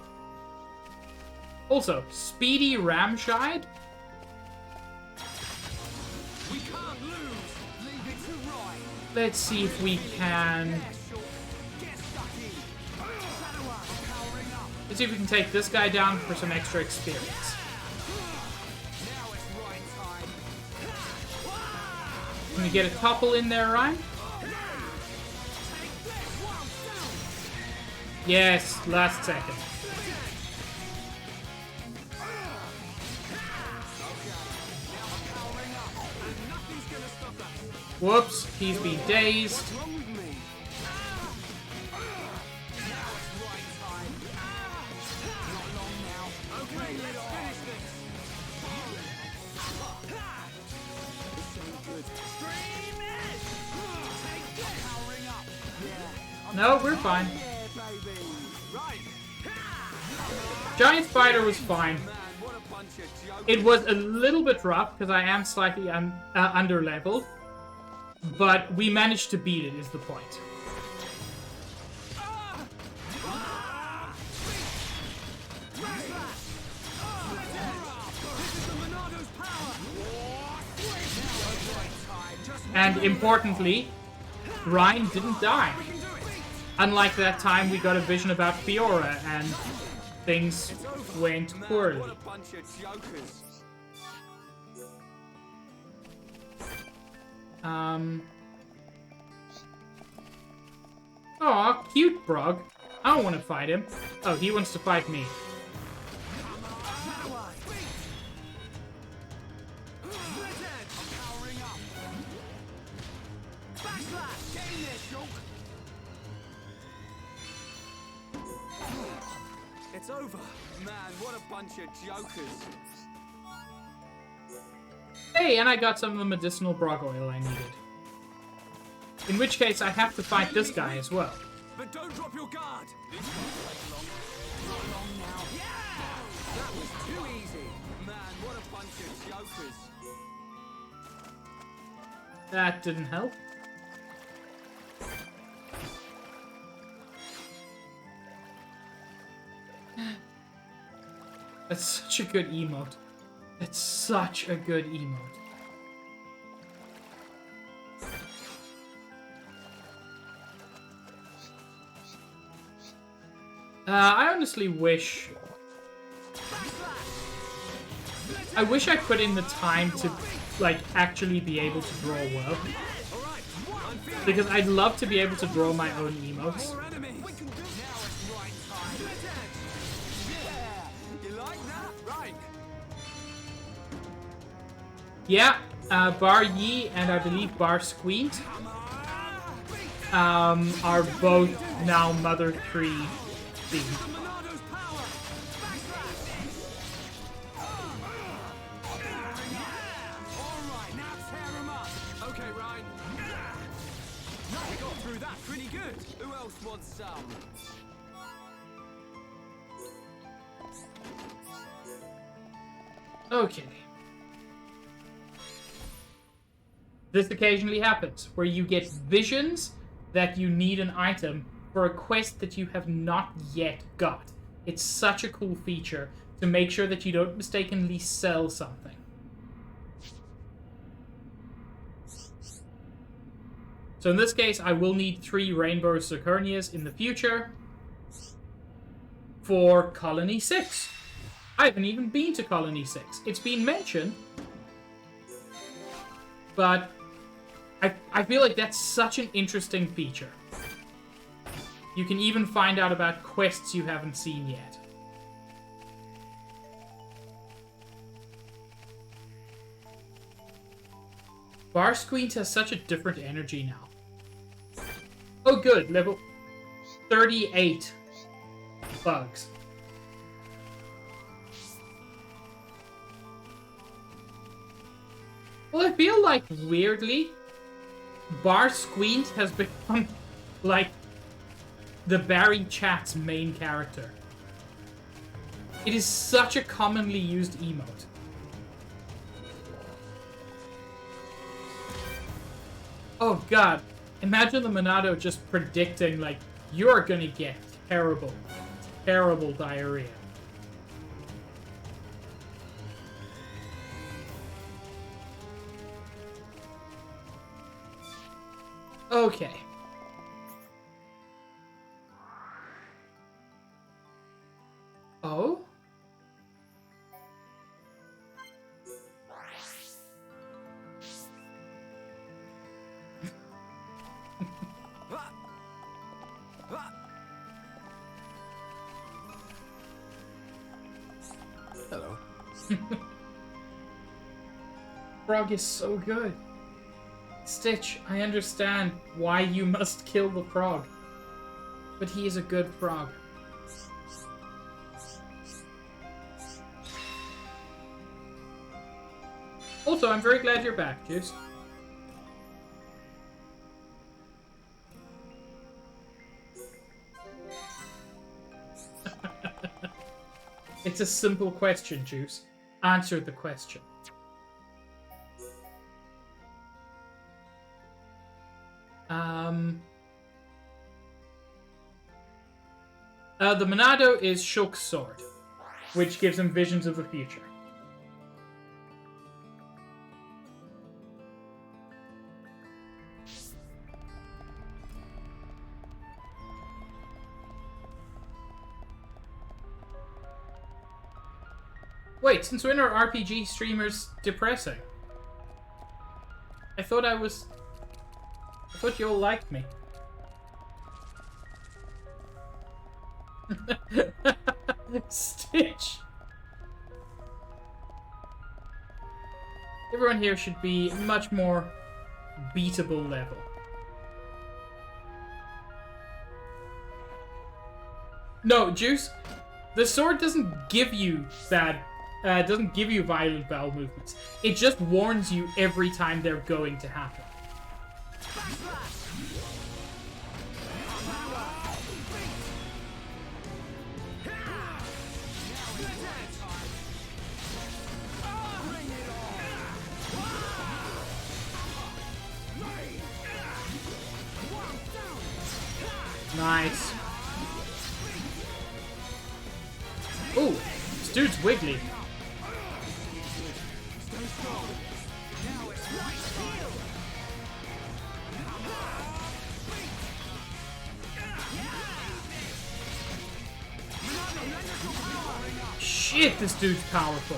Also, Speedy Ramshide? We can't lose. Leave it to right. Let's see if we can... Get stuck in. Powering up. Let's see if we can take this guy down for some extra experience. Now it's right time. Can we get a couple in there, Ryan? Yes, last second. Whoops, he's been dazed. What's wrong with me? Now it's right time. Not long now. Okay, let's finish this. This ain't good. Scream it! Take this! Powering up. Yeah. No, we're fine. Yeah, baby. Right. Giant Spider was fine. Man, what a bunch of jokers. It was a little bit rough because I am slightly under leveled, but we managed to beat it. Is the point? And importantly, Ryan didn't die. Unlike that time we got a vision about Fiora and things went poorly. What a bunch of jokers. Aw, cute Brog. I don't want to fight him. Oh, he wants to fight me. It's over. Man, what a bunch of jokers. Hey, and I got some of the medicinal Brog oil I needed. In which case, I have to fight this guy as well. But don't drop your guard. This won't take long. Not long now. Yeah! That was too easy. Man, what a bunch of jokers. That didn't help. That's such a good emote. It's such a good emote. I honestly wish... I wish I put in the time to, like, actually be able to draw well. Because I'd love to be able to draw my own emotes. Yeah, Bar Yi and I believe Bar Squeent are both now Mother 3 themed. Okay, Ryan. We got through that pretty good. Who else wants some? Okay. This occasionally happens, where you get visions that you need an item for a quest that you have not yet got. It's such a cool feature to make sure that you don't mistakenly sell something. So in this case, I will need 3 Rainbow Zirconias in the future for Colony 6. I haven't even been to Colony 6. It's been mentioned, but I feel like that's such an interesting feature. You can even find out about quests you haven't seen yet. Bar Squeent has such a different energy now. Oh good, level 38 bugs. Well, I feel like, weirdly, Bar Squeent has become, like, the Barry chat's main character. It is such a commonly used emote. Oh god, imagine the Monado just predicting, like, you're gonna get terrible, terrible diarrhea. Okay. Oh? Hello. Frog is so good. Stitch, I understand why you must kill the frog. But he is a good frog. Also, I'm very glad you're back, Juice. It's a simple question, Juice. Answer the question. The Monado is Shulk's sword, which gives him visions of the future. Wait, since when are RPG streamers depressing? I thought you all liked me. Stitch! Everyone here should be much more beatable level. No, Juice, the sword doesn't give you doesn't give you violent bowel movements. It just warns you every time they're going to happen. Nice. Ooh, this dude's wiggly. Shit, this dude's powerful.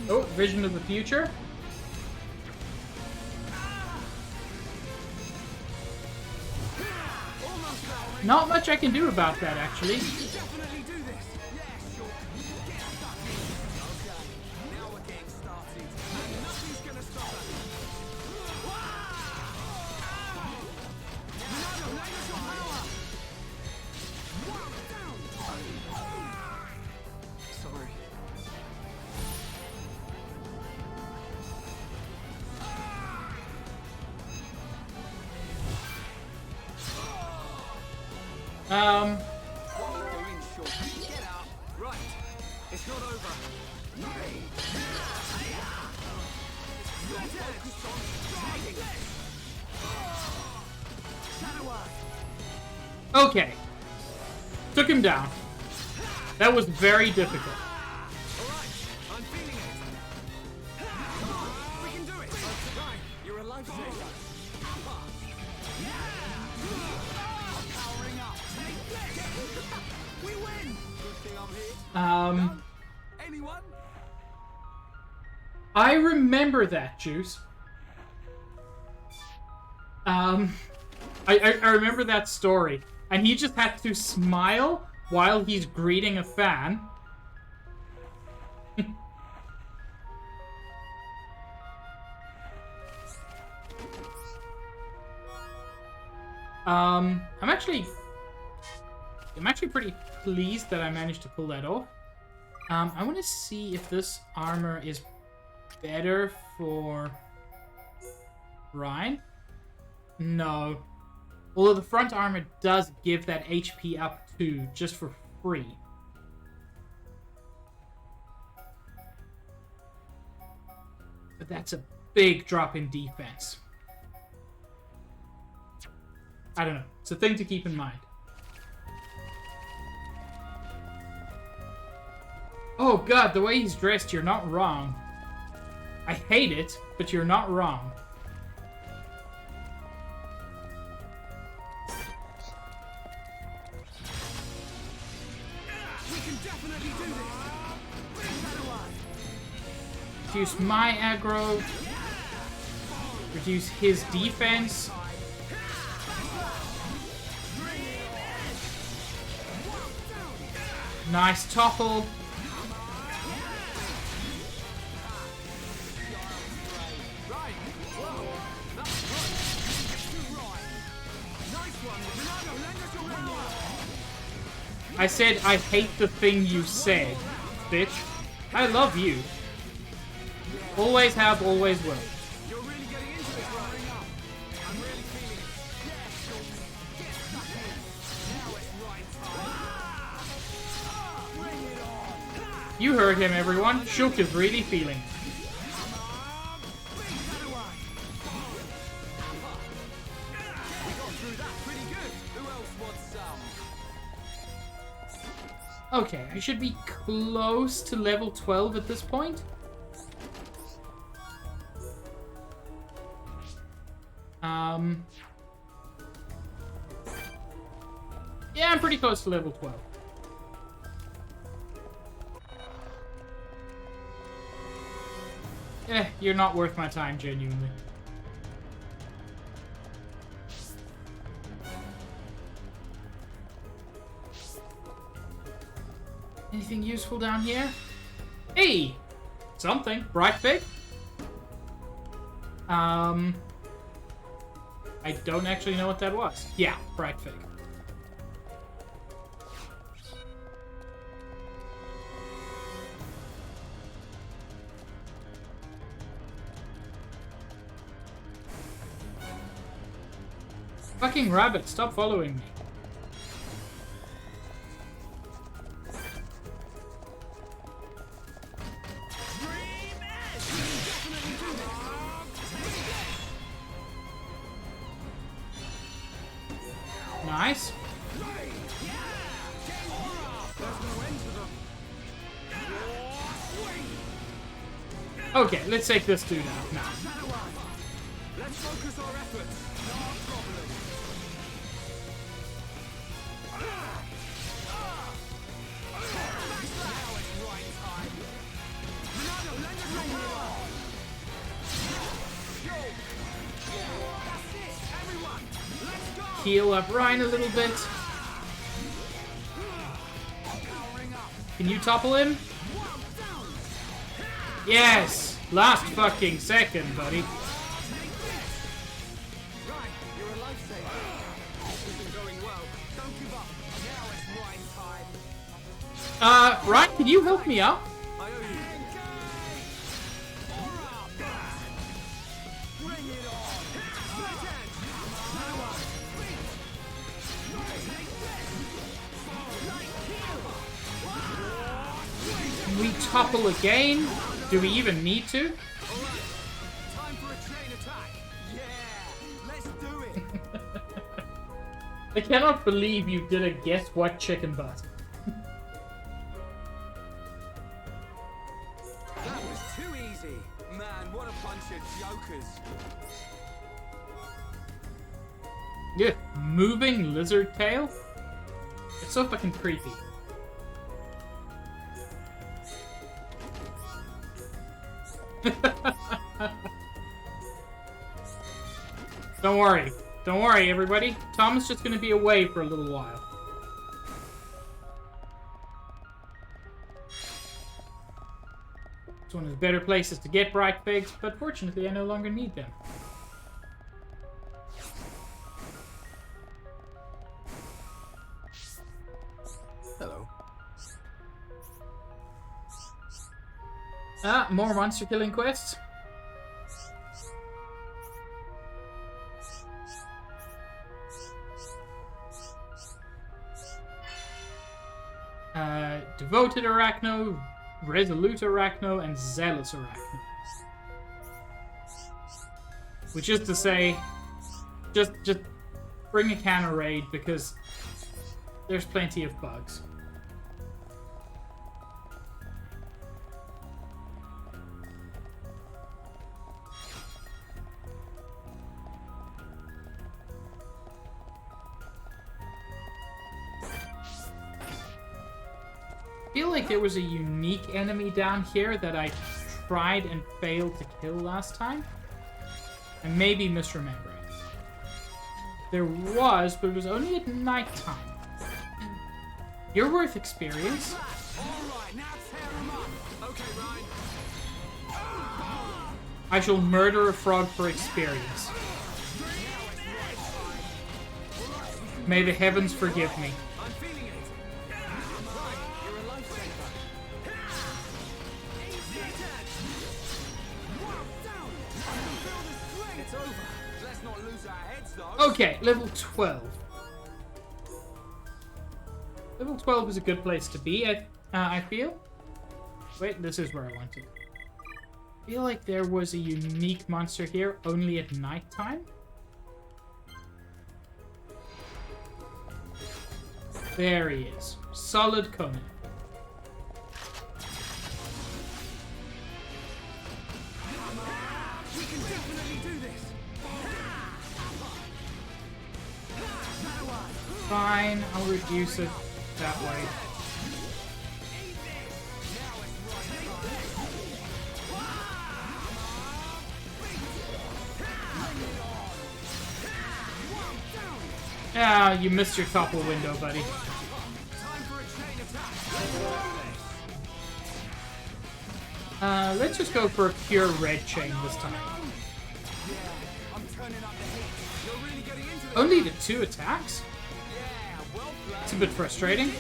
Oh, vision of the future. Not much I can do about that, actually. It's not over. Okay. Took him down. That was very difficult. Alright, I'm feeling it. We can do it. Right, you're a lifesaver. Powering up. We win. Good thing I'm here. Anyone? I remember that, Juice. I remember that story. And he just had to smile while he's greeting a fan. I'm actually pretty pleased that I managed to pull that off. I want to see if this armor is better for Ryan. No. Although the front armor does give that HP up to just for free. But that's a big drop in defense. I don't know. It's a thing to keep in mind. Oh god, the way he's dressed, you're not wrong. I hate it, but you're not wrong. We can definitely do this. Reduce my aggro. Reduce his defense. Nice topple. I said I hate the thing you said, bitch. I love you. Always have, always will. You're really getting into this, right? I'm really feeling it. Get stuck in. Now it's right time. Bring it on. You heard him, everyone. Shulk is really feeling. We got through that pretty Okay, I should be close to level 12 at this point. Yeah, I'm pretty close to level 12. You're not worth my time, genuinely. Anything useful down here? Hey! Something. Bright Pig? I don't actually know what that was. Yeah, Bright Pig. Fucking rabbit, stop following me. Nice. Okay, let's take this dude out now. Let's focus our efforts. No problem. Now it's right time. Ronaldo, lend us your power. That's it, everyone. Let's go. Heal up Ryan a little bit. Can you topple him? Yes! Last fucking second, buddy. Right, you're a lifesaver. This isn't going well. Don't give up. Now it's right time. Ryan, can you help me out? I owe you. Bring it on. Can we topple again? Do we even need to? Time for a chain attack. Yeah, let's do it. I cannot believe you did a guess what chicken butt. That was too easy. Man, what a bunch of jokers. Yeah, moving lizard tail? It's so fucking creepy. Don't worry. Don't worry, everybody. Tom is just gonna be away for a little while. It's one of the better places to get bright pigs, but fortunately I no longer need them. Hello. Ah, more monster killing quests. Devoted Arachno, Resolute Arachno, and Zealous Arachno. Which is to say, just bring a can of raid because there's plenty of bugs. I feel like there was a unique enemy down here that I tried and failed to kill last time. I may be misremembering. There was, but it was only at night time. You're worth experience. Alright, now tear him up. Okay, Ryan. I shall murder a frog for experience. May the heavens forgive me. I'm feeling it. Right, you're a lifesaver. Easy attack. Down. I can feel the strength. It's over. Let's not lose our heads, though. Okay, level 12. Level 12 is a good place to be, I feel. Wait, this is where I want to. I feel like there was a unique monster here only at nighttime. There he is. Solid Conan. can definitely do this. Fine, I'll reduce it that way. Ah, you missed your topple window, buddy. Let's just go for a pure red chain this time. Only the 2 attacks? It's a bit frustrating.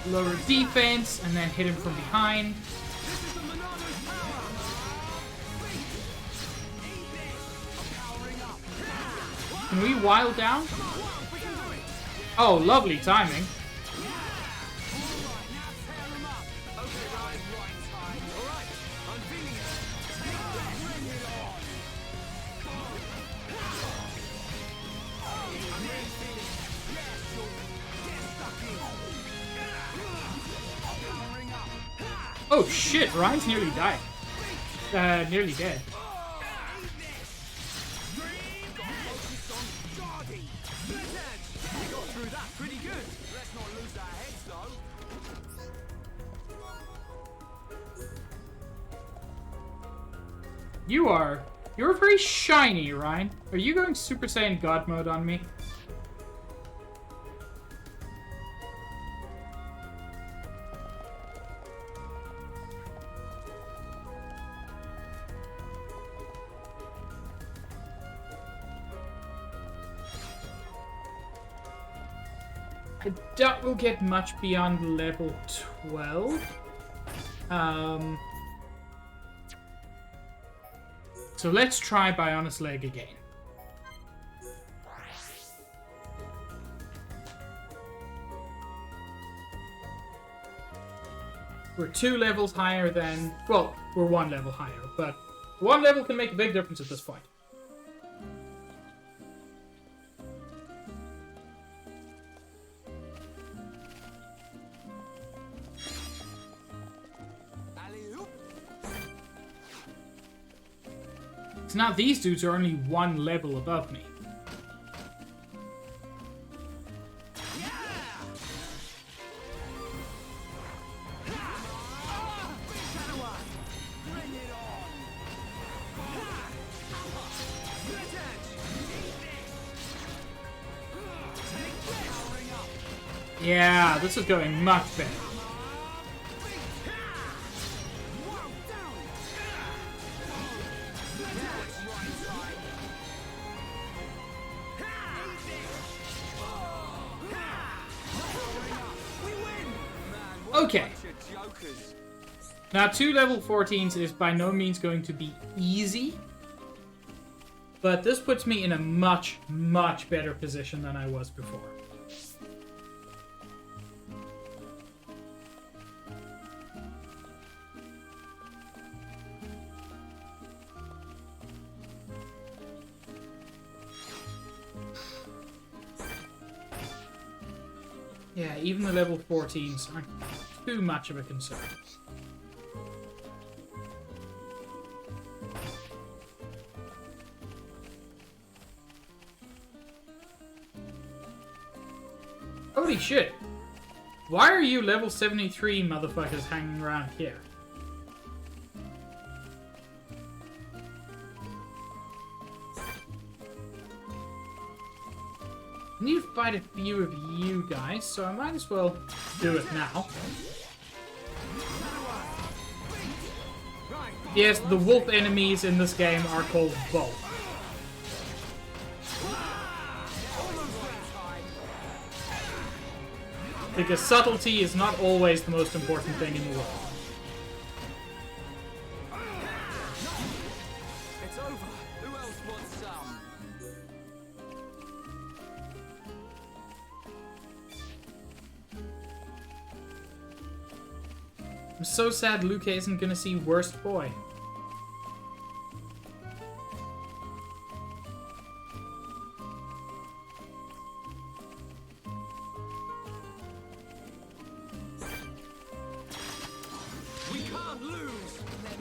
Lower defense, and then hit him from behind. Can we wild down? Oh, lovely timing. Oh shit, Ryan's nearly died. Nearly dead. You're very shiny, Ryan. Are you going Super Saiyan God mode on me? I doubt we'll get much beyond level 12. So let's try Bionis Leg again. We're 2 levels higher than... Well, we're 1 level higher, but 1 level can make a big difference at this point. So now these dudes are only 1 level above me. Yeah, this is going much better. Okay. Now, 2 level 14s is by no means going to be easy. But this puts me in a much, much better position than I was before. Yeah, even the level 14s aren't too much of a concern. Holy shit! Why are you level 73 motherfuckers hanging around here? I need to fight a few of you guys, so I might as well do it now. Yes, the wolf enemies in this game are called both. Because subtlety is not always the most important thing in the world. It's over. Who else wants some? I'm so sad Luke isn't gonna see Worst Boy.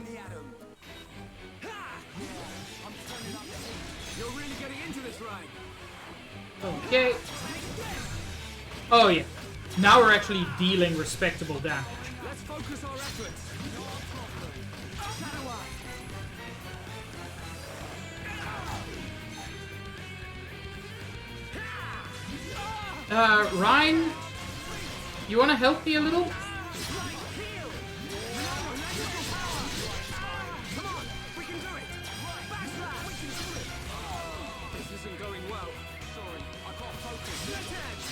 Bring the atom. I'm turning up the heat. You're really getting into this, Ryan. Okay. Oh yeah. Now we're actually dealing respectable damage. Let's focus our efforts. Ryan, you want to help me a little? Come on, we can do it. Backslash. We can do it. This isn't going well. Sorry, I can't focus. Let's end.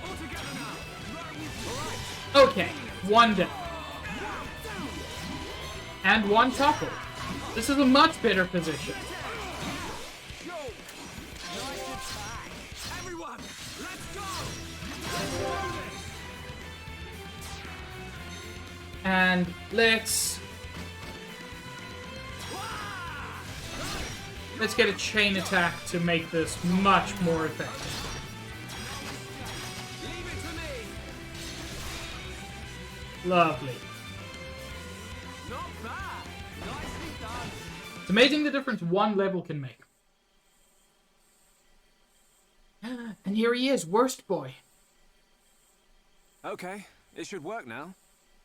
All together now. All right. Okay, one down. And one topple. This is a much better position. Go. Nice attack. Everyone, let's go. And let's get a chain attack to make this much more effective. Leave it to me. Lovely. Not bad. Nicely done. It's amazing the difference one level can make. And here he is, worst boy. Okay, it should work now.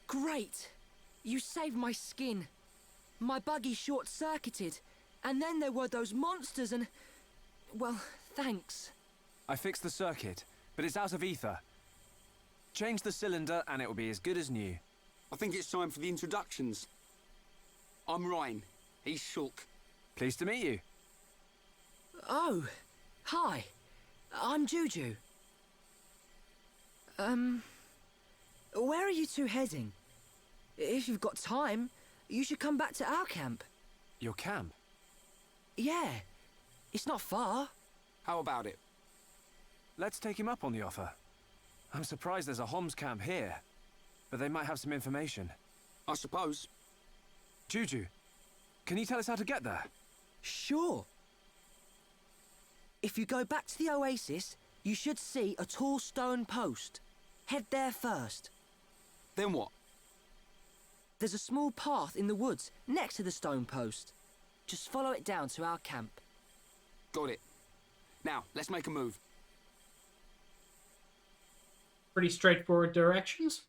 Great! You saved my skin. My buggy short-circuited, and then there were those monsters and... Well, thanks. I fixed the circuit, but it's out of ether. Change the cylinder and it will be as good as new. I think it's time for the introductions. I'm Ryan. He's Shulk. Pleased to meet you. Oh, hi. I'm Juju. Where are you two heading? If you've got time, you should come back to our camp. Your camp? Yeah, it's not far. How about it? Let's take him up on the offer. I'm surprised there's a Homs camp here, but they might have some information. I suppose. Juju, can you tell us how to get there? Sure. If you go back to the oasis, you should see a tall stone post. Head there first. Then what? There's a small path in the woods next to the stone post. Just follow it down to our camp. Got it. Now, let's make a move. Pretty straightforward directions.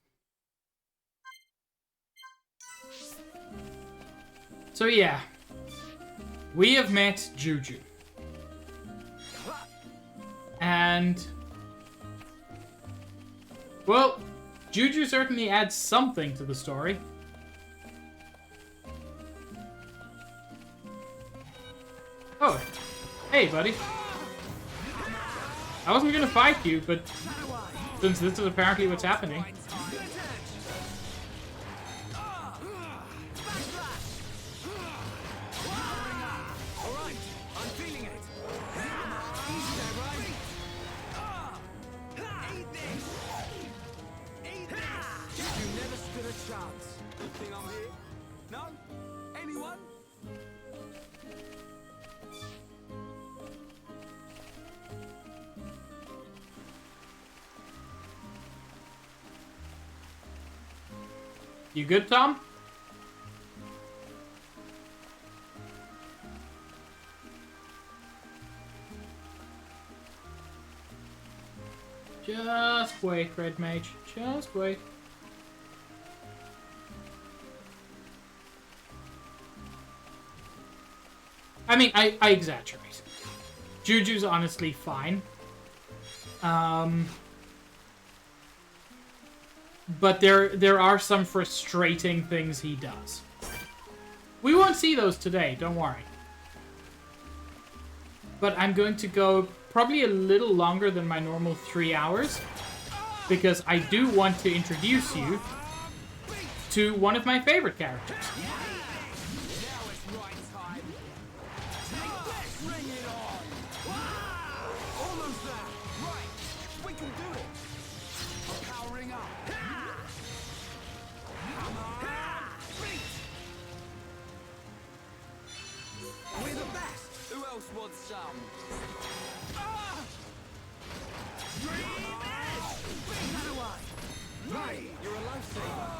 So yeah, we have met Juju. And, well, Juju certainly adds something to the story. Oh, hey buddy. I wasn't gonna fight you, but since this is apparently what's happening. Alright, I'm feeling it. Easy there, Ryan. Eat this! Eat this! You never stood a chance. Good thing I'm here. No? Anyone? You good, Tom? Just wait, Red Mage. Just wait. I mean, I exaggerate. Juju's honestly fine. But there are some frustrating things he does. We won't see those today, don't worry. But I'm going to go probably a little longer than my normal 3 hours, because I do want to introduce you to one of my favorite characters. Wants some. Right, you're a lifesaver.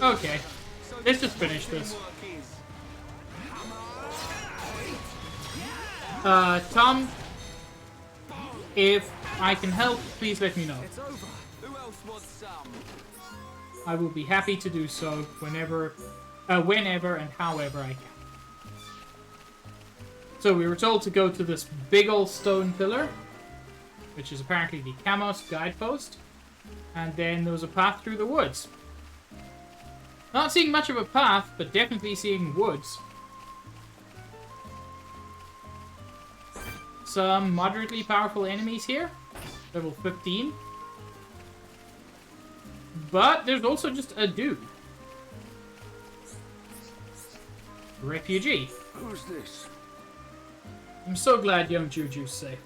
Okay. Let's just finish this. Tom, if I can help, please let me know. It's over. Who else wants some? I will be happy to do so whenever and however I can. So we were told to go to this big old stone pillar, which is apparently the Camos guidepost, and then there was a path through the woods. Not seeing much of a path, but definitely seeing woods. Some moderately powerful enemies here. Level 15. But there's also just a dude. Refugee. Who's this? I'm so glad young Juju's safe.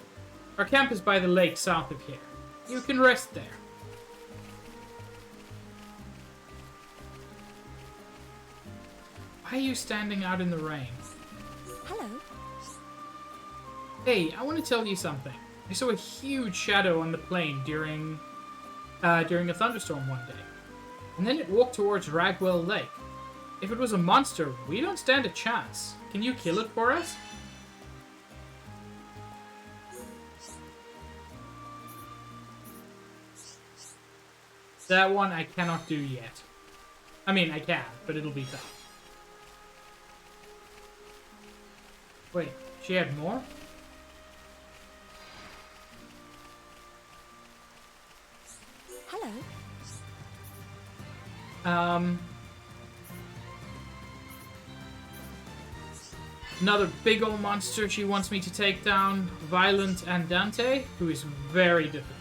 Our camp is by the lake south of here. You can rest there. Why are you standing out in the rain? Hello. Hey, I want to tell you something. I saw a huge shadow on the plain during a thunderstorm one day. And then it walked towards Ragwell Lake. If it was a monster, we don't stand a chance. Can you kill it for us? That one I cannot do yet. I mean, I can, but it'll be tough. Wait, she had more? Hello. Another big old monster she wants me to take down. Violent Andante, who is very difficult.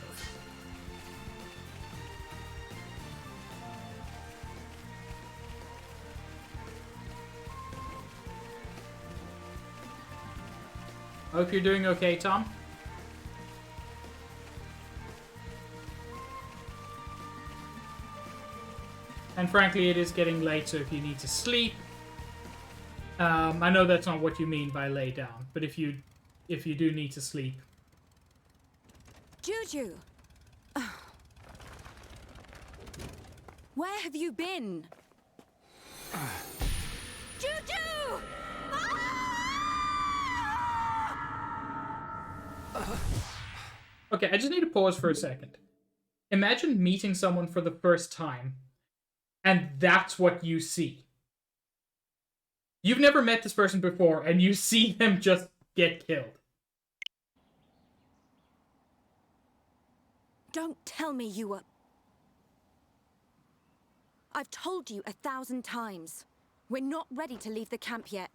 Hope you're doing okay, Tom. And frankly, it is getting late, so if you need to sleep, I know that's not what you mean by lay down, but if you do need to sleep. Juju. Where have you been? Juju! Okay, I just need to pause for a second. Imagine meeting someone for the first time, and that's what you see. You've never met this person before, and you see them just get killed. Don't tell me you were... I've told you 1,000 times. We're not ready to leave the camp yet.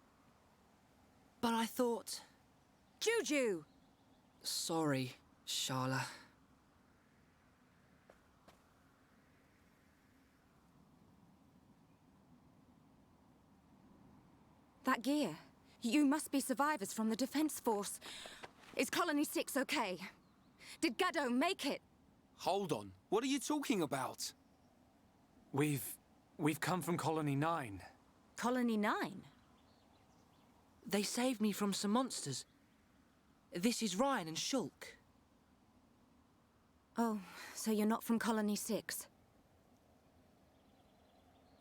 But I thought... Juju! Sorry, Sharla. That gear. You must be survivors from the Defense Force. Is Colony 6 okay? Did Gaddo make it? Hold on. What are you talking about? We've come from Colony 9. Colony 9? They saved me from some monsters. This is Ryan and Shulk. Oh, so you're not from Colony 6.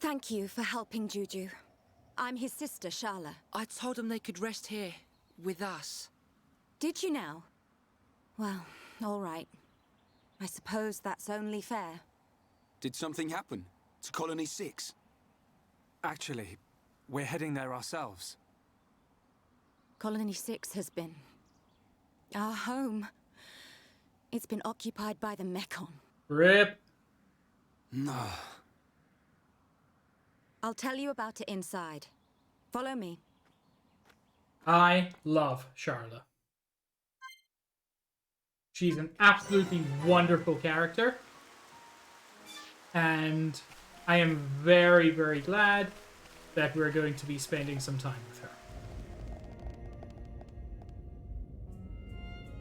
Thank you for helping Juju. I'm his sister, Sharla. I told them they could rest here, with us. Did you now? Well, all right. I suppose that's only fair. Did something happen to Colony 6? Actually, we're heading there ourselves. Colony 6 has been... our home. It's been occupied by the Mekon. RIP. No. I'll tell you about it inside. Follow me. I love Sharla. She's an absolutely wonderful character. And I am very, very glad that we're going to be spending some time with her.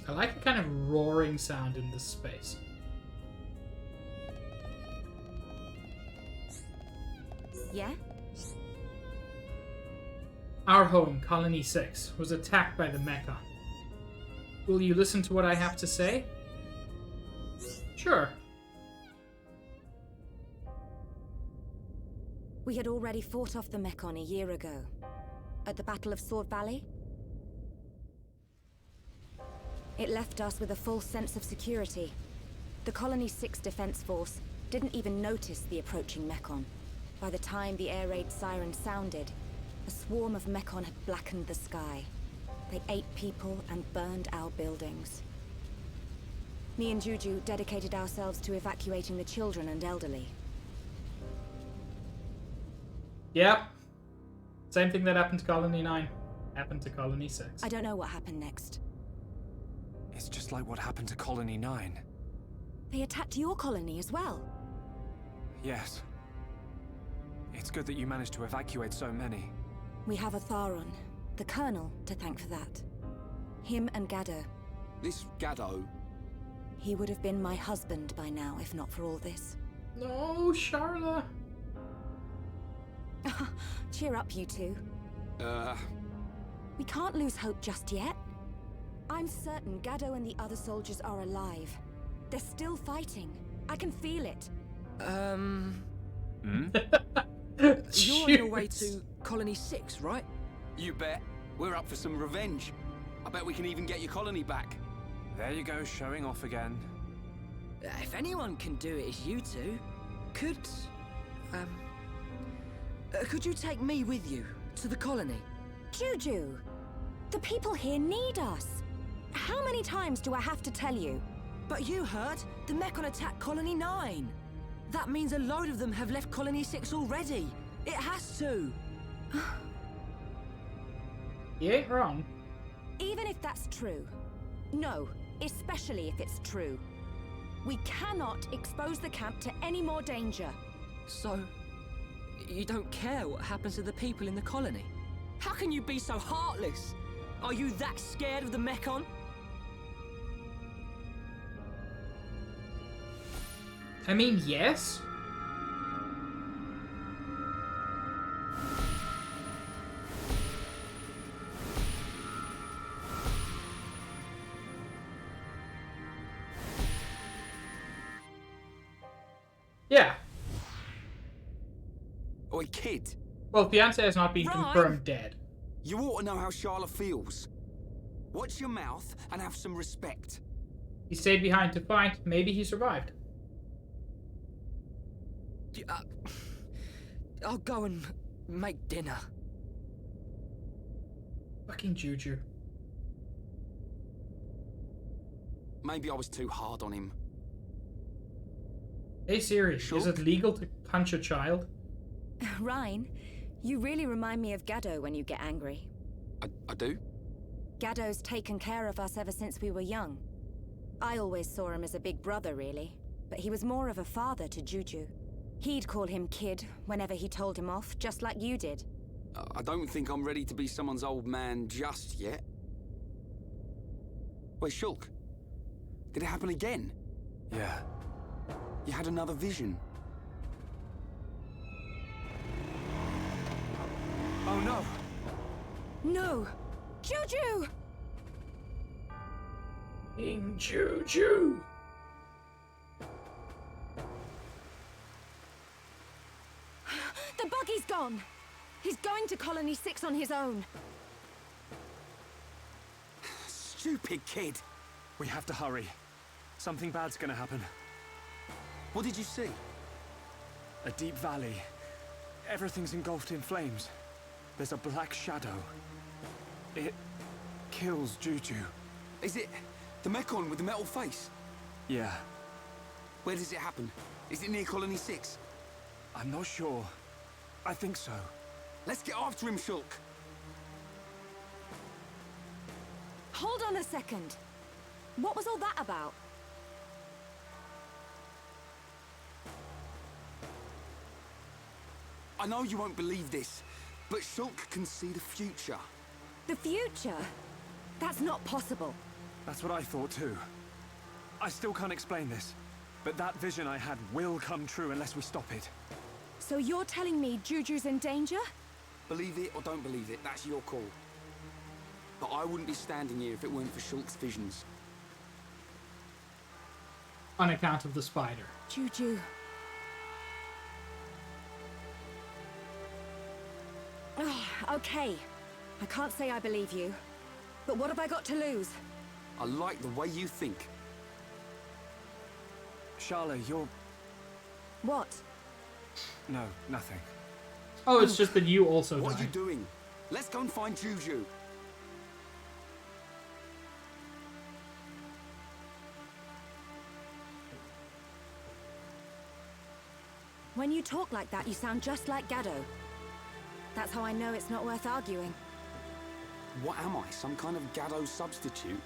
I like the kind of roaring sound in this space. Yeah? Our home, Colony 6, was attacked by the Mekon. Will you listen to what I have to say? Sure. We had already fought off the Mekon a year ago. At the Battle of Sword Valley. It left us with a false sense of security. The Colony 6 defense force didn't even notice the approaching Mekon. By the time the air raid siren sounded, a swarm of Mekon had blackened the sky. They ate people and burned our buildings. Me and Juju dedicated ourselves to evacuating the children and elderly. Yep. Same thing that happened to Colony 9. Happened to Colony 6. I don't know what happened next. It's just like what happened to Colony 9. They attacked your colony as well. Yes. It's good that you managed to evacuate so many. We have Atharon, the Colonel, to thank for that. Him and Gaddo. This Gaddo? He would have been my husband by now, if not for all this. No, Charla. Cheer up, you two. We can't lose hope just yet. I'm certain Gaddo and the other soldiers are alive. They're still fighting. I can feel it. You're on your way to Colony 6, right? You bet. We're up for some revenge. I bet we can even get your colony back. There you go, showing off again. If anyone can do it, it's you two. Could you take me with you to the colony? Juju! The people here need us. How many times do I have to tell you? But you heard, the Mekon attacked Colony 9. That means a load of them have left Colony 6 already. It has to. You ain't wrong. Even if that's true. No, especially if it's true. We cannot expose the camp to any more danger. So, you don't care what happens to the people in the colony? How can you be so heartless? Are you that scared of the Mekon? I mean, yes. Yeah. Oi, kid. Well, fiance has not been Right. confirmed dead. You ought to know how Charlotte feels. Watch your mouth and have some respect. He stayed behind to fight. Maybe he survived. I'll go and make dinner. Fucking Juju. Maybe I was too hard on him. Hey Siri, Sure. is it legal to punch a child? Ryan, you really remind me of Gaddo when you get angry. I do? Gaddo's taken care of us ever since we were young. I always saw him as a big brother, really. But he was more of a father to Juju. He'd call him kid whenever he told him off, just like you did. I don't think I'm ready to be someone's old man just yet. Wait, Shulk. Did it happen again? Yeah. You had another vision. Oh no! No! Juju! King Juju! The buggy's gone! He's going to Colony 6 on his own. Stupid kid. We have to hurry. Something bad's gonna happen. What did you see? A deep valley. Everything's engulfed in flames. There's a black shadow. It kills Juju. Is it the Mekon with the metal face? Yeah, Where does it happen? Is it near Colony 6? I'm not sure. I think so. Let's get after him, Shulk. Hold on a second. What was all that about? I know you won't believe this, but Shulk can see the future. The future? That's not possible. That's what I thought too. I still can't explain this, but that vision I had will come true unless we stop it. So you're telling me Juju's in danger? Believe it or don't believe it, that's your call. But I wouldn't be standing here if it weren't for Shulk's visions. On account of the spider. Juju. Okay, I can't say I believe you. But what have I got to lose? I like the way you think. Charlotte, you're... What? No, nothing. Oh, it's just that you also What are you died. doing? Let's go and find Juju. When you talk like that, you sound just like Gado. That's how I know it's not worth arguing. What am I, some kind of Gado substitute?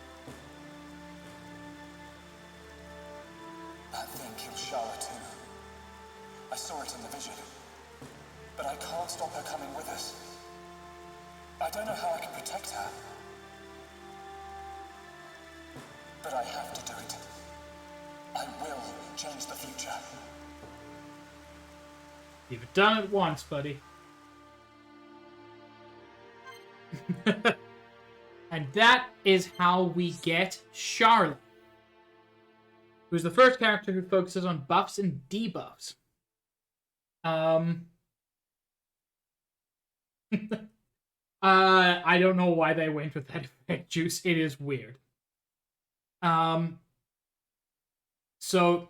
That thing killed Charlotte too. I saw it in the vision. But I can't stop her coming with us. I don't know how I can protect her. But I have to do it. I will change the future. You've done it once, buddy. And that is how we get Charlotte, who's the first character who focuses on buffs and debuffs. I don't know why they went with that effect, Juice. It is weird. So,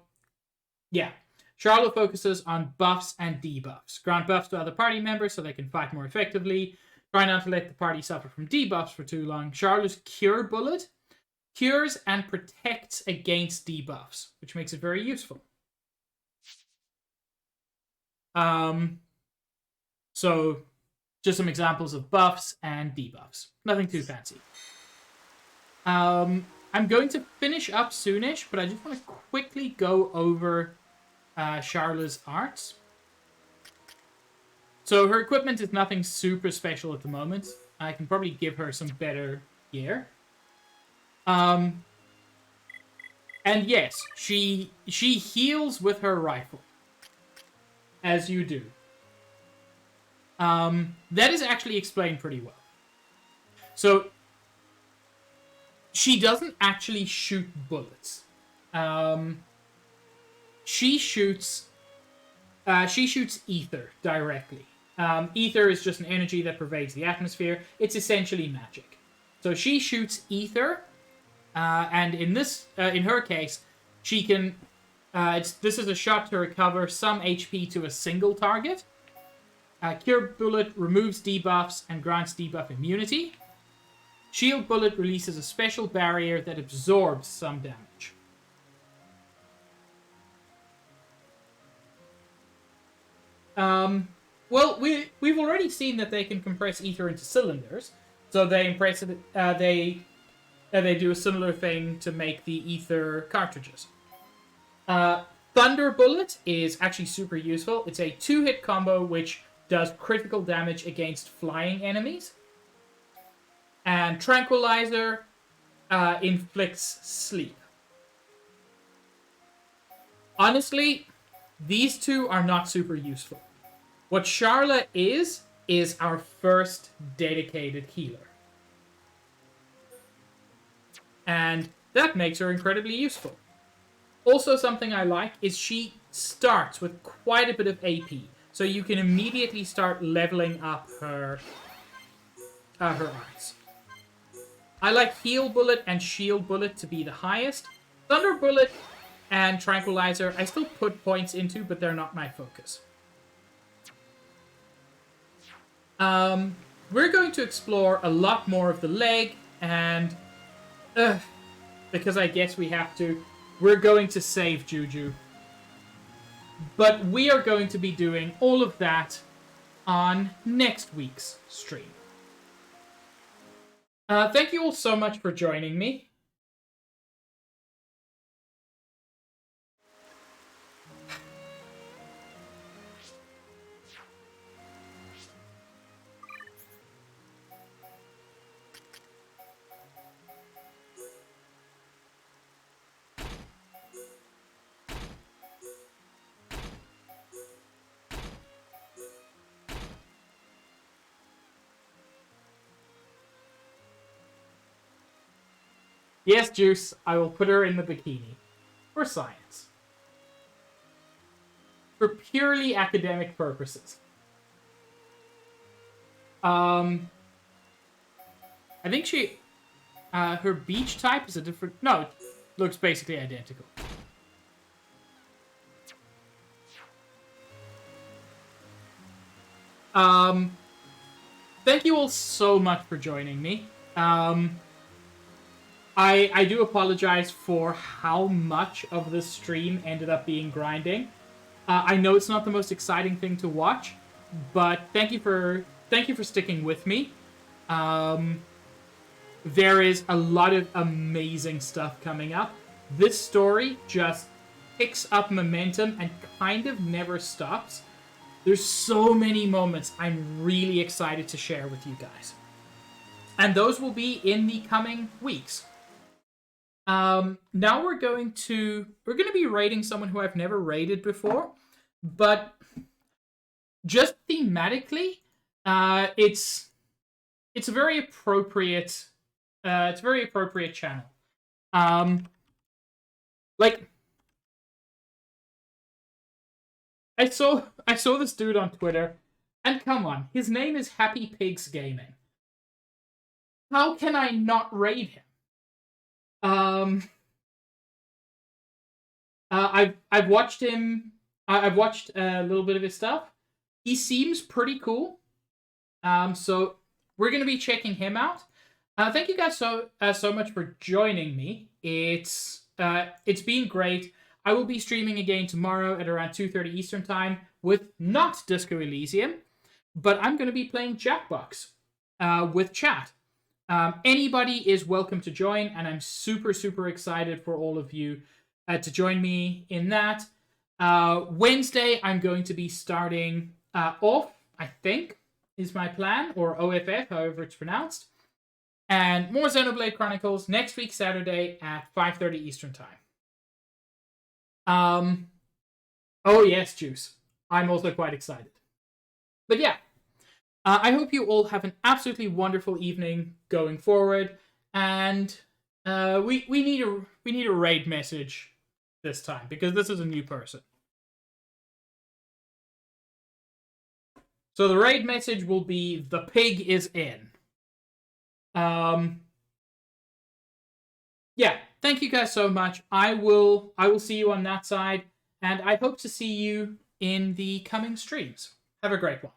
yeah. Charlotte focuses on buffs and debuffs. Grant buffs to other party members so they can fight more effectively. Try not to let the party suffer from debuffs for too long. Charlotte's Cure Bullet cures and protects against debuffs, which makes it very useful. So, just some examples of buffs and debuffs. Nothing too fancy. I'm going to finish up soonish, but I just want to quickly go over Charlotte's arts. So her equipment is nothing super special at the moment. I can probably give her some better gear. And yes, she heals with her rifle, as you do. That is actually explained pretty well. So she doesn't actually shoot bullets. She shoots ether directly. Ether is just an energy that pervades the atmosphere. It's essentially magic. So she shoots ether, and in her case, she can. This is a shot to recover some HP to a single target. Cure Bullet removes debuffs and grants debuff immunity. Shield Bullet releases a special barrier that absorbs some damage. Well, we've already seen that they can compress ether into cylinders, so they do a similar thing to make the ether cartridges. Thunder Bullet is actually super useful. It's a 2-hit combo which does critical damage against flying enemies. And Tranquilizer inflicts sleep. Honestly, these two are not super useful. What Charlotte is our first dedicated healer. And that makes her incredibly useful. Also, something I like is she starts with quite a bit of AP. So you can immediately start leveling up her arts. I like Heal Bullet and Shield Bullet to be the highest. Thunder Bullet and Tranquilizer I still put points into, but they're not my focus. We're going to explore a lot more of the leg, and because I guess we have to, we're going to save Juju. But we are going to be doing all of that on next week's stream. Thank you all so much for joining me. Yes, Juice, I will put her in the bikini. For science. For purely academic purposes. I think she... her beach type is a different... No, it looks basically identical. Thank you all so much for joining me. I do apologize for how much of the stream ended up being grinding. I know it's not the most exciting thing to watch, but thank you for sticking with me. There is a lot of amazing stuff coming up. This story just picks up momentum and kind of never stops. There's so many moments I'm really excited to share with you guys. And those will be in the coming weeks. Now we're going to be raiding someone who I've never raided before, but just thematically, it's a very appropriate channel. Like, I saw this dude on Twitter, and come on, his name is Happy Pigs Gaming. How can I not raid him? I've watched him. I've watched a little bit of his stuff. He seems pretty cool. So we're gonna be checking him out. Thank you guys so much for joining me. It's been great. I will be streaming again tomorrow at around 2:30 Eastern Time with not Disco Elysium, but I'm gonna be playing Jackbox with chat. Anybody is welcome to join, and I'm super, super excited for all of you to join me in that. Wednesday, I'm going to be starting off, I think, is my plan, or OFF, however it's pronounced. And more Xenoblade Chronicles next week, Saturday at 5:30 Eastern Time. Oh yes, Juice. I'm also quite excited. But yeah. I hope you all have an absolutely wonderful evening going forward, and we need a raid message this time because this is a new person. So the raid message will be "The pig is in." Yeah, thank you guys so much. I will see you on that side, and I hope to see you in the coming streams. Have a great one.